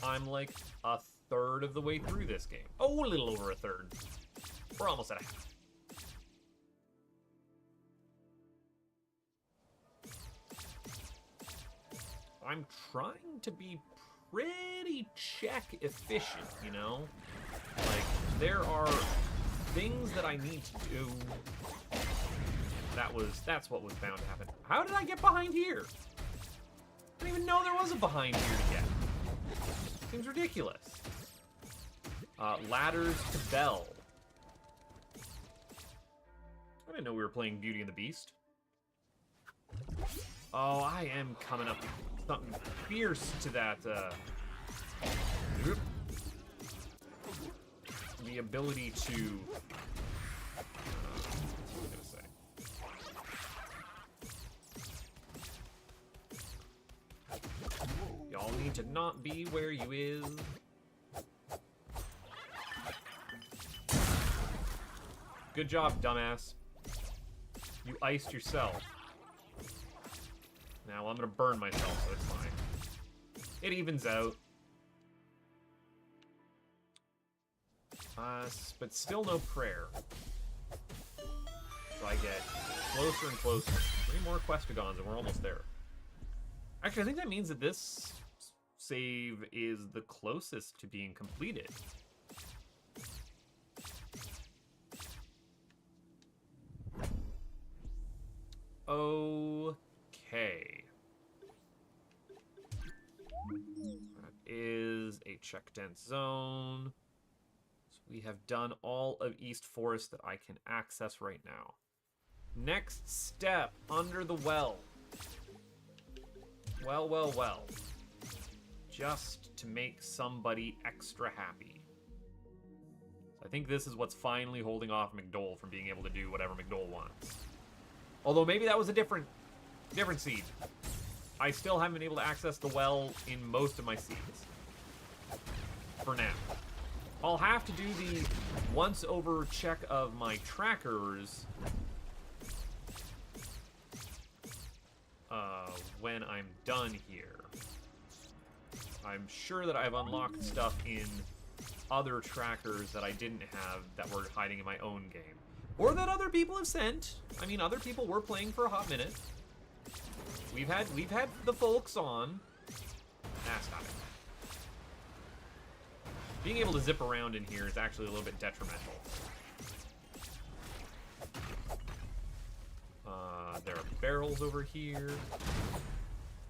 I'm like a third of the way through this game. Oh, a little over a third. We're almost at a half. I'm trying to be pretty check efficient, you know? Like, there are things that I need to do. That's what was bound to happen. How did I get behind here? I didn't even know there was a behind here to get. Seems ridiculous. Ladders to Bell. I didn't know we were playing Beauty and the Beast. Oh, I am coming up something fierce to that, the ability to, what was I gonna say? Y'all need to not be where you is. Good job, dumbass. You iced yourself. Now I'm gonna burn myself, so it's fine. It evens out. But still no prayer. So I get closer and closer. 3 more Questigons and we're almost there. Actually, I think that means that this save is the closest to being completed. Okay. That is a check dense zone. So We have done all of East Forest that I can access right now. Next step, under the well. Well, well, well. Just to make somebody extra happy. So I think this is what's finally holding off McDole from being able to do whatever McDole wants. Although maybe that was a different seed. I still haven't been able to access the well in most of my seeds. For now. I'll have to do the once over check of my trackers when I'm done here. I'm sure that I've unlocked stuff in other trackers that I didn't have that were hiding in my own game. Or that other people have sent. I mean, other people were playing for a hot minute. We've had the folks on. Stop it. Being able to zip around in here is actually a little bit detrimental. There are barrels over here.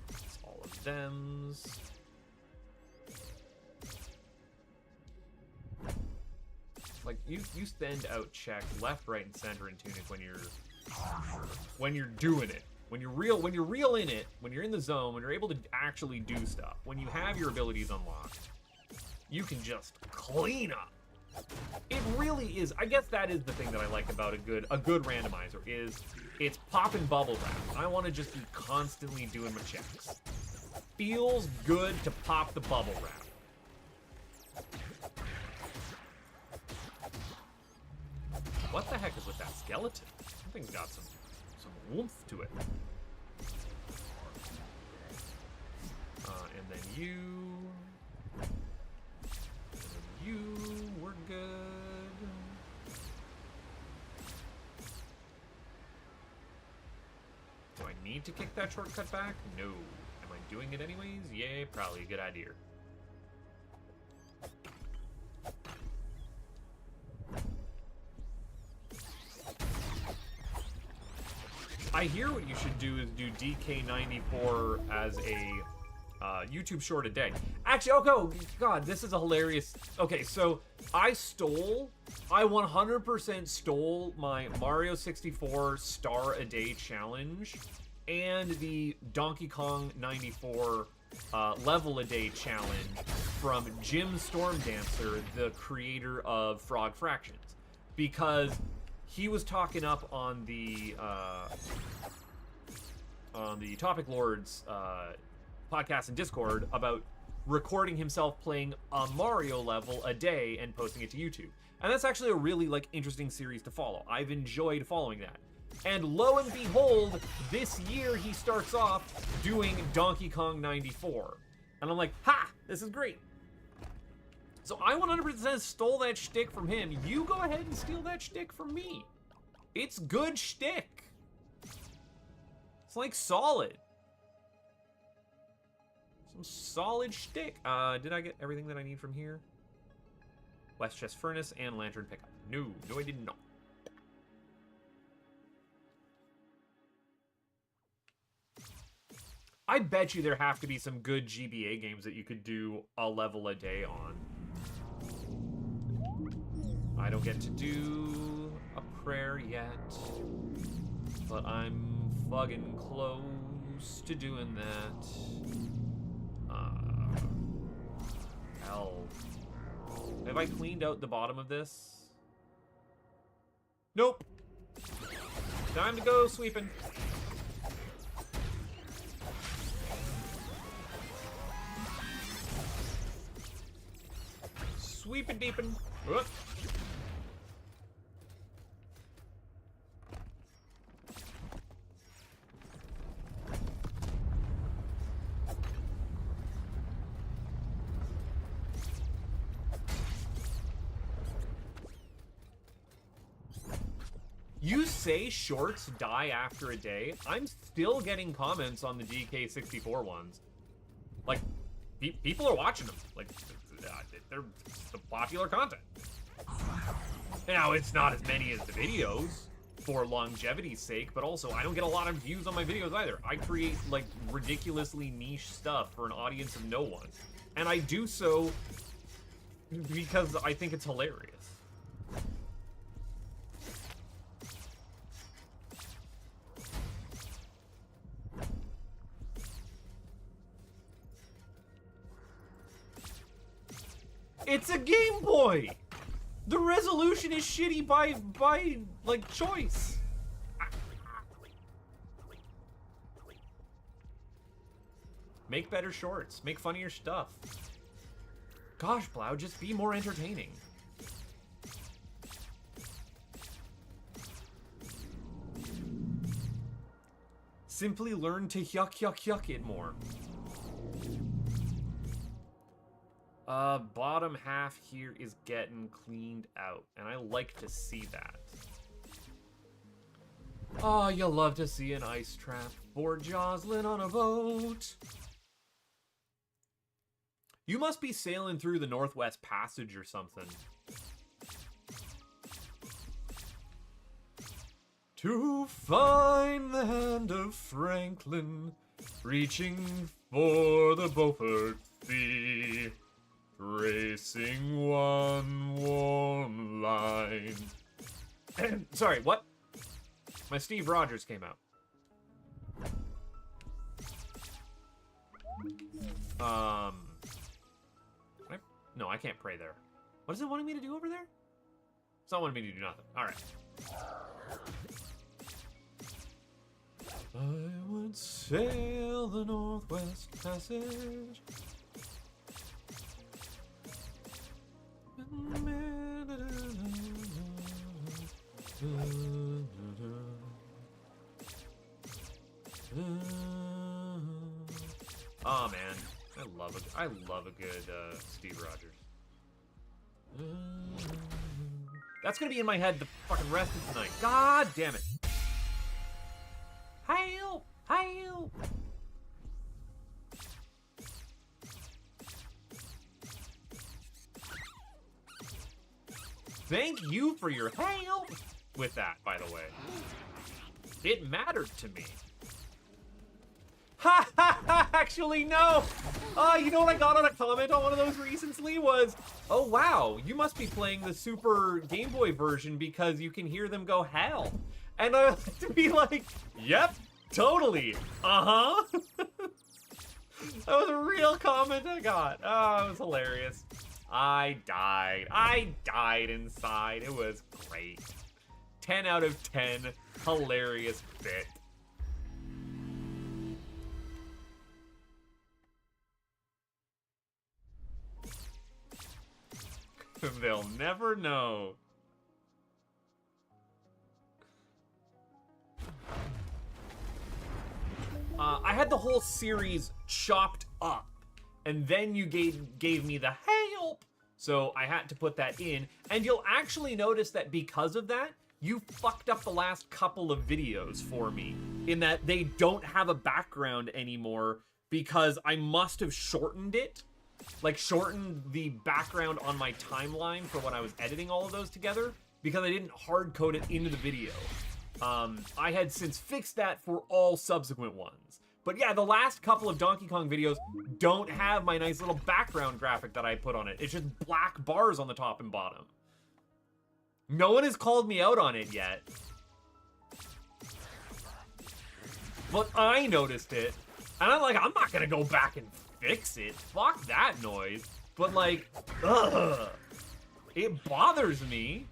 It's all of them's. Like you send out check left, right, and center in Tunic when you're doing it. When you're real in it, when you're in the zone, when you're able to actually do stuff, when you have your abilities unlocked, you can just clean up. It really is. I guess that is the thing that I like about a good randomizer is it's popping bubble wrap. I want to just be constantly doing my checks. Feels good to pop the bubble wrap. What the heck is with that skeleton? That thing's got some oomph to it. And then you. We're good. Do I need to kick that shortcut back? No. Am I doing it anyways? Yeah, probably a good idea. I hear what you should do is do DK94 as a YouTube short a day. Actually, oh god, this is a hilarious... Okay, so I 100% stole my Mario 64 star a day challenge and the Donkey Kong 94 level a day challenge from Jim Stormdancer, the creator of Frog Fractions, because he was talking up on the Topic Lords podcast and Discord about recording himself playing a Mario level a day and posting it to YouTube. And that's actually a really interesting series to follow. I've enjoyed following that. And lo and behold, this year he starts off doing Donkey Kong 94. And I'm like, ha! This is great. So I 100% stole that shtick from him. You go ahead and steal that shtick from me. It's good shtick. It's solid. Some solid shtick. Did I get everything that I need from here? West Chest Furnace and Lantern Pickup. No, I did not. I bet you there have to be some good GBA games that you could do a level a day on. I don't get to do a prayer yet, but I'm fucking close to doing that. Hell. Have I cleaned out the bottom of this? Nope. Time to go sweeping. Sweeping deepin'. Whoop. You say shorts die after a day? I'm still getting comments on the DK64 ones. People are watching them. They're the popular content. Now, it's not as many as the videos for longevity's sake, but also I don't get a lot of views on my videos either. I create ridiculously niche stuff for an audience of no one. And I do so Because I think it's hilarious. It's a Game Boy! The resolution is shitty by like, choice. Make better shorts. Make funnier stuff. Gosh, Blau, just be more entertaining. Simply learn to yuck it more. Bottom half here is getting cleaned out, and I like to see that. Oh, you'll love to see an ice trap for Jocelyn on a boat. You must be sailing through the Northwest Passage or something. To find the hand of Franklin, reaching for the Beaufort Sea, tracing one warm line. Sorry, what? My Steve Rogers came out. No, I can't pray there. What is it wanting me to do over there? It's not wanting me to do nothing. All right. I would sail the Northwest Passage. Oh man, I love a good Steve Rogers. That's gonna be in my head the fucking rest of tonight. God damn it! Help! Help! Thank you for your help with that, by the way. It mattered to me. Ha ha ha! Actually, no! You know what I got on a comment on one of those recently was, oh wow, you must be playing the Super Game Boy version because you can hear them go hell. And I like to be like, yep, totally. Uh-huh. That was a real comment I got. Oh, it was hilarious. I died inside. It was great. 10 out of 10. Hilarious bit. They'll never know. I had the whole series chopped up, and then you gave me the help, so I had to put that in, and you'll actually notice that because of that, you fucked up the last couple of videos for me, in that they don't have a background anymore, because I must have shortened it, like shortened the background on my timeline for when I was editing all of those together, because I didn't hard code it into the video. I had since fixed that for all subsequent ones. But yeah, the last couple of Donkey Kong videos don't have my nice little background graphic that I put on it. It's just black bars on the top and bottom. No one has called me out on it yet. But I noticed it. And I'm like, I'm not gonna go back and fix it. Fuck that noise. But like, ugh. It bothers me.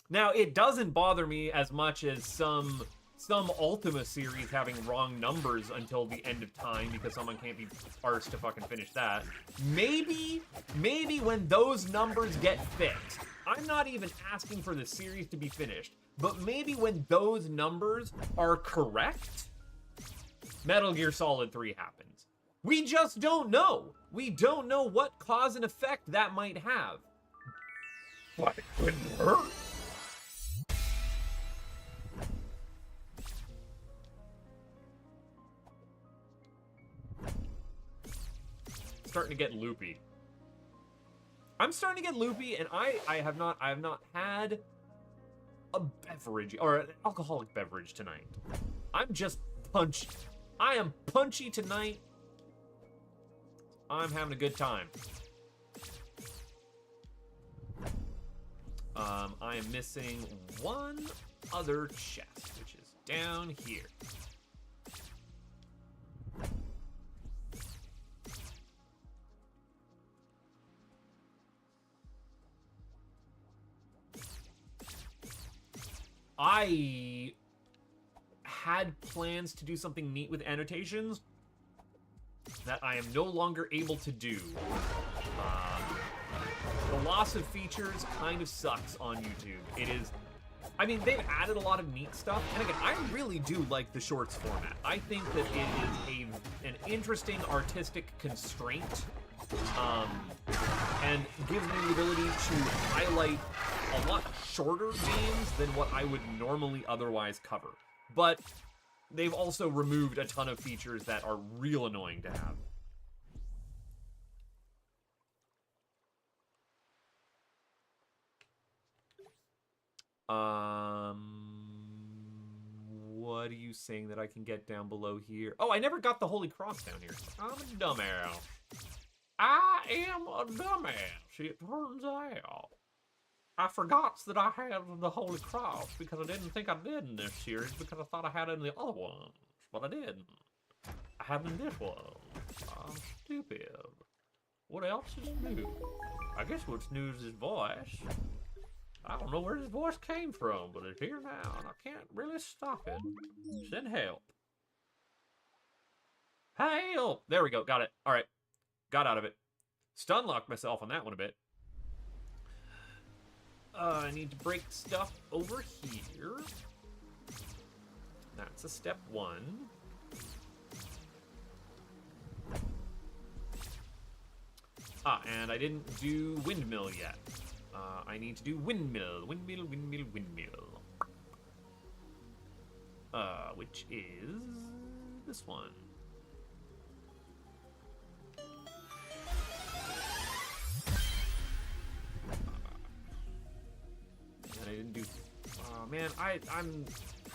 Now, it doesn't bother me as much as some Ultima series having wrong numbers until the end of time because someone can't be arsed to fucking finish that. Maybe when those numbers get fixed, I'm not even asking for the series to be finished, but maybe when those numbers are correct, Metal Gear Solid 3 happens. We just don't know. We don't know what cause and effect that might have. But it couldn't hurt. Starting to get loopy. I'm starting to get loopy, and I have not had a beverage or an alcoholic beverage tonight. I'm just punchy. I am punchy tonight, I'm having a good time. I am missing one other chest, which is down here. I had plans to do something neat with annotations that I am no longer able to do. The loss of features kind of sucks on YouTube. It is, I mean, they've added a lot of neat stuff, and again, I really do like the shorts format. I think that it is an interesting artistic constraint, and gives me the ability to highlight a lot shorter games than what I would normally otherwise cover. But they've also removed a ton of features that are real annoying to have. What are you saying that I can get down below here? Oh, I never got the Holy Cross down here. I'm a dumbass. I am a dumbass, it turns out. I forgot that I had the Holy Cross because I didn't think I did in this series because I thought I had it in the other ones, but I didn't. I have it in this one. I'm stupid. What else is new? I guess what's new is his voice. I don't know where his voice came from, but it's here now, and I can't really stop it. Send help. Help! There we go, got it. All right, got out of it. Stun-locked myself on that one a bit. I need to break stuff over here. That's a step one. And I didn't do windmill yet. I need to do windmill, which is this one. And I didn't do. Oh man, I'm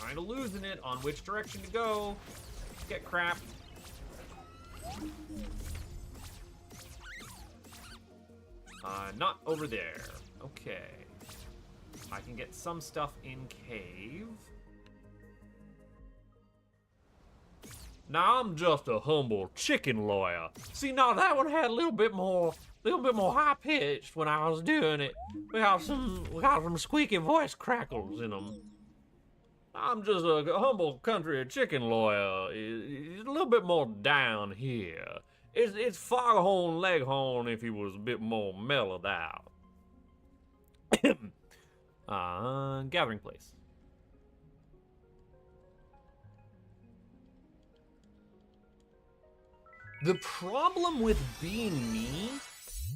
kind of losing it on which direction to go. Get crap. Not over there. Okay. I can get some stuff in cave. Now I'm just a humble chicken lawyer. See, now that one had a little bit more high pitched when I was doing it. We got some squeaky voice crackles in them. I'm just a humble country chicken lawyer. It's a little bit more down here. It's Foghorn Leghorn if he was a bit more mellowed out. Gathering place. The problem with being me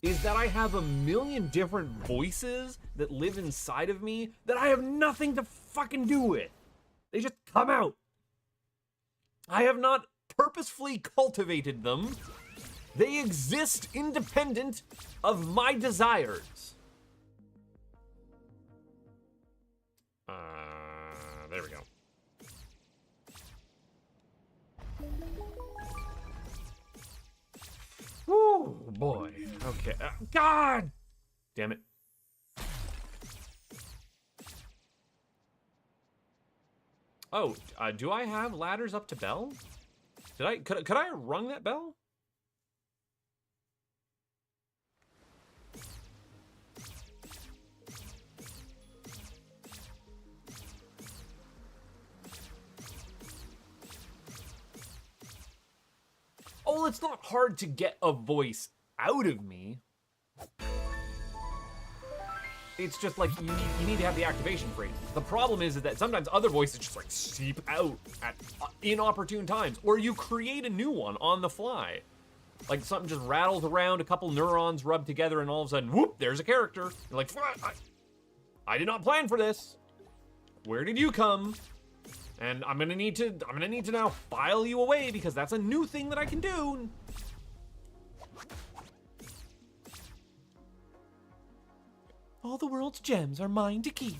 is that I have a million different voices that live inside of me that I have nothing to fucking do with. They just come out. I have not purposefully cultivated them. They exist independent of my desires. There we go. Woo, boy. Okay. God damn it. Oh, do I have ladders up to bell? Could I have rung that bell? Oh, it's not hard to get a voice out of me. It's just like you need to have the activation phrase. The problem is that sometimes other voices just like seep out at inopportune times, or you create a new one on the fly. Like something just rattles around, a couple neurons rub together, and all of a sudden, whoop, there's a character. You're like, I did not plan for this. Where did you come? And I'm gonna need to now file you away because that's a new thing that I can do. All the world's gems are mine to keep.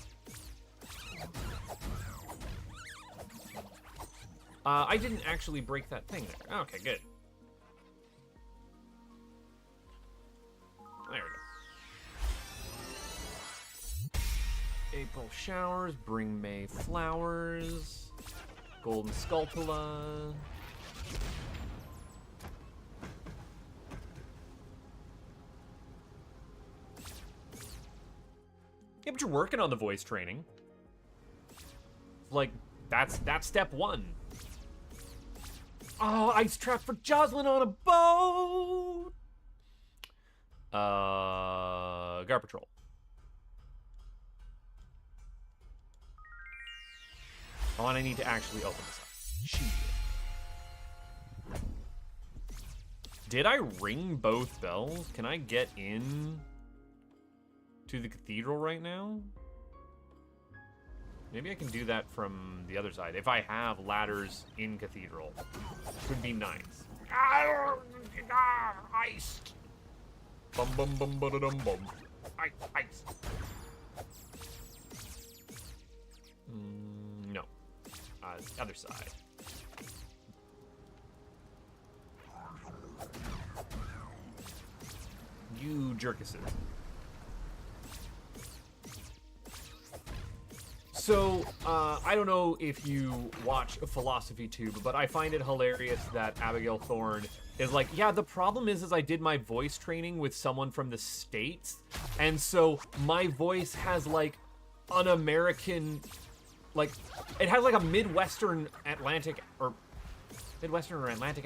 I didn't actually break that thing there. Okay, good. April showers, bring May flowers, golden sculpula. Yeah, but you're working on the voice training. Like, that's step one. Oh, ice trap for Jocelyn on a boat! Guard Patrol. Oh, and I need to actually open this up. Shit. Did I ring both bells? Can I get in to the cathedral right now? Maybe I can do that from the other side. If I have ladders in cathedral, would be nice. Ice. Bum bum bum ba da dum bum. Ice. No. Other side. You jerkuses. So, I don't know if you watch Philosophy Tube, but I find it hilarious that Abigail Thorne is like, yeah, the problem is I did my voice training with someone from the States, and so my voice has, like, an American, like, it has, like, a Midwestern Atlantic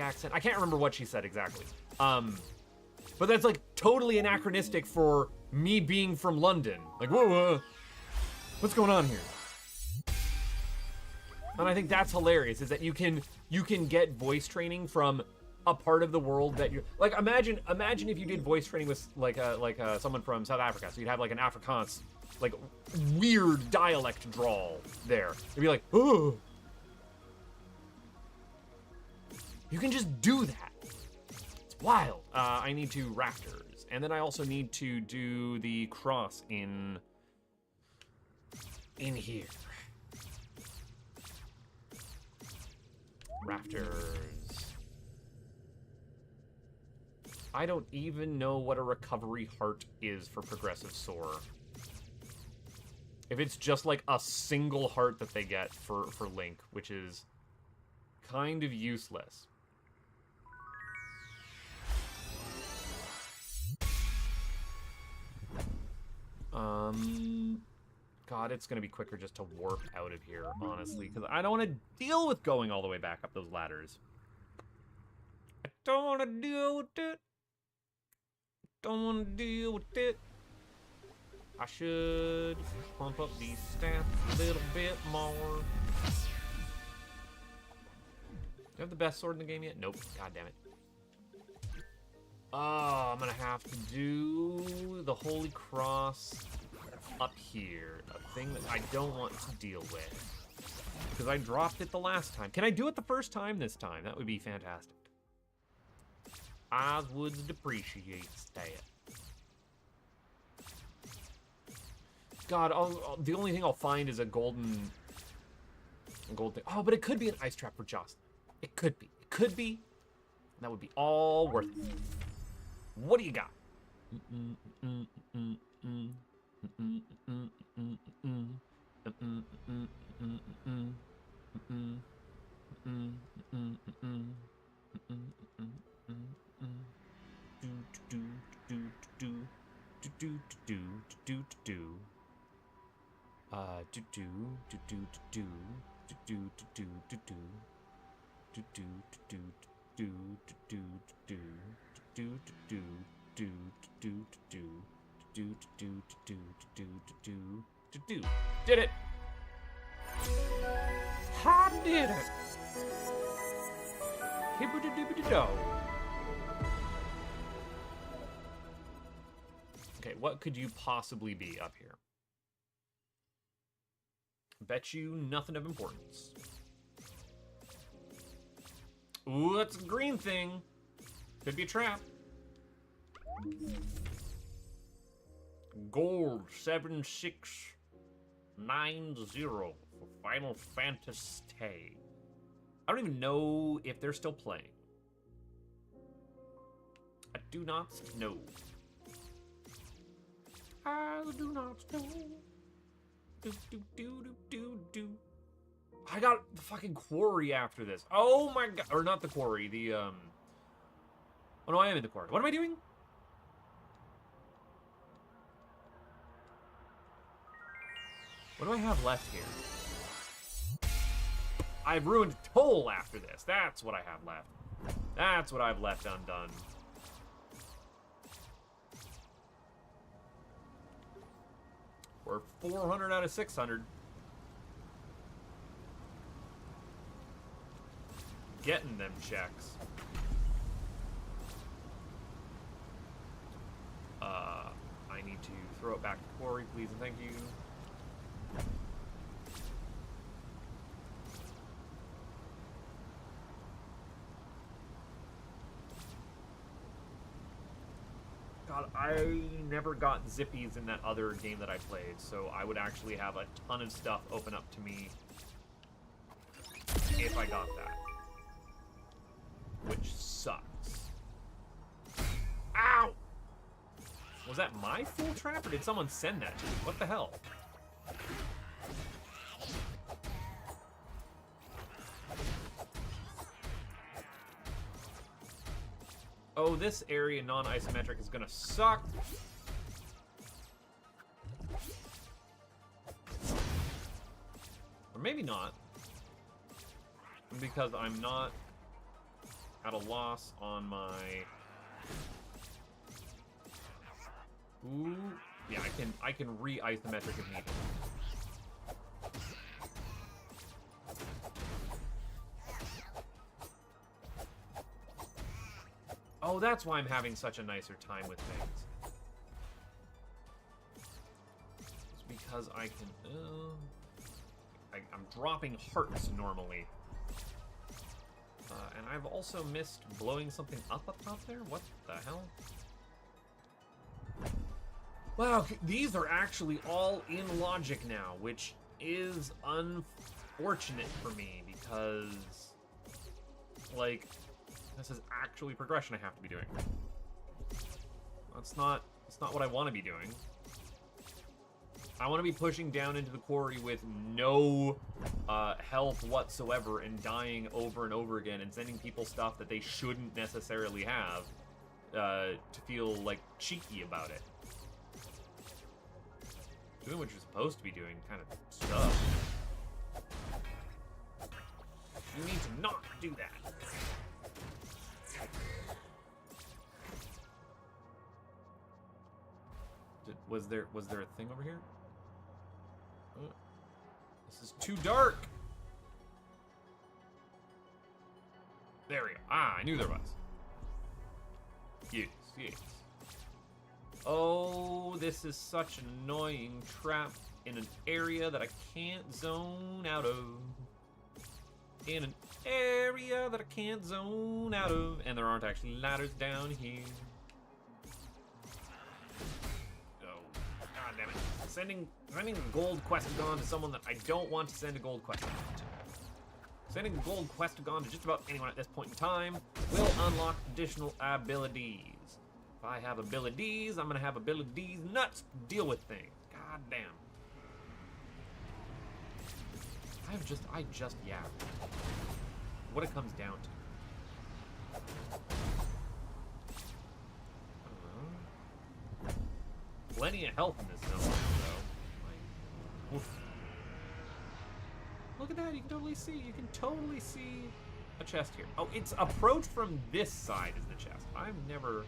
accent. I can't remember what she said exactly. But that's, like, totally anachronistic for me being from London. Like, whoa, what's going on here? And I think that's hilarious, is that you can get voice training from a part of the world that you're like. Imagine if you did voice training with like someone from South Africa, so you'd have like an Afrikaans, like weird dialect drawl there. It'd be like, oh, you can just do that. It's wild. I need to rafters, and then I also need to do the cross in here. Rafters. I don't even know what a recovery heart is for Progressive Soar. If it's just like a single heart that they get for Link, which is kind of useless. God, it's gonna be quicker just to warp out of here, honestly, because I don't want to deal with going all the way back up those ladders. I don't want to deal with it. Don't want to deal with it. I should pump up these stats a little bit more. Do I have the best sword in the game yet? Nope. God damn it. Oh, I'm gonna have to do the Holy Cross up here, a thing that I don't want to deal with, because I dropped it the last time. Can I do it the first time this time? That would be fantastic. I would depreciate that. God, the only thing I'll find is a golden thing. Oh, but it could be an ice trap for Jocelyn. It could be. It could be. And that would be all worth it. What do you got? Did it! I did it! Hibbidi-dibbidi-do. Okay, what could you possibly be up here? Bet you nothing of importance. Ooh, that's a green thing. Could be a trap. Gold 7690 for Final Fantasy. I don't even know if they're still playing. I do not know. I do not know. I got the fucking quarry after this. Oh my god. Or not the quarry, the, Oh no, I am in the quarry. What am I doing? What do I have left here? I've ruined Toll after this. That's what I have left. That's what I've left undone. We're 400 out of 600. Getting them checks. I need to throw it back to Quarry, please and thank you. God, I never got zippies in that other game that I played, so I would actually have a ton of stuff open up to me if I got that. Which sucks. Ow! Was that my full trap, or did someone send that to me? What the hell? Oh, this area non-isometric is gonna suck. Or maybe not. Because I'm not at a loss on my... Ooh. Yeah, I can re-isometric if needed. Oh, that's why I'm having such a nicer time with things. It's because I can... I'm dropping hearts normally. And I've also missed blowing something up top there? What the hell? Wow, these are actually all in logic now, which is unfortunate for me because, like, this is actually progression I have to be doing. That's not what I want to be doing. I want to be pushing down into the quarry with no health whatsoever and dying over and over again and sending people stuff that they shouldn't necessarily have to feel, like, cheeky about it. Doing what you're supposed to be doing kind of stuff. You need to not do that. Was there a thing over here? Oh, this is too dark. There we go. Ah, I knew there was. Yes, yes. Oh, this is such an annoying trap in an area that I can't zone out of. In an area that I can't zone out of. And there aren't actually ladders down here. God damn it. Sending a gold questagon to someone that I don't want to send a gold questagon to. Sending a gold questagon to just about anyone at this point in time will unlock additional abilities. If I have abilities, I'm gonna have abilities nuts to deal with things. God damn. I just yapped. What it comes down to. Plenty of health in this zone, though. Oof. Look at that, you can totally see a chest here. Oh, it's approach from this side is the chest. I've never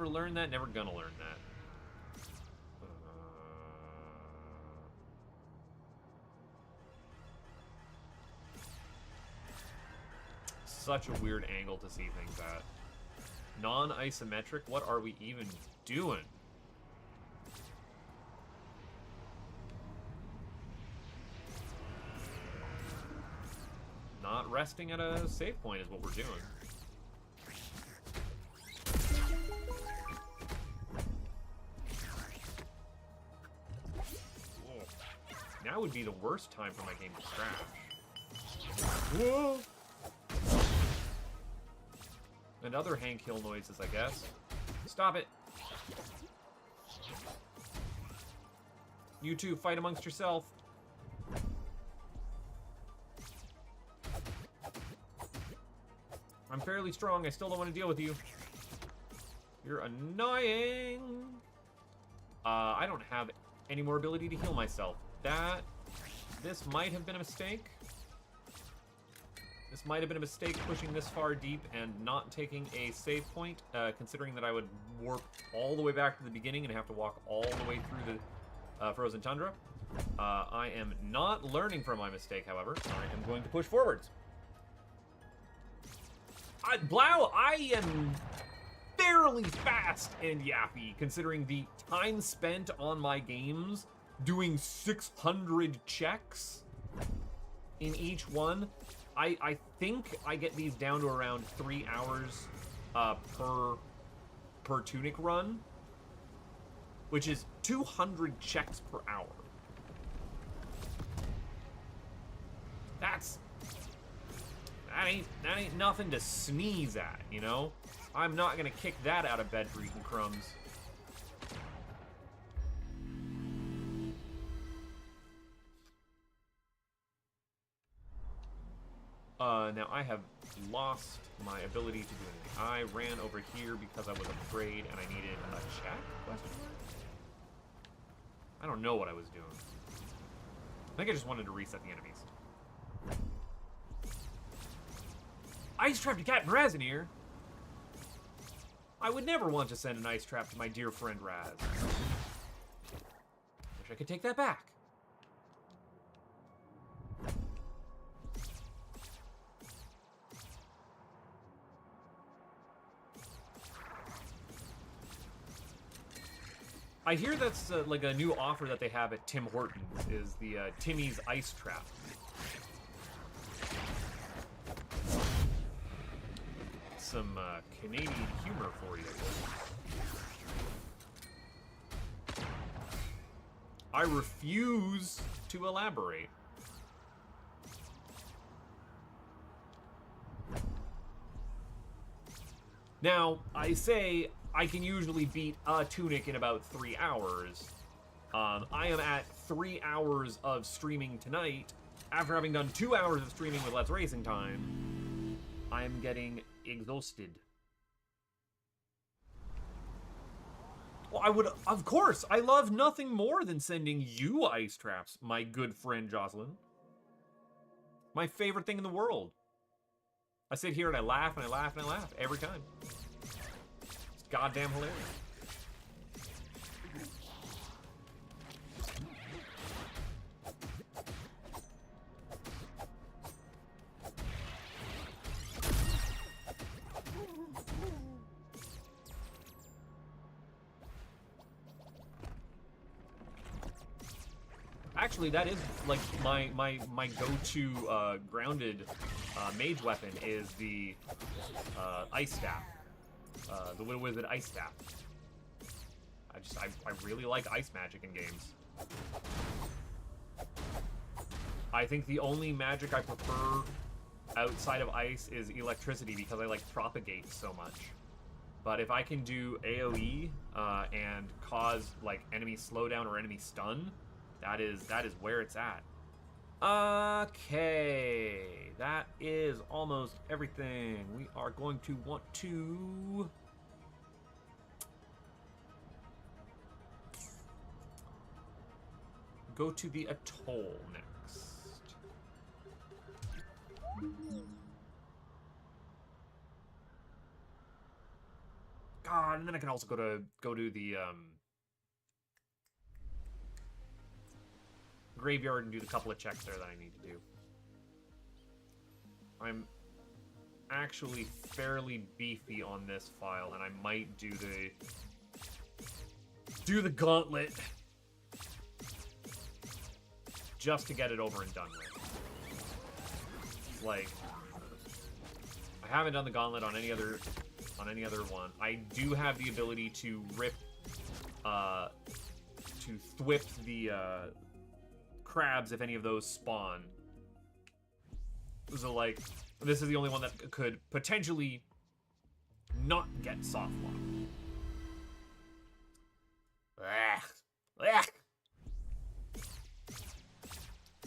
learned that, never gonna learn that. Such a weird angle to see things at. Non-isometric, what are we even doing? Not resting at a save point is what we're doing. Whoa. Now would be the worst time for my game to crash. Whoa! And other hand kill noises, I guess. Stop it! You two fight amongst yourself. I'm fairly strong. I still don't want to deal with you. You're annoying. I don't have any more ability to heal myself. This might have been a mistake. This might have been a mistake pushing this far deep and not taking a save point, considering that I would warp all the way back to the beginning and have to walk all the way through the frozen tundra. I am not learning from my mistake, however. I am going to push forwards. Blau, I am fairly fast and yappy, considering the time spent on my games doing 600 checks in each one. I think I get these down to around 3 hours per Tunic run, which is 200 checks per hour. That ain't nothing to sneeze at, you know? I'm not gonna kick that out of bed for eating crumbs. Now I have lost my ability to do anything. I ran over here because I was afraid and I needed a check? Question mark? I don't know what I was doing. I think I just wanted to reset the enemies. Ice trap to Captain Razin here. I would never want to send an ice trap to my dear friend Raz. Wish I could take that back. I hear that's like a new offer that they have at Tim Hortons, is the Timmy's Ice Trap. Some Canadian humor for you. I refuse to elaborate. Now, I say I can usually beat a Tunic in about 3 hours. I am at 3 hours of streaming tonight. After having done 2 hours of streaming with Let's Racing Time, I'm getting exhausted. Well, I would, of course, I love nothing more than sending you ice traps, my good friend Jocelyn. My favorite thing in the world. I sit here and I laugh and I laugh and I laugh every time. It's goddamn hilarious. Actually, that is like my go-to grounded mage weapon is the ice staff, the Widow Wizard ice staff. I really like ice magic in games. I think the only magic I prefer outside of ice is electricity because I like propagate so much. But if I can do AoE and cause like enemy slowdown or enemy stun, that is where it's at. Okay, that is almost everything. We are going to want to go to the atoll next. God, and then I can also go to the graveyard and do the couple of checks there that I need to do. I'm actually fairly beefy on this file, and I might do the gauntlet just to get it over and done with. Like, I haven't done the gauntlet on any other one. I do have the ability to rip, to thwip the crabs if any of those spawn. So like, this is the only one that could potentially not get soft lock.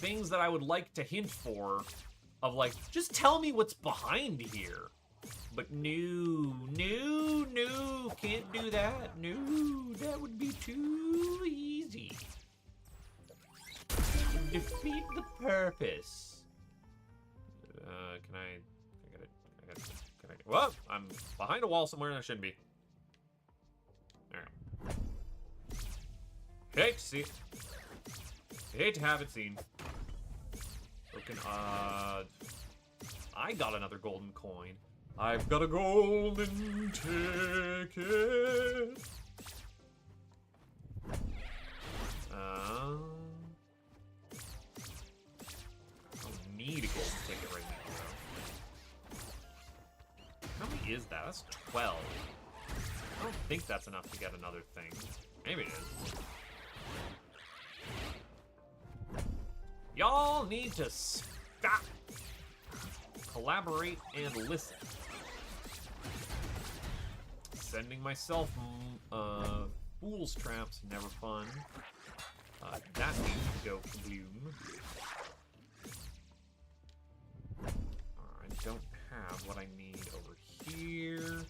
things that I would like to hint for of like, just tell me what's behind here. But no, can't do that. No, that would be too easy. Defeat the purpose. Can I well, I'm behind a wall somewhere and I shouldn't be. There we go. Hate to see it. Hate to have it seen. Broken, I got another golden coin. I've got a golden ticket. I don't need a golden ticket right now, though. How many is that? That's 12. I don't think that's enough to get another thing. Maybe it is. Y'all need to stop, collaborate, and listen. Sending myself fool's traps, never fun. That needs to go kabloom. I don't have what I need over here.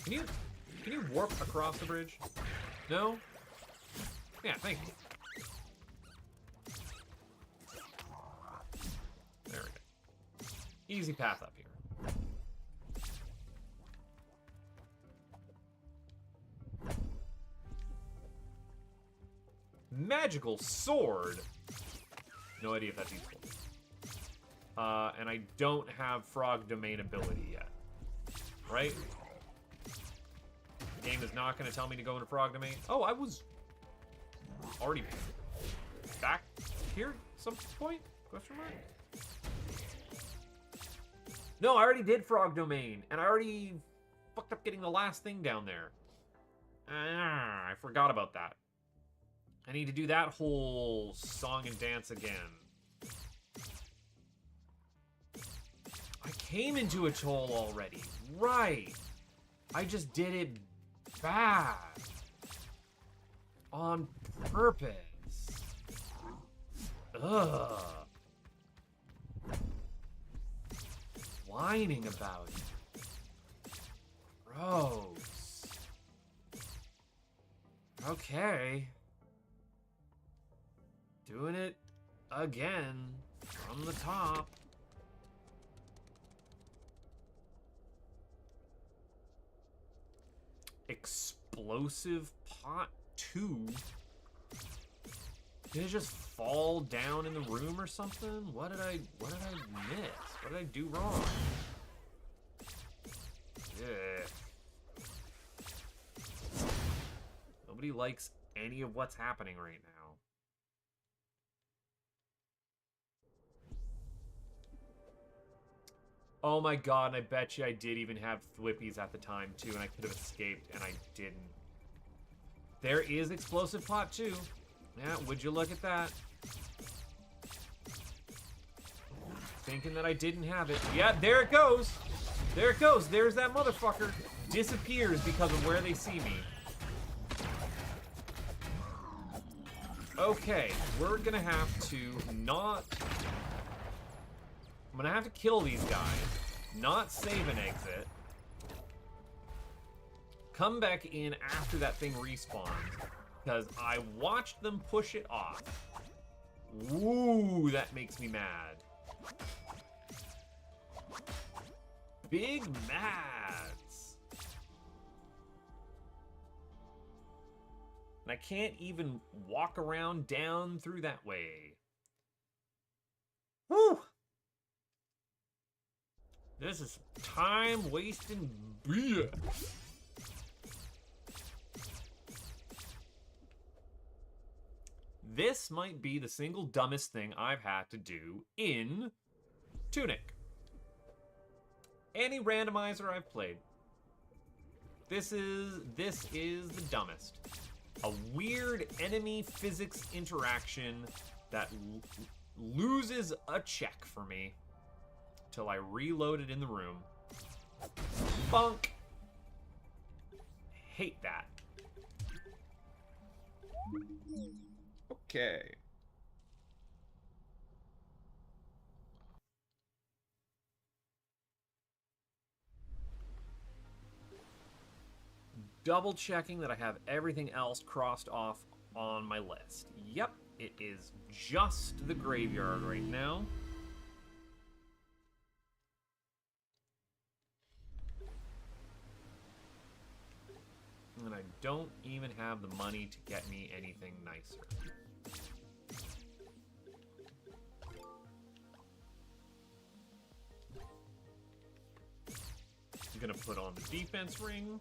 Can you warp across the bridge? No? Yeah, thank you. There we go. Easy path up here. Magical sword. No idea if that's useful. And I don't have frog domain ability yet. Right? The game is not going to tell me to go into frog domain. Oh, I was already back here at some point? Question mark? No, I already did frog domain, and I already fucked up getting the last thing down there. I forgot about that. I need to do that whole song and dance again. I came into a toll already. Right. I just did it bad. On purpose. Ugh. Whining about it. Gross. Okay. Doing it again from the top. Explosive pot 2? Did it just fall down in the room or something? What did I miss? What did I do wrong? Yeah. Nobody likes any of what's happening right now. Oh my god, and I bet you I did even have Thwippies at the time too, and I could have escaped, and I didn't. There is Explosive Pot 2. Yeah, would you look at that? Thinking that I didn't have it. Yeah, there it goes. There it goes. There's that motherfucker. Disappears because of where they see me. Okay, we're gonna have to not... I'm gonna have to kill these guys, not save an exit, come back in after that thing respawns, because I watched them push it off. Ooh, that makes me mad. Big mads. And I can't even walk around down through that way. Woo! This is time-wasting BS. This might be the single dumbest thing I've had to do in Tunic. Any randomizer I've played. This is the dumbest. A weird enemy physics interaction that loses a check for me. Till I reload it in the room. Bunk. Hate that. Okay. Double checking that I have everything else crossed off on my list. Yep, it is just the graveyard right now. And I don't even have the money to get me anything nicer. I'm gonna put on the defense ring.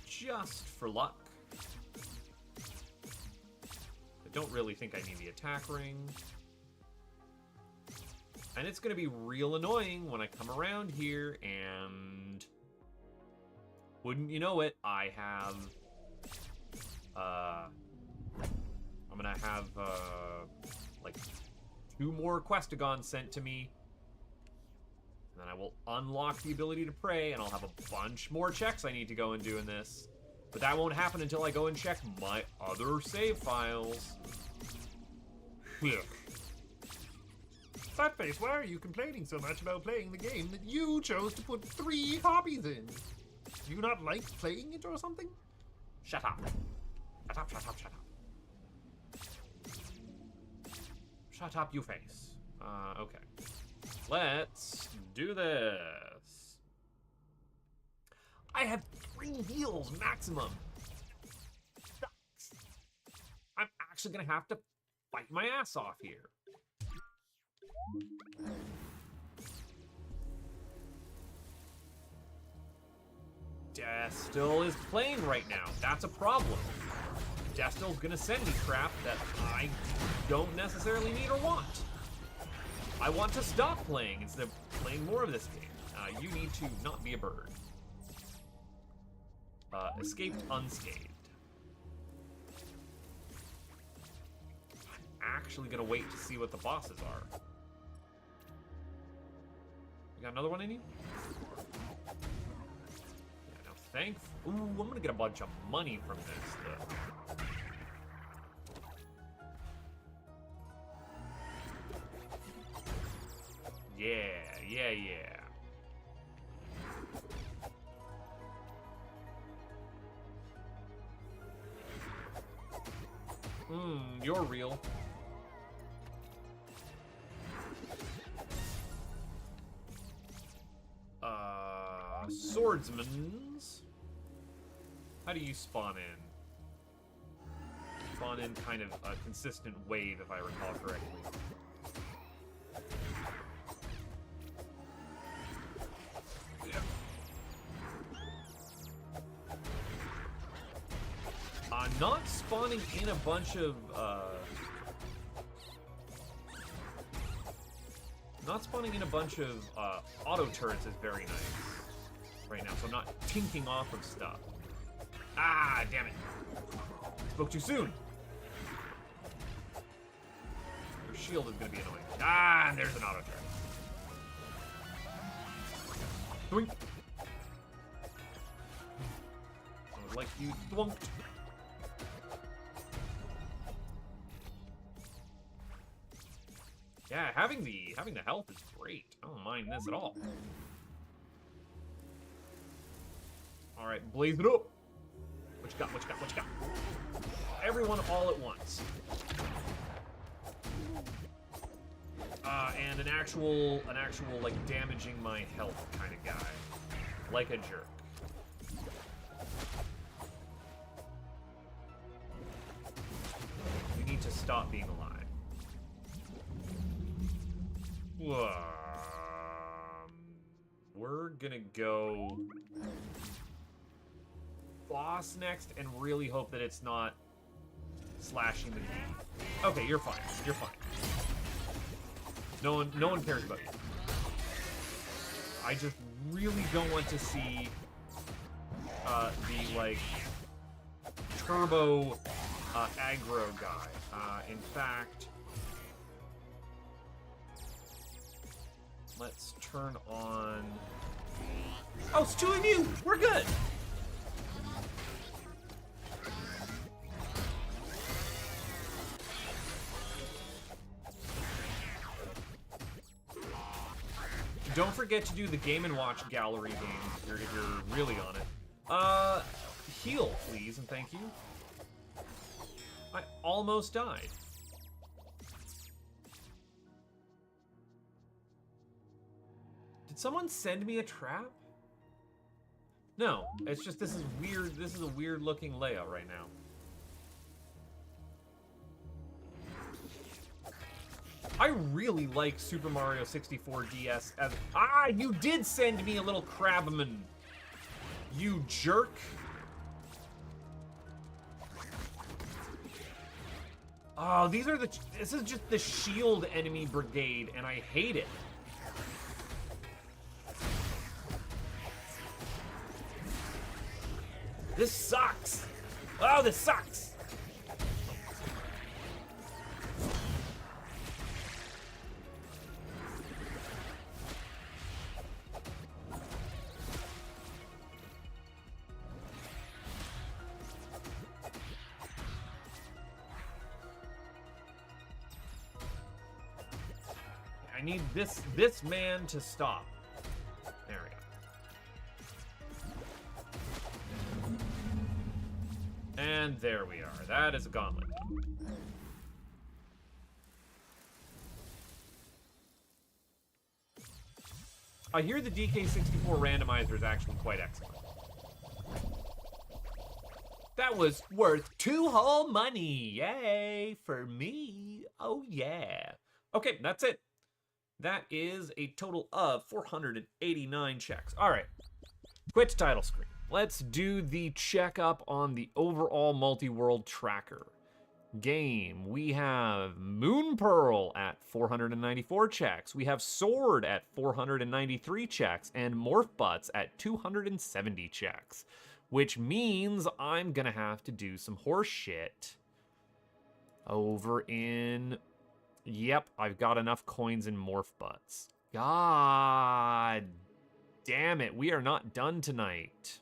Just for luck. I don't really think I need the attack ring. And it's gonna be real annoying when I come around here and... wouldn't you know it, I have... I'm gonna have, like, 2 more Questagons sent to me. And then I will unlock the ability to pray, and I'll have a bunch more checks I need to go and do in this. But that won't happen until I go and check my other save files. Fatface, why are you complaining so much about playing the game that you chose to put 3 copies in? Do you not like playing it or something? Shut up. Shut up, shut up, shut up. Shut up, you face. Okay. Let's do this. I have 3 heals maximum. Sucks. I'm actually gonna have to fight my ass off here. Destil is playing right now. That's a problem. Destil's gonna send me crap that I don't necessarily need or want. I want to stop playing instead of playing more of this game. You need to not be a bird. Escaped unscathed. I'm actually gonna wait to see what the bosses are. You got another one in you? Yeah, no thanks. Ooh, I'm gonna get a bunch of money from this. Yeah. You're real. Swordsmans. How do you spawn in? Spawn in kind of a consistent wave, if I recall correctly. Not spawning in a bunch of, auto turrets is very nice right now, so I'm not tinking off of stuff. Ah, damn it. Spoke too soon. Your shield is gonna be annoying. Ah, and there's an auto turret. Doink. I would like you dwonked. Yeah, having the health is great. I don't mind this at all. All right, blaze it up. What you got? What you got? What you got? Everyone all at once. And an actual like damaging my health kind of guy, like a jerk. You need to stop being alive. We're gonna go boss next and really hope that it's not slashing the game. Okay, you're fine. You're fine. No one cares about you. I just really don't want to see the like turbo aggro guy. In fact, let's turn on... Oh, it's 2 of you! We're good! don't forget to do the Game & Watch gallery game if you're really on it. Heal, please, and thank you. I almost died. Did someone send me a trap? No, it's just this is weird. This is a weird looking layout right now. I really like Super Mario 64 DS as... Ah, you did send me a little crabman. You jerk. Oh, these are the... This is just the shield enemy brigade, and I hate it. This sucks. Oh, this sucks. I need this man to stop. There we go. And there we are. That is a gauntlet. I hear the DK64 randomizer is actually quite excellent. That was worth 2 whole money. Yay for me. Oh yeah. Okay, that's it. That is a total of 489 checks. All right, quit title screen. Let's do the checkup on the overall multi-world tracker. Game, we have Moon Pearl at 494 checks. We have Sword at 493 checks and Morph Butts at 270 checks, which means I'm gonna have to do some horse shit over in... Yep, I've got enough coins in Morph Butts. God damn it, we are not done tonight.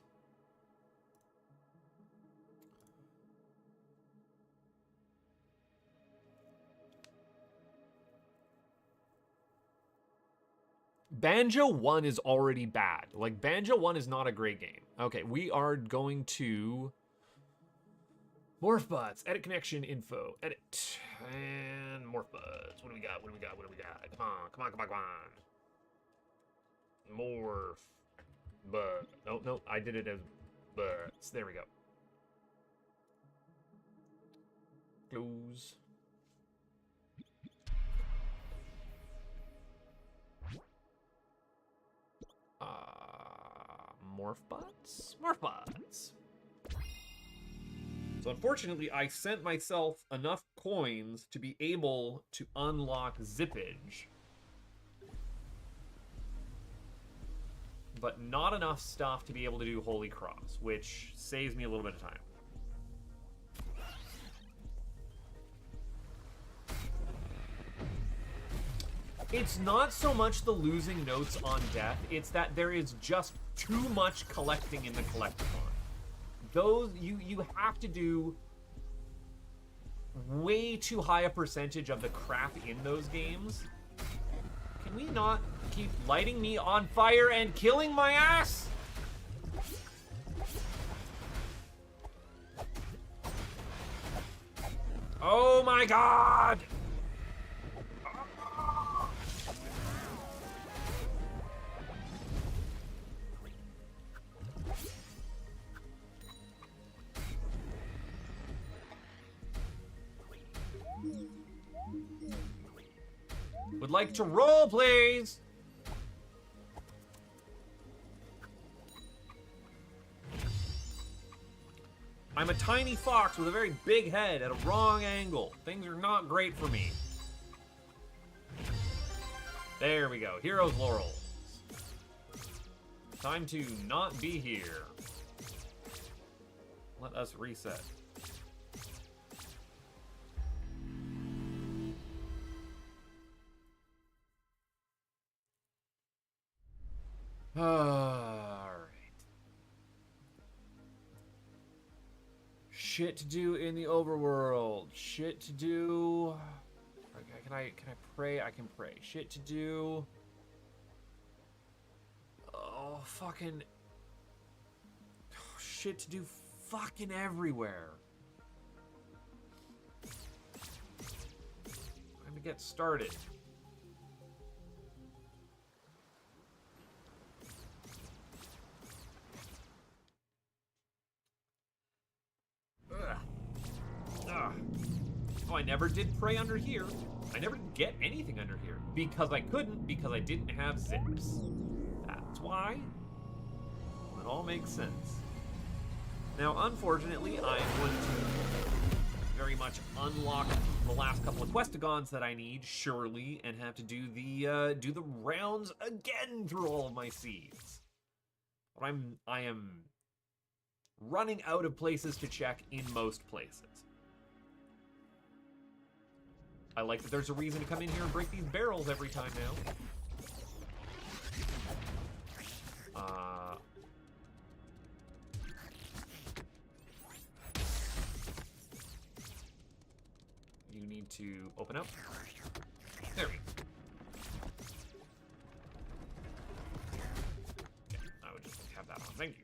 Banjo 1 is already bad. Like, Banjo 1 is not a great game. Okay, we are going to... Morph Butts, edit connection info, edit, and Morph Butts. What do we got? What do we got? What do we got? Come on, come on, come on, come on. Morph Butts. No, no, I did it as Butts. There we go. Close. Morph Butts? Morph Butts. So unfortunately, I sent myself enough coins to be able to unlock zippage. But not enough stuff to be able to do Holy Cross, which saves me a little bit of time. It's not so much the losing notes on death, it's that there is just too much collecting in the collectathon. Those, you have to do way too high a percentage of the crap in those games. Can we not keep lighting me on fire and killing my ass? Oh my god! Would like to roll, please. I'm a tiny fox with a very big head at a wrong angle. Things are not great for me. There we go. Hero's Laurels. Time to not be here. Let us reset. Alright. Shit to do in the overworld. Shit to do. Okay, can I pray? I can pray. Shit to do. Oh, fucking... shit to do fucking everywhere. Time to get started. Ugh. Ugh. Oh, I never did pray under here. I never did get anything under here. Because I couldn't, because I didn't have zips. That's why. It all makes sense. Now, unfortunately, I'm going to very much unlock the last couple of questigons that I need, surely, and have to do the rounds again through all of my seeds. But I am running out of places to check in most places. I like that there's a reason to come in here and break these barrels every time now. You need to open up. There we go. Okay, I would just have that on. Thank you.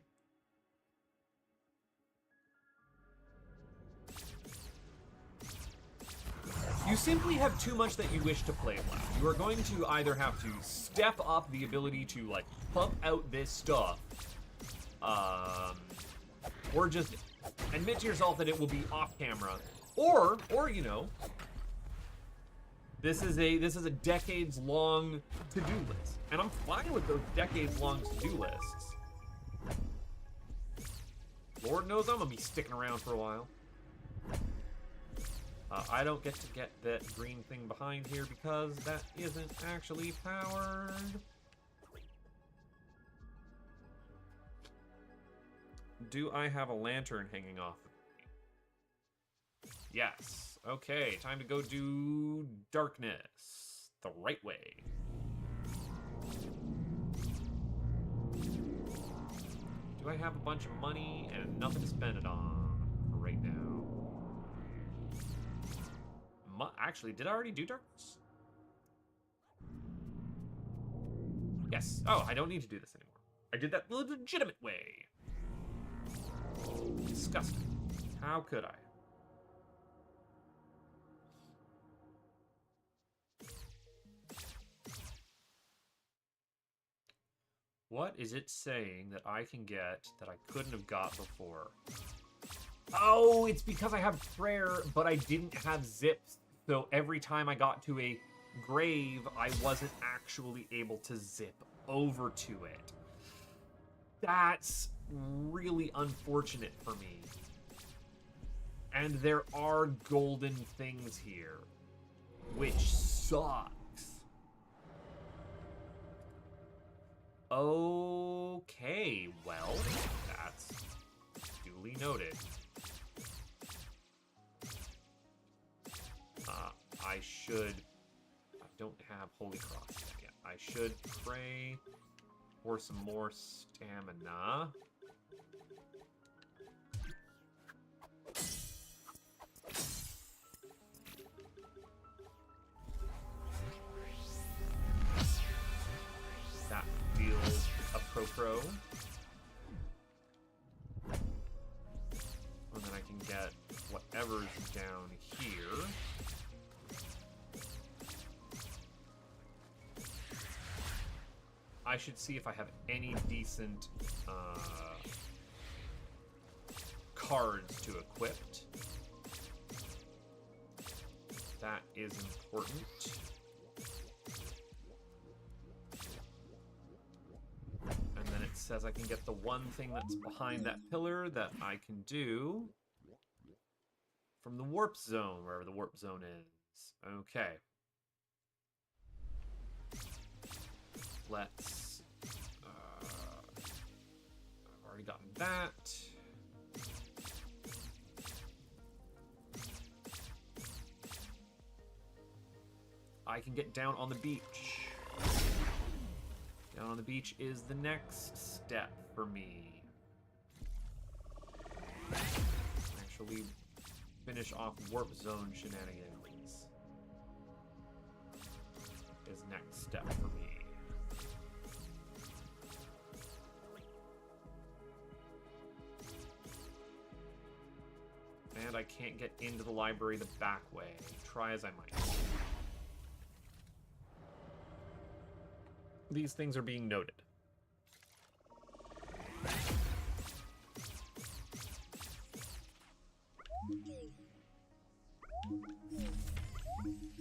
You simply have too much that you wish to play left. You are going to either have to step up the ability to, like, pump out this stuff, or just admit to yourself that it will be off camera, or you know, this is a decades-long to-do list, and I'm fine with those decades-long to-do lists. Lord knows I'm gonna be sticking around for a while. I don't get to get that green thing behind here because that isn't actually powered. Do I have a lantern hanging off of me? Yes. Okay, time to go do darkness the right way. Do I have a bunch of money and nothing to spend it on for right now? Actually, did I already do darkness? Yes. Oh, I don't need to do this anymore. I did that the legitimate way. Disgusting. How could I? What is it saying that I can get that I couldn't have got before? Oh, it's because I have prayer, but I didn't have zips. So every time I got to a grave, I wasn't actually able to zip over to it. That's really unfortunate for me. And there are golden things here, which sucks. Okay, well, that's duly noted. I don't have Holy Cross yet. I should pray for some more stamina. That feels apropos. And then I can get whatever's down here. I should see if I have any decent cards to equip. That is important. And then it says I can get the one thing that's behind that pillar that I can do from the warp zone, wherever the warp zone is. Okay. Let's, I've already gotten that. I can get down on the beach. Down on the beach is the next step for me. Actually, finish off warp zone shenanigans is next step for me. And I can't get into the library the back way. Try as I might. These things are being noted.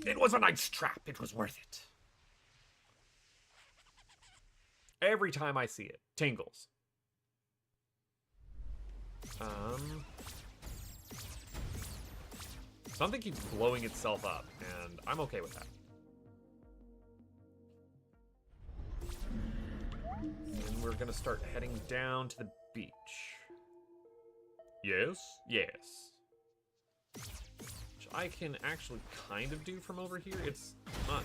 It was a nice trap. It was worth it. Every time I see it. Tingles. Something keeps blowing itself up, and I'm okay with that. And we're gonna start heading down to the beach. Yes? Yes. Which I can actually kind of do from over here. It's not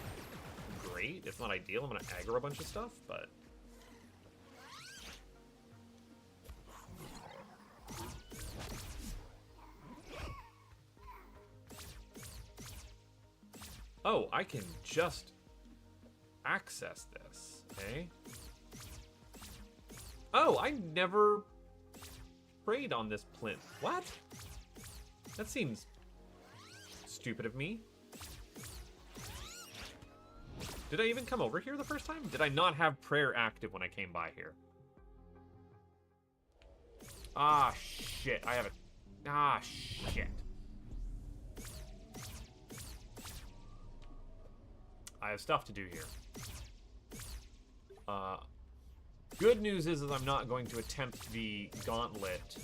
great. It's not ideal. I'm gonna aggro a bunch of stuff, but... Oh, I can just access this, okay? Oh, I never preyed on this plinth. What? That seems stupid of me. Did I even come over here the first time? Did I not have prayer active when I came by here? Ah, shit. I have a... Ah, shit. I have stuff to do here. Good news is I'm not going to attempt the gauntlet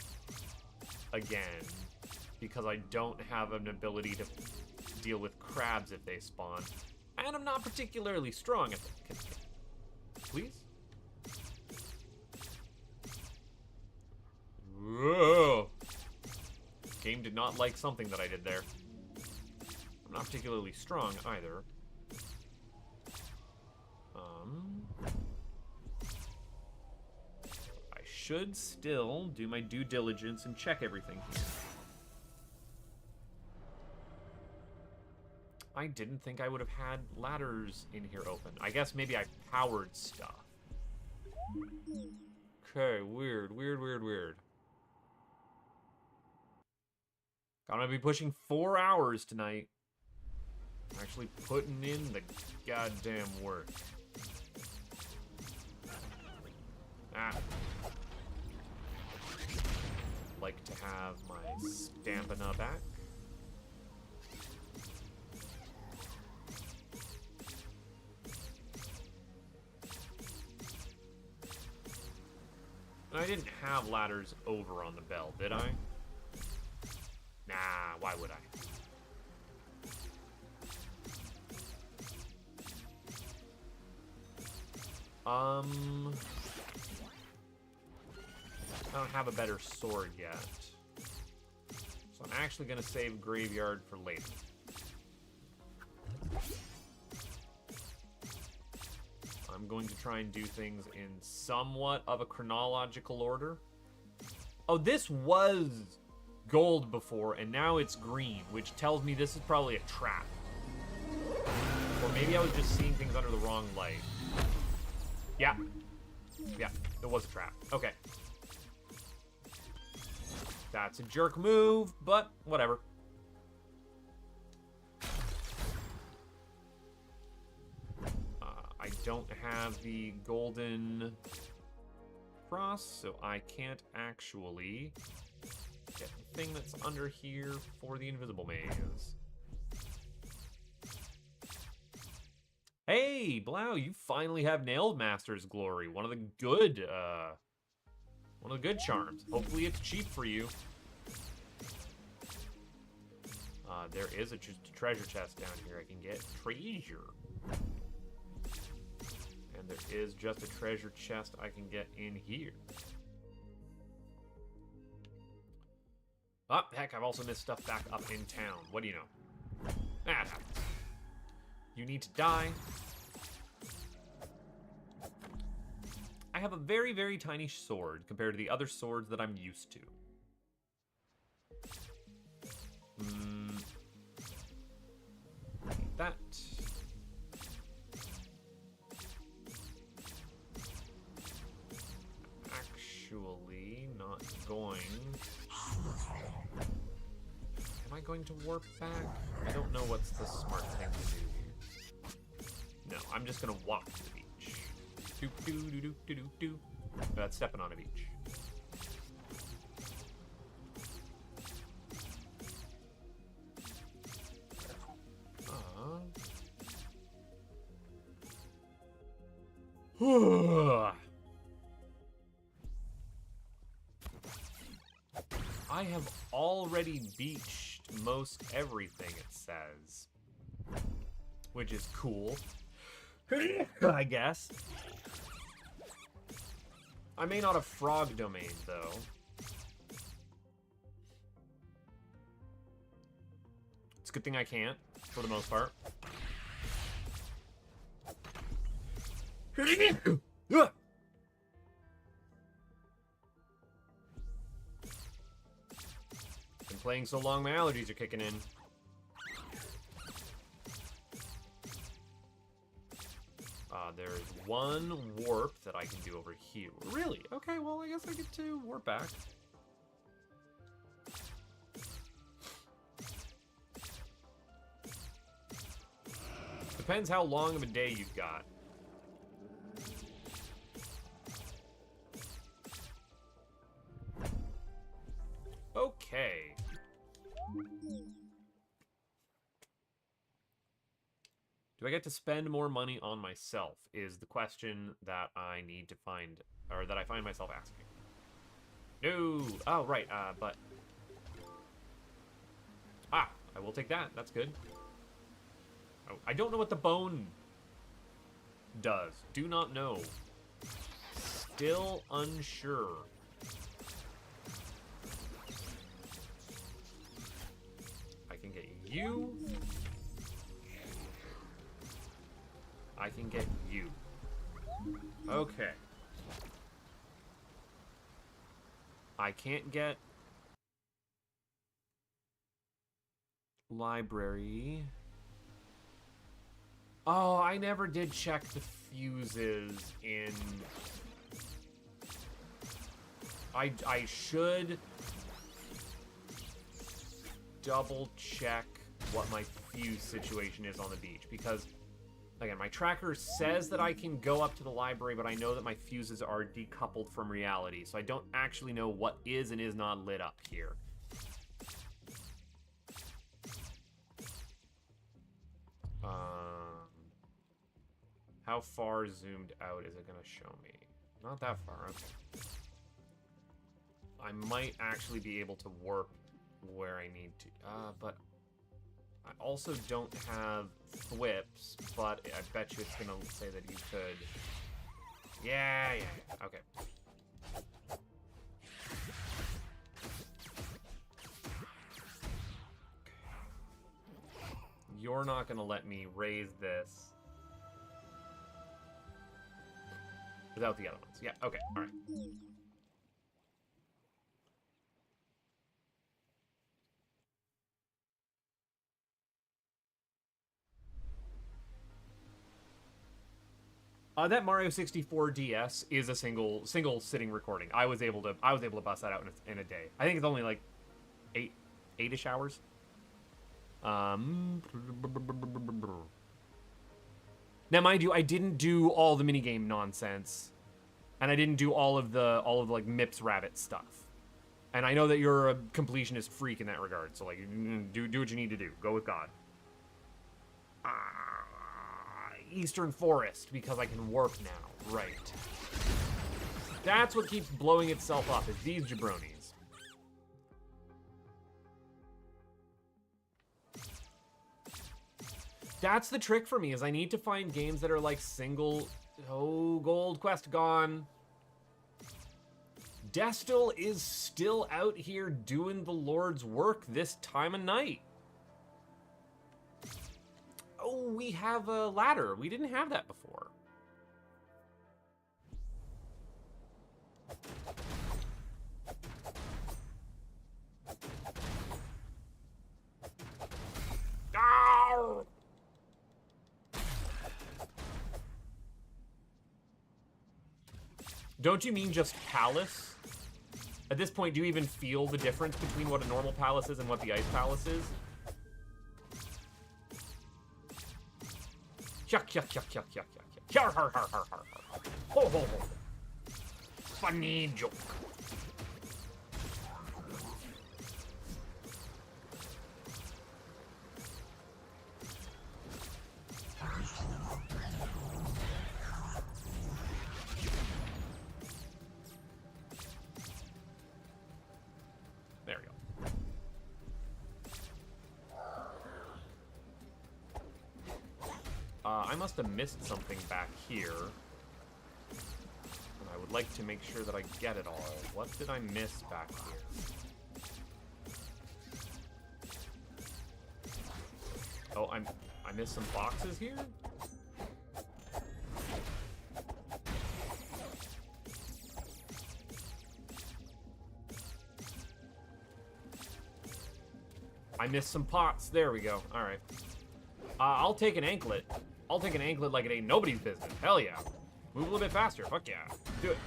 again because I don't have an ability to deal with crabs if they spawn. And I'm not particularly strong at them. Please? Whoa! Game did not like something that I did there. I'm not particularly strong either. I should still do my due diligence and check everything here. I didn't think I would have had ladders in here open. I guess maybe I powered stuff. Okay, weird. Gonna be pushing 4 hours tonight. Actually putting in the goddamn work. Like to have my stamina back. And I didn't have ladders over on the bell, did I? Nah, why would I? I don't have a better sword yet. So I'm actually going to save Graveyard for later. I'm going to try and do things in somewhat of a chronological order. Oh, this was gold before, and now it's green, which tells me this is probably a trap. Or maybe I was just seeing things under the wrong light. Yeah, it was a trap. Okay. That's a jerk move, but whatever. I don't have the golden cross, so I can't actually get the thing that's under here for the invisible maze. Hey, Blau, you finally have nailed Master's Glory. One of the good charms. Hopefully it's cheap for you. There is a treasure chest down here I can get. Treasure. And there is just a treasure chest I can get in here. Oh, heck, I've also missed stuff back up in town. What do you know? Ah, you need to die. I have a very, very tiny sword compared to the other swords that I'm used to. That. Actually, not going going to warp back? I don't know what's the smart thing to do here. No, I'm just gonna walk to the beach. Doop doo doo doo doo doo doo. That's stepping on a beach. I have already beached most everything, it says. Which is cool. I guess. I may not have frog domain, though. It's a good thing I can't, for the most part. Been playing so long, my allergies are kicking in. There's one warp that I can do over here. Really? Okay, well, I guess I get to warp back. Depends how long of a day you've got. Okay. Do I get to spend more money on myself is the question that I need to find, or that I find myself asking. No! Oh, right, but... Ah, I will take that. That's good. Oh, I don't know what the bone does. Do not know. Still unsure. I can get you. I can get you. Okay. I can't get library. Oh, I never did check the fuses in... I should double check what my fuse situation is on the beach, because again, my tracker says that I can go up to the library, but I know that my fuses are decoupled from reality, so I don't actually know what is and is not lit up here. How far zoomed out is it going to show me? Not that far, okay. I might actually be able to warp where I need to, but I also don't have thwips, but I bet you it's gonna say that you could. Yeah, okay. You're not gonna let me raise this without the other ones. Yeah, okay, alright. That Mario 64 DS is a single sitting recording. I was able to bust that out in a day. I think it's only like 8-ish hours. Now, mind you, I didn't do all the minigame nonsense, and I didn't do all of the like Mips Rabbit stuff. And I know that you're a completionist freak in that regard, so like do what you need to do. Go with God. Eastern Forest, because I can warp now. Right. That's what keeps blowing itself up, is these jabronis. That's the trick for me, is I need to find games that are like single... Oh, Gold Quest gone. Destil is still out here doing the Lord's work this time of night. Oh, we have a ladder. We didn't have that before. Ow! Don't you mean just palace? At this point, do you even feel the difference between what a normal palace is and what the ice palace is? Yuck, yuck, yuck, yuck, yuck, yuck, yuck. Har, har, har, har, har, har. Ho, ho, ho. Funny joke. There we go. I must have missed something back here. And I would like to make sure that I get it all. What did I miss back here? Oh, I missed some boxes here? I missed some pots. There we go. All right. I'll take an anklet. I'll take an anklet like it ain't nobody's business. Hell yeah. Move a little bit faster. Fuck yeah. Do it.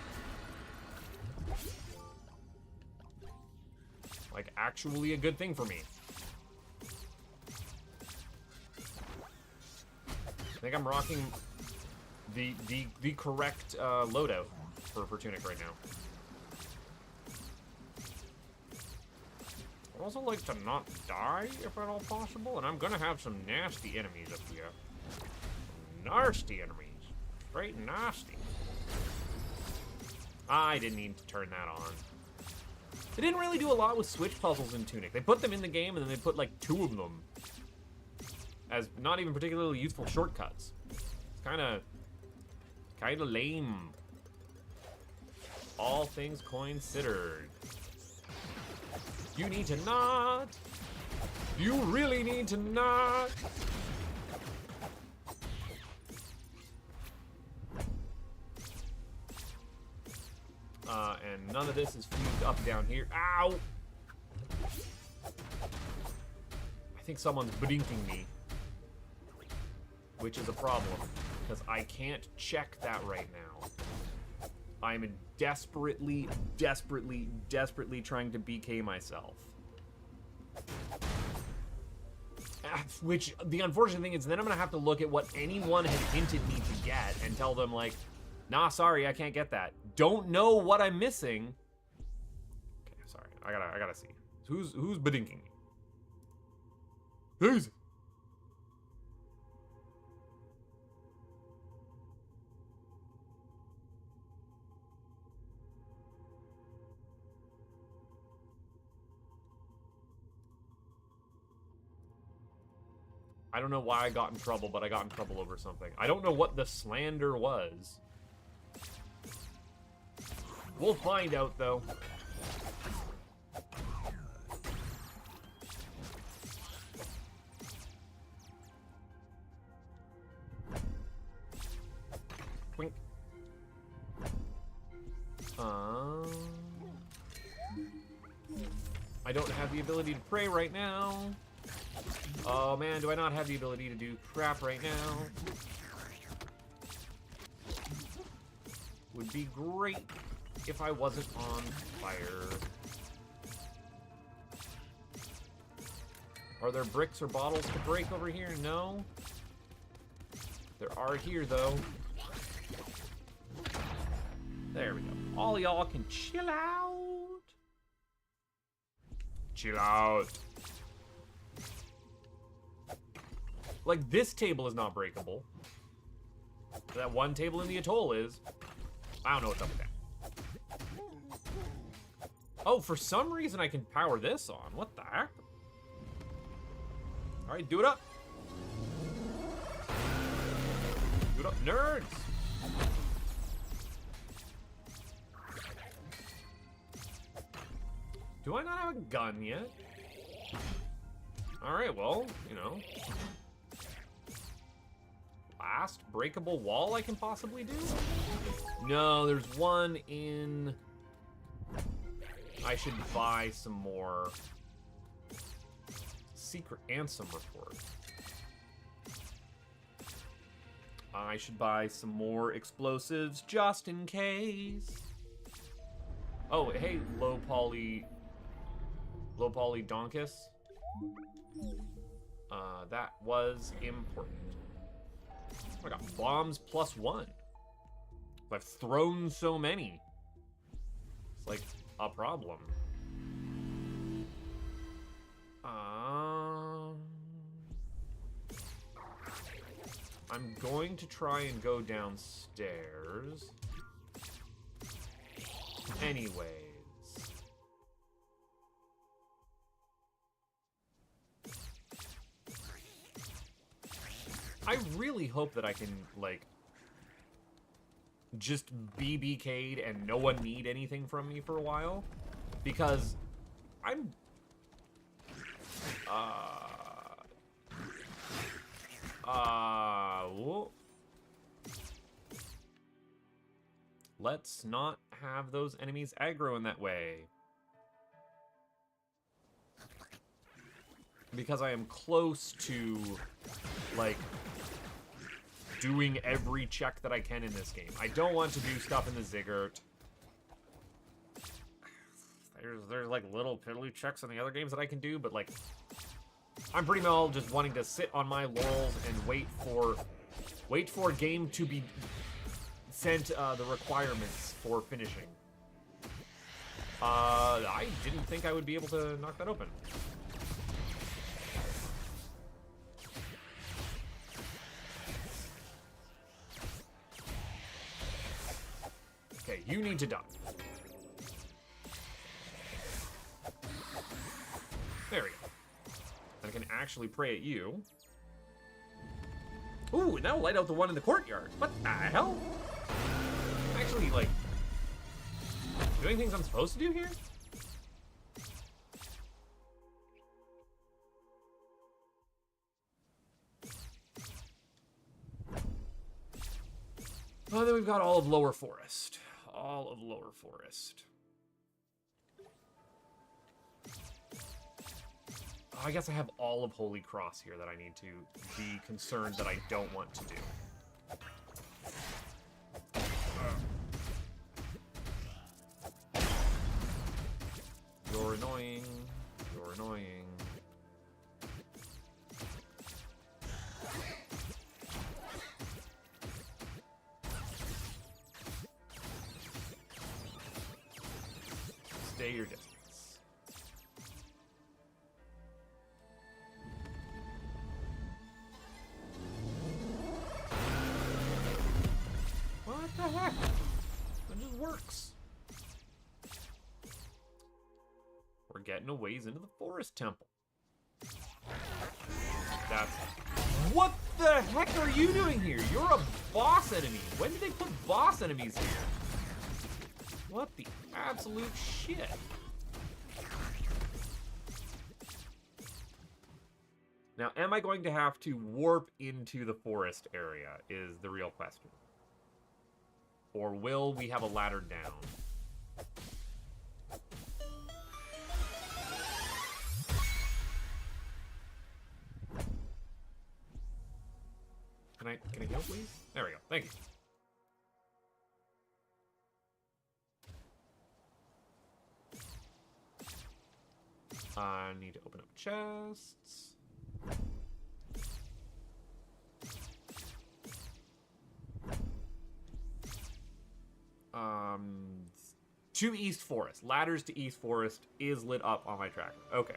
Like, actually a good thing for me. I think I'm rocking the correct loadout for Tunic right now. I'd also like to not die, if at all possible, and I'm gonna have some nasty enemies up here. Nasty enemies. Straight nasty. I didn't need to turn that on. They didn't really do a lot with switch puzzles in Tunic. They put them in the game, and then they put, like, 2 of them as not even particularly useful shortcuts. It's kinda lame. All things considered. You need to not. You really need to not. And none of this is fused up down here. Ow! I think someone's blinking me, which is a problem, because I can't check that right now. I'm desperately, desperately, desperately trying to BK myself. Which, the unfortunate thing is, then I'm going to have to look at what anyone has hinted me to get and tell them, like, nah, sorry, I can't get that. Don't know what I'm missing. Okay, sorry. I gotta see. Who's bedinking me? Who's? I don't know why I got in trouble, but I got in trouble over something. I don't know what the slander was. We'll find out, though. Twink. I don't have the ability to pray right now. Oh man, do I not have the ability to do crap right now? Would be great if I wasn't on fire. Are there bricks or bottles to break over here? No. There are here, though. There we go. All y'all can chill out. Chill out. Like, this table is not breakable. That one table in the atoll is. I don't know what's up with that. Oh, for some reason I can power this on. What the heck? Alright, do it up. Do it up, nerds! Do I not have a gun yet? Alright, well, you know. Last breakable wall I can possibly do? No, there's one in... I should buy some more secret Ansem report. I should buy some more explosives just in case. Oh, hey, low poly donkus. That was important. I got bombs +1. I've thrown so many. It's like a problem. I'm going to try and go downstairs. Anyways. I really hope that I can, like, just be BK'd and no one need anything from me for a while. Because I'm... whoa. Let's not have those enemies aggro in that way. Because I am close to, like, doing every check that I can in this game. I don't want to do stuff in the Ziggurat. There's like little piddly checks in the other games that I can do, but like, I'm pretty much just wanting to sit on my laurels and wait for game to be sent the requirements for finishing. I didn't think I would be able to knock that open. Okay, you need to die. There we go. I can actually pray at you. Ooh, and that'll light out the one in the courtyard. What the hell? I'm actually, like, doing things I'm supposed to do here? Oh, then we've got all of Lower Forest. All of Lower Forest. Oh, I guess I have all of Holy Cross here that I need to be concerned that I don't want to do. You're annoying. You're annoying. Stay your distance. What the heck? It just works. We're getting a ways into the forest temple. That's... What the heck are you doing here? You're a boss enemy. When did they put boss enemies here? What the absolute shit? Now, am I going to have to warp into the forest area is the real question. Or will we have a ladder down? Can I heal, please? There we go. Thank you. I need to open up chests. To East Forest. Ladders to East Forest is lit up on my tracker. Okay.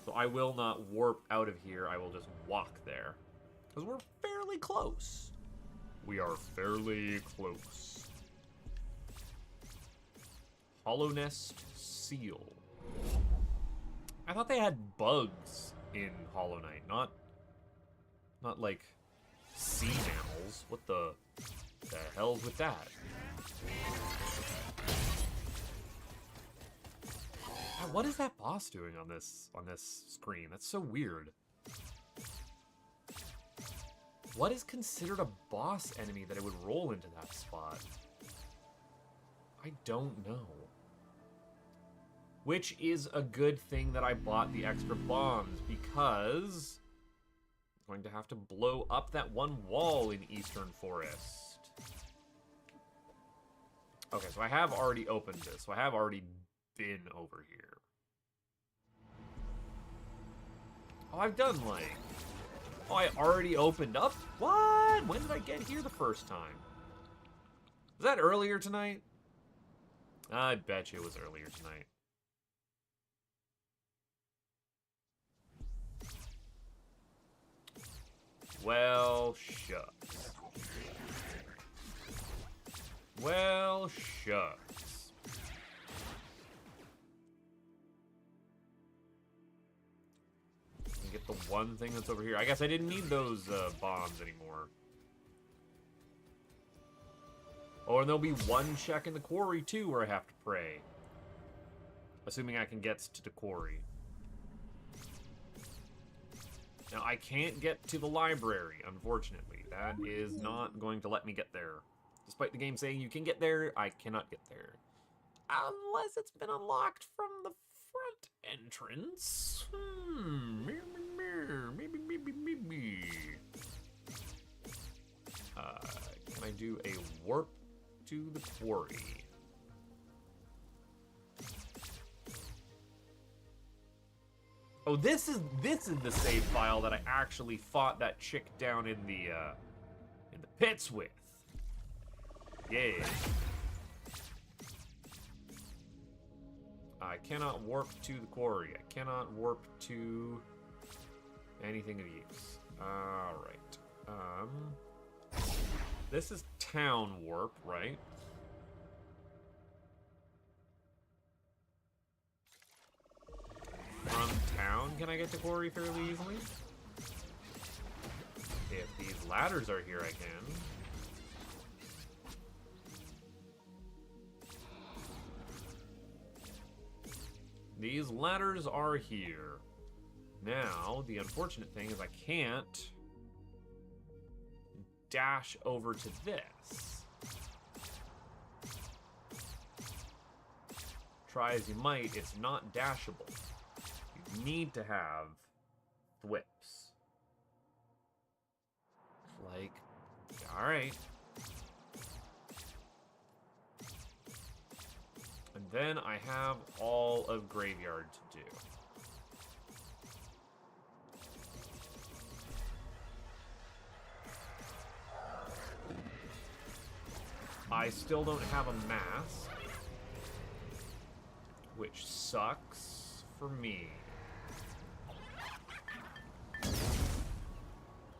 So I will not warp out of here. I will just walk there. Because we're fairly close. We are fairly close. Hollow Nest Seal. I thought they had bugs in Hollow Knight, not like sea mammals. What the hell's with that? What is that boss doing on this screen? That's so weird. What is considered a boss enemy that it would roll into that spot? I don't know. Which is a good thing that I bought the extra bombs, because I'm going to have to blow up that one wall in Eastern Forest. Okay, so I have already opened this. So I have already been over here. Oh, I've done, like... Oh, I already opened up? What? When did I get here the first time? Was that earlier tonight? I bet you it was earlier tonight. Well, shucks. Well, shucks. Get the one thing that's over here. I guess I didn't need those bombs anymore. Oh, and there'll be one check in the quarry, too, where I have to pray. Assuming I can get to the quarry. Now, I can't get to the library, unfortunately. That is not going to let me get there. Despite the game saying you can get there, I cannot get there. Unless it's been unlocked from the front entrance. Maybe. Can I do a warp to the quarry? Oh, this is the save file that I actually fought that chick down in the pits with. Yeah. I cannot warp to the quarry. I cannot warp to anything of use. Alright. This is town warp, right? From town, can I get to quarry fairly easily? If these ladders are here, I can. These ladders are here. Now, the unfortunate thing is I can't dash over to this. Try as you might, it's not dashable. You need to have thwips. Like, alright. And then I have all of Graveyard to do. I still don't have a mask, which sucks for me.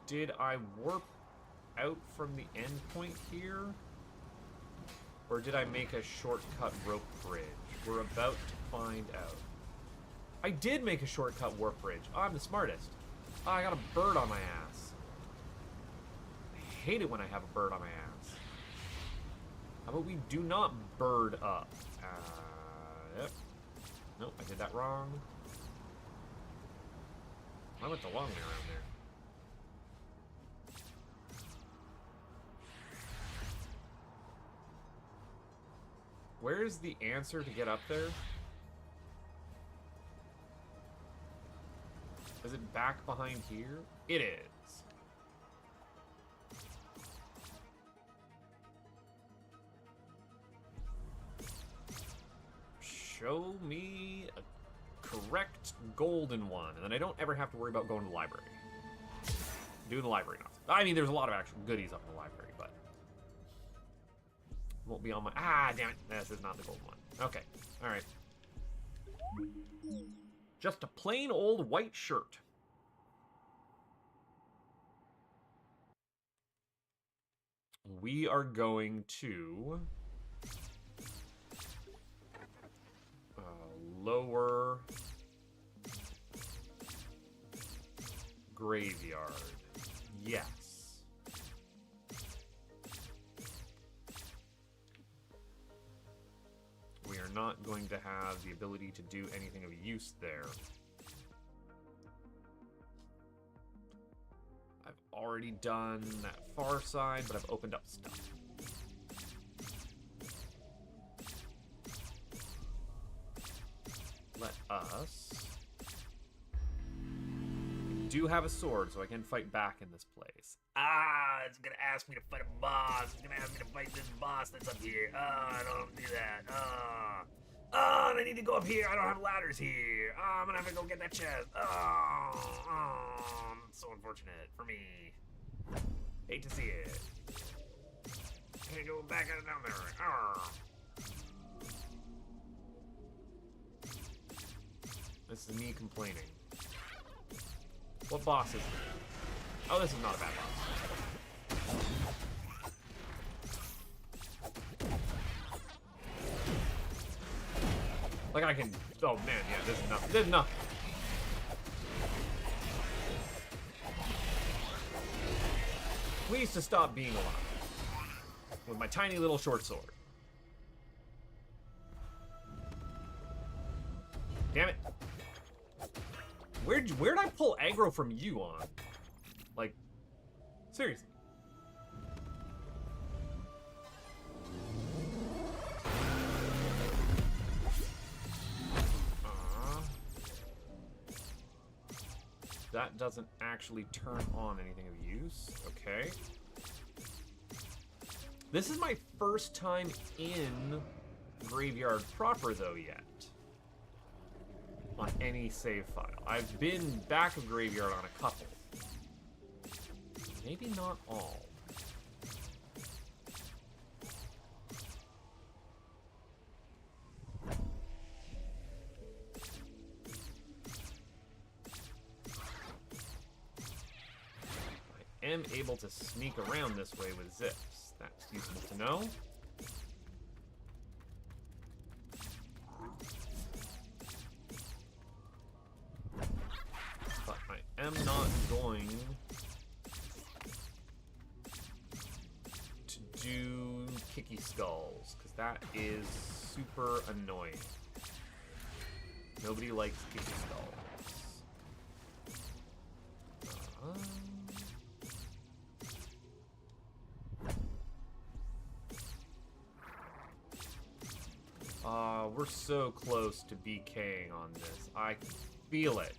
Did I warp out from the endpoint here? Or did I make a shortcut rope bridge? We're about to find out. I did make a shortcut warp bridge. Oh, I'm the smartest. Oh, I got a bird on my ass. I hate it when I have a bird on my ass. How about we do not bird up? Yep. Nope, I did that wrong. I went the long way around there. Where's the answer to get up there? Is it back behind here? It is. Show me a correct golden one, and then I don't ever have to worry about going to the library. Doing the library now. I mean, there's a lot of actual goodies up in the library, but won't be on my... Ah, damn it. This is not the gold one. Okay. All right. Just a plain old white shirt. We are going to... lower graveyard. Yes. We are not going to have the ability to do anything of use there. I've already done that far side, but I've opened up stuff. Let us... I do have a sword, so I can fight back in this place. Ah, it's gonna ask me to fight a boss. It's gonna ask me to fight this boss that's up here. I don't want to do that. I need to go up here. I don't have ladders here. I'm gonna have to go get that chest. That's so unfortunate for me. Hate to see it. Can't go back out down there. This is me complaining. What boss is this? Oh, this is not a bad boss. Like I can, oh man, yeah, this is nothing. This is nothing. Please to stop being alive with my tiny little short sword. Damn it. Where'd I pull aggro from you on? Like, seriously. That doesn't actually turn on anything of use. Okay. This is my first time in Graveyard proper, though, yet. On any save file. I've been back of Graveyard on a couple. Maybe not all. I am able to sneak around this way with zips. That's useful to know. But I am not going to do kicky skulls, because that is super annoying. Nobody likes kicky skulls. We're so close to BKing on this. I can feel it.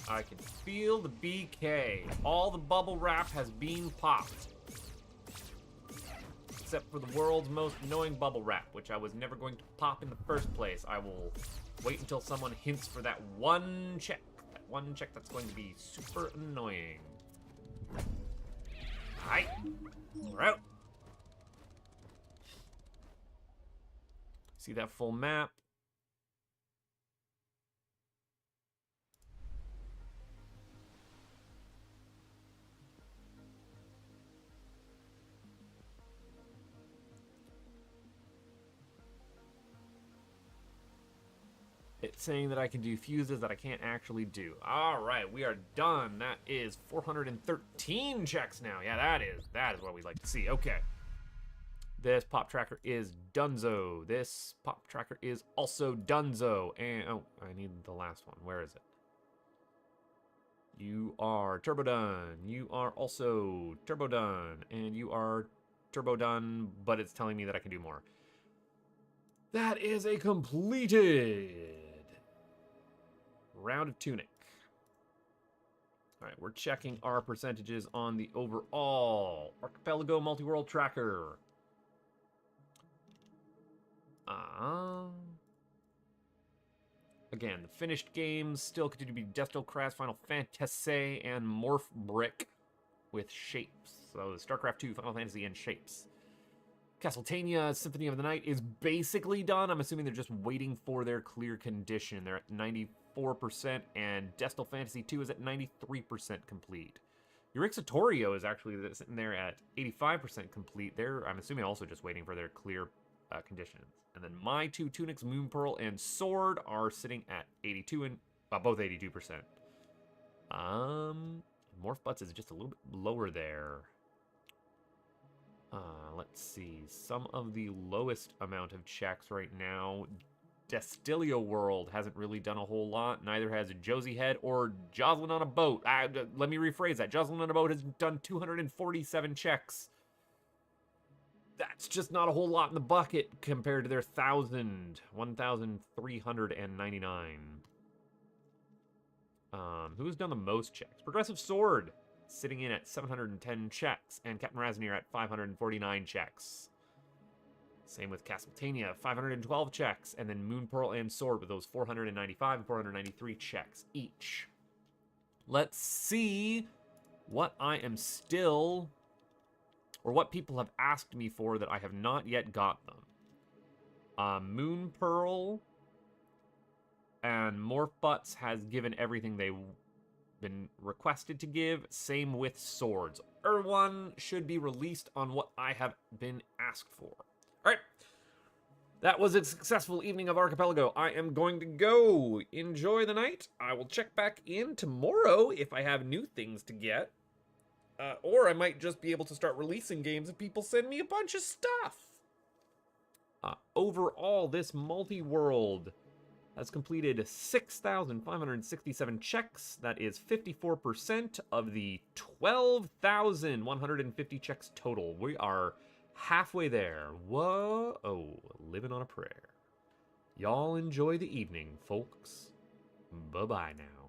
I can feel the BK. All the bubble wrap has been popped. Except for the world's most annoying bubble wrap, which I was never going to pop in the first place. I will wait until someone hints for that one check. That one check that's going to be super annoying. Alright. We're out. See that full map? It's saying that I can do fuses that I can't actually do. All right, we are done. That is 413 checks now. Yeah, that is what we like to see. Okay. This pop tracker is Dunzo. This pop tracker is also Dunzo. And, oh, I need the last one. Where is it? You are Turbo Done. You are also Turbo Done. And you are Turbo Done, but it's telling me that I can do more. That is a completed round of Tunic. All right, we're checking our percentages on the overall Archipelago Multiworld Tracker. Again, the finished games still continue to be Desktop Crash, Final Fantasy, and Morph Brick with shapes. So StarCraft 2, Final Fantasy, and shapes. Castlevania Symphony of the Night is basically done. I'm assuming they're just waiting for their clear condition. They're at 94%, and Desktop Fantasy 2 is at 93% complete. Eurexatorio is actually sitting there at 85% complete. They're, I'm assuming, also just waiting for their clear conditions. And then my two Tunics, Moon Pearl and Sword, are sitting at 82 and both 82%. Morph Butts is just a little bit lower there. Let's see. Some of the lowest amount of checks right now. Destilio World hasn't really done a whole lot. Neither has Josie Head or Jocelyn on a Boat. Let me rephrase that. Jocelyn on a Boat has done 247 checks. That's just not a whole lot in the bucket compared to their 1,399. Who's done the most checks? Progressive Sword sitting in at 710 checks, and Captain Raznier at 549 checks. Same with Castlevania, 512 checks, and then Moon Pearl and Sword with those 495 and 493 checks each. Let's see what I am still, or what people have asked me for that I have not yet got them. Moon Pearl and Morph Butts has given everything they've been requested to give. Same with Swords. One should be released on what I have been asked for. All right, that was a successful evening of Archipelago. I am going to go. Enjoy the night. I will check back in tomorrow if I have new things to get. Or I might just be able to start releasing games if people send me a bunch of stuff. Overall, this multi-world has completed 6,567 checks. That is 54% of the 12,150 checks total. We are halfway there. Whoa, living on a prayer. Y'all enjoy the evening, folks. Bye-bye now.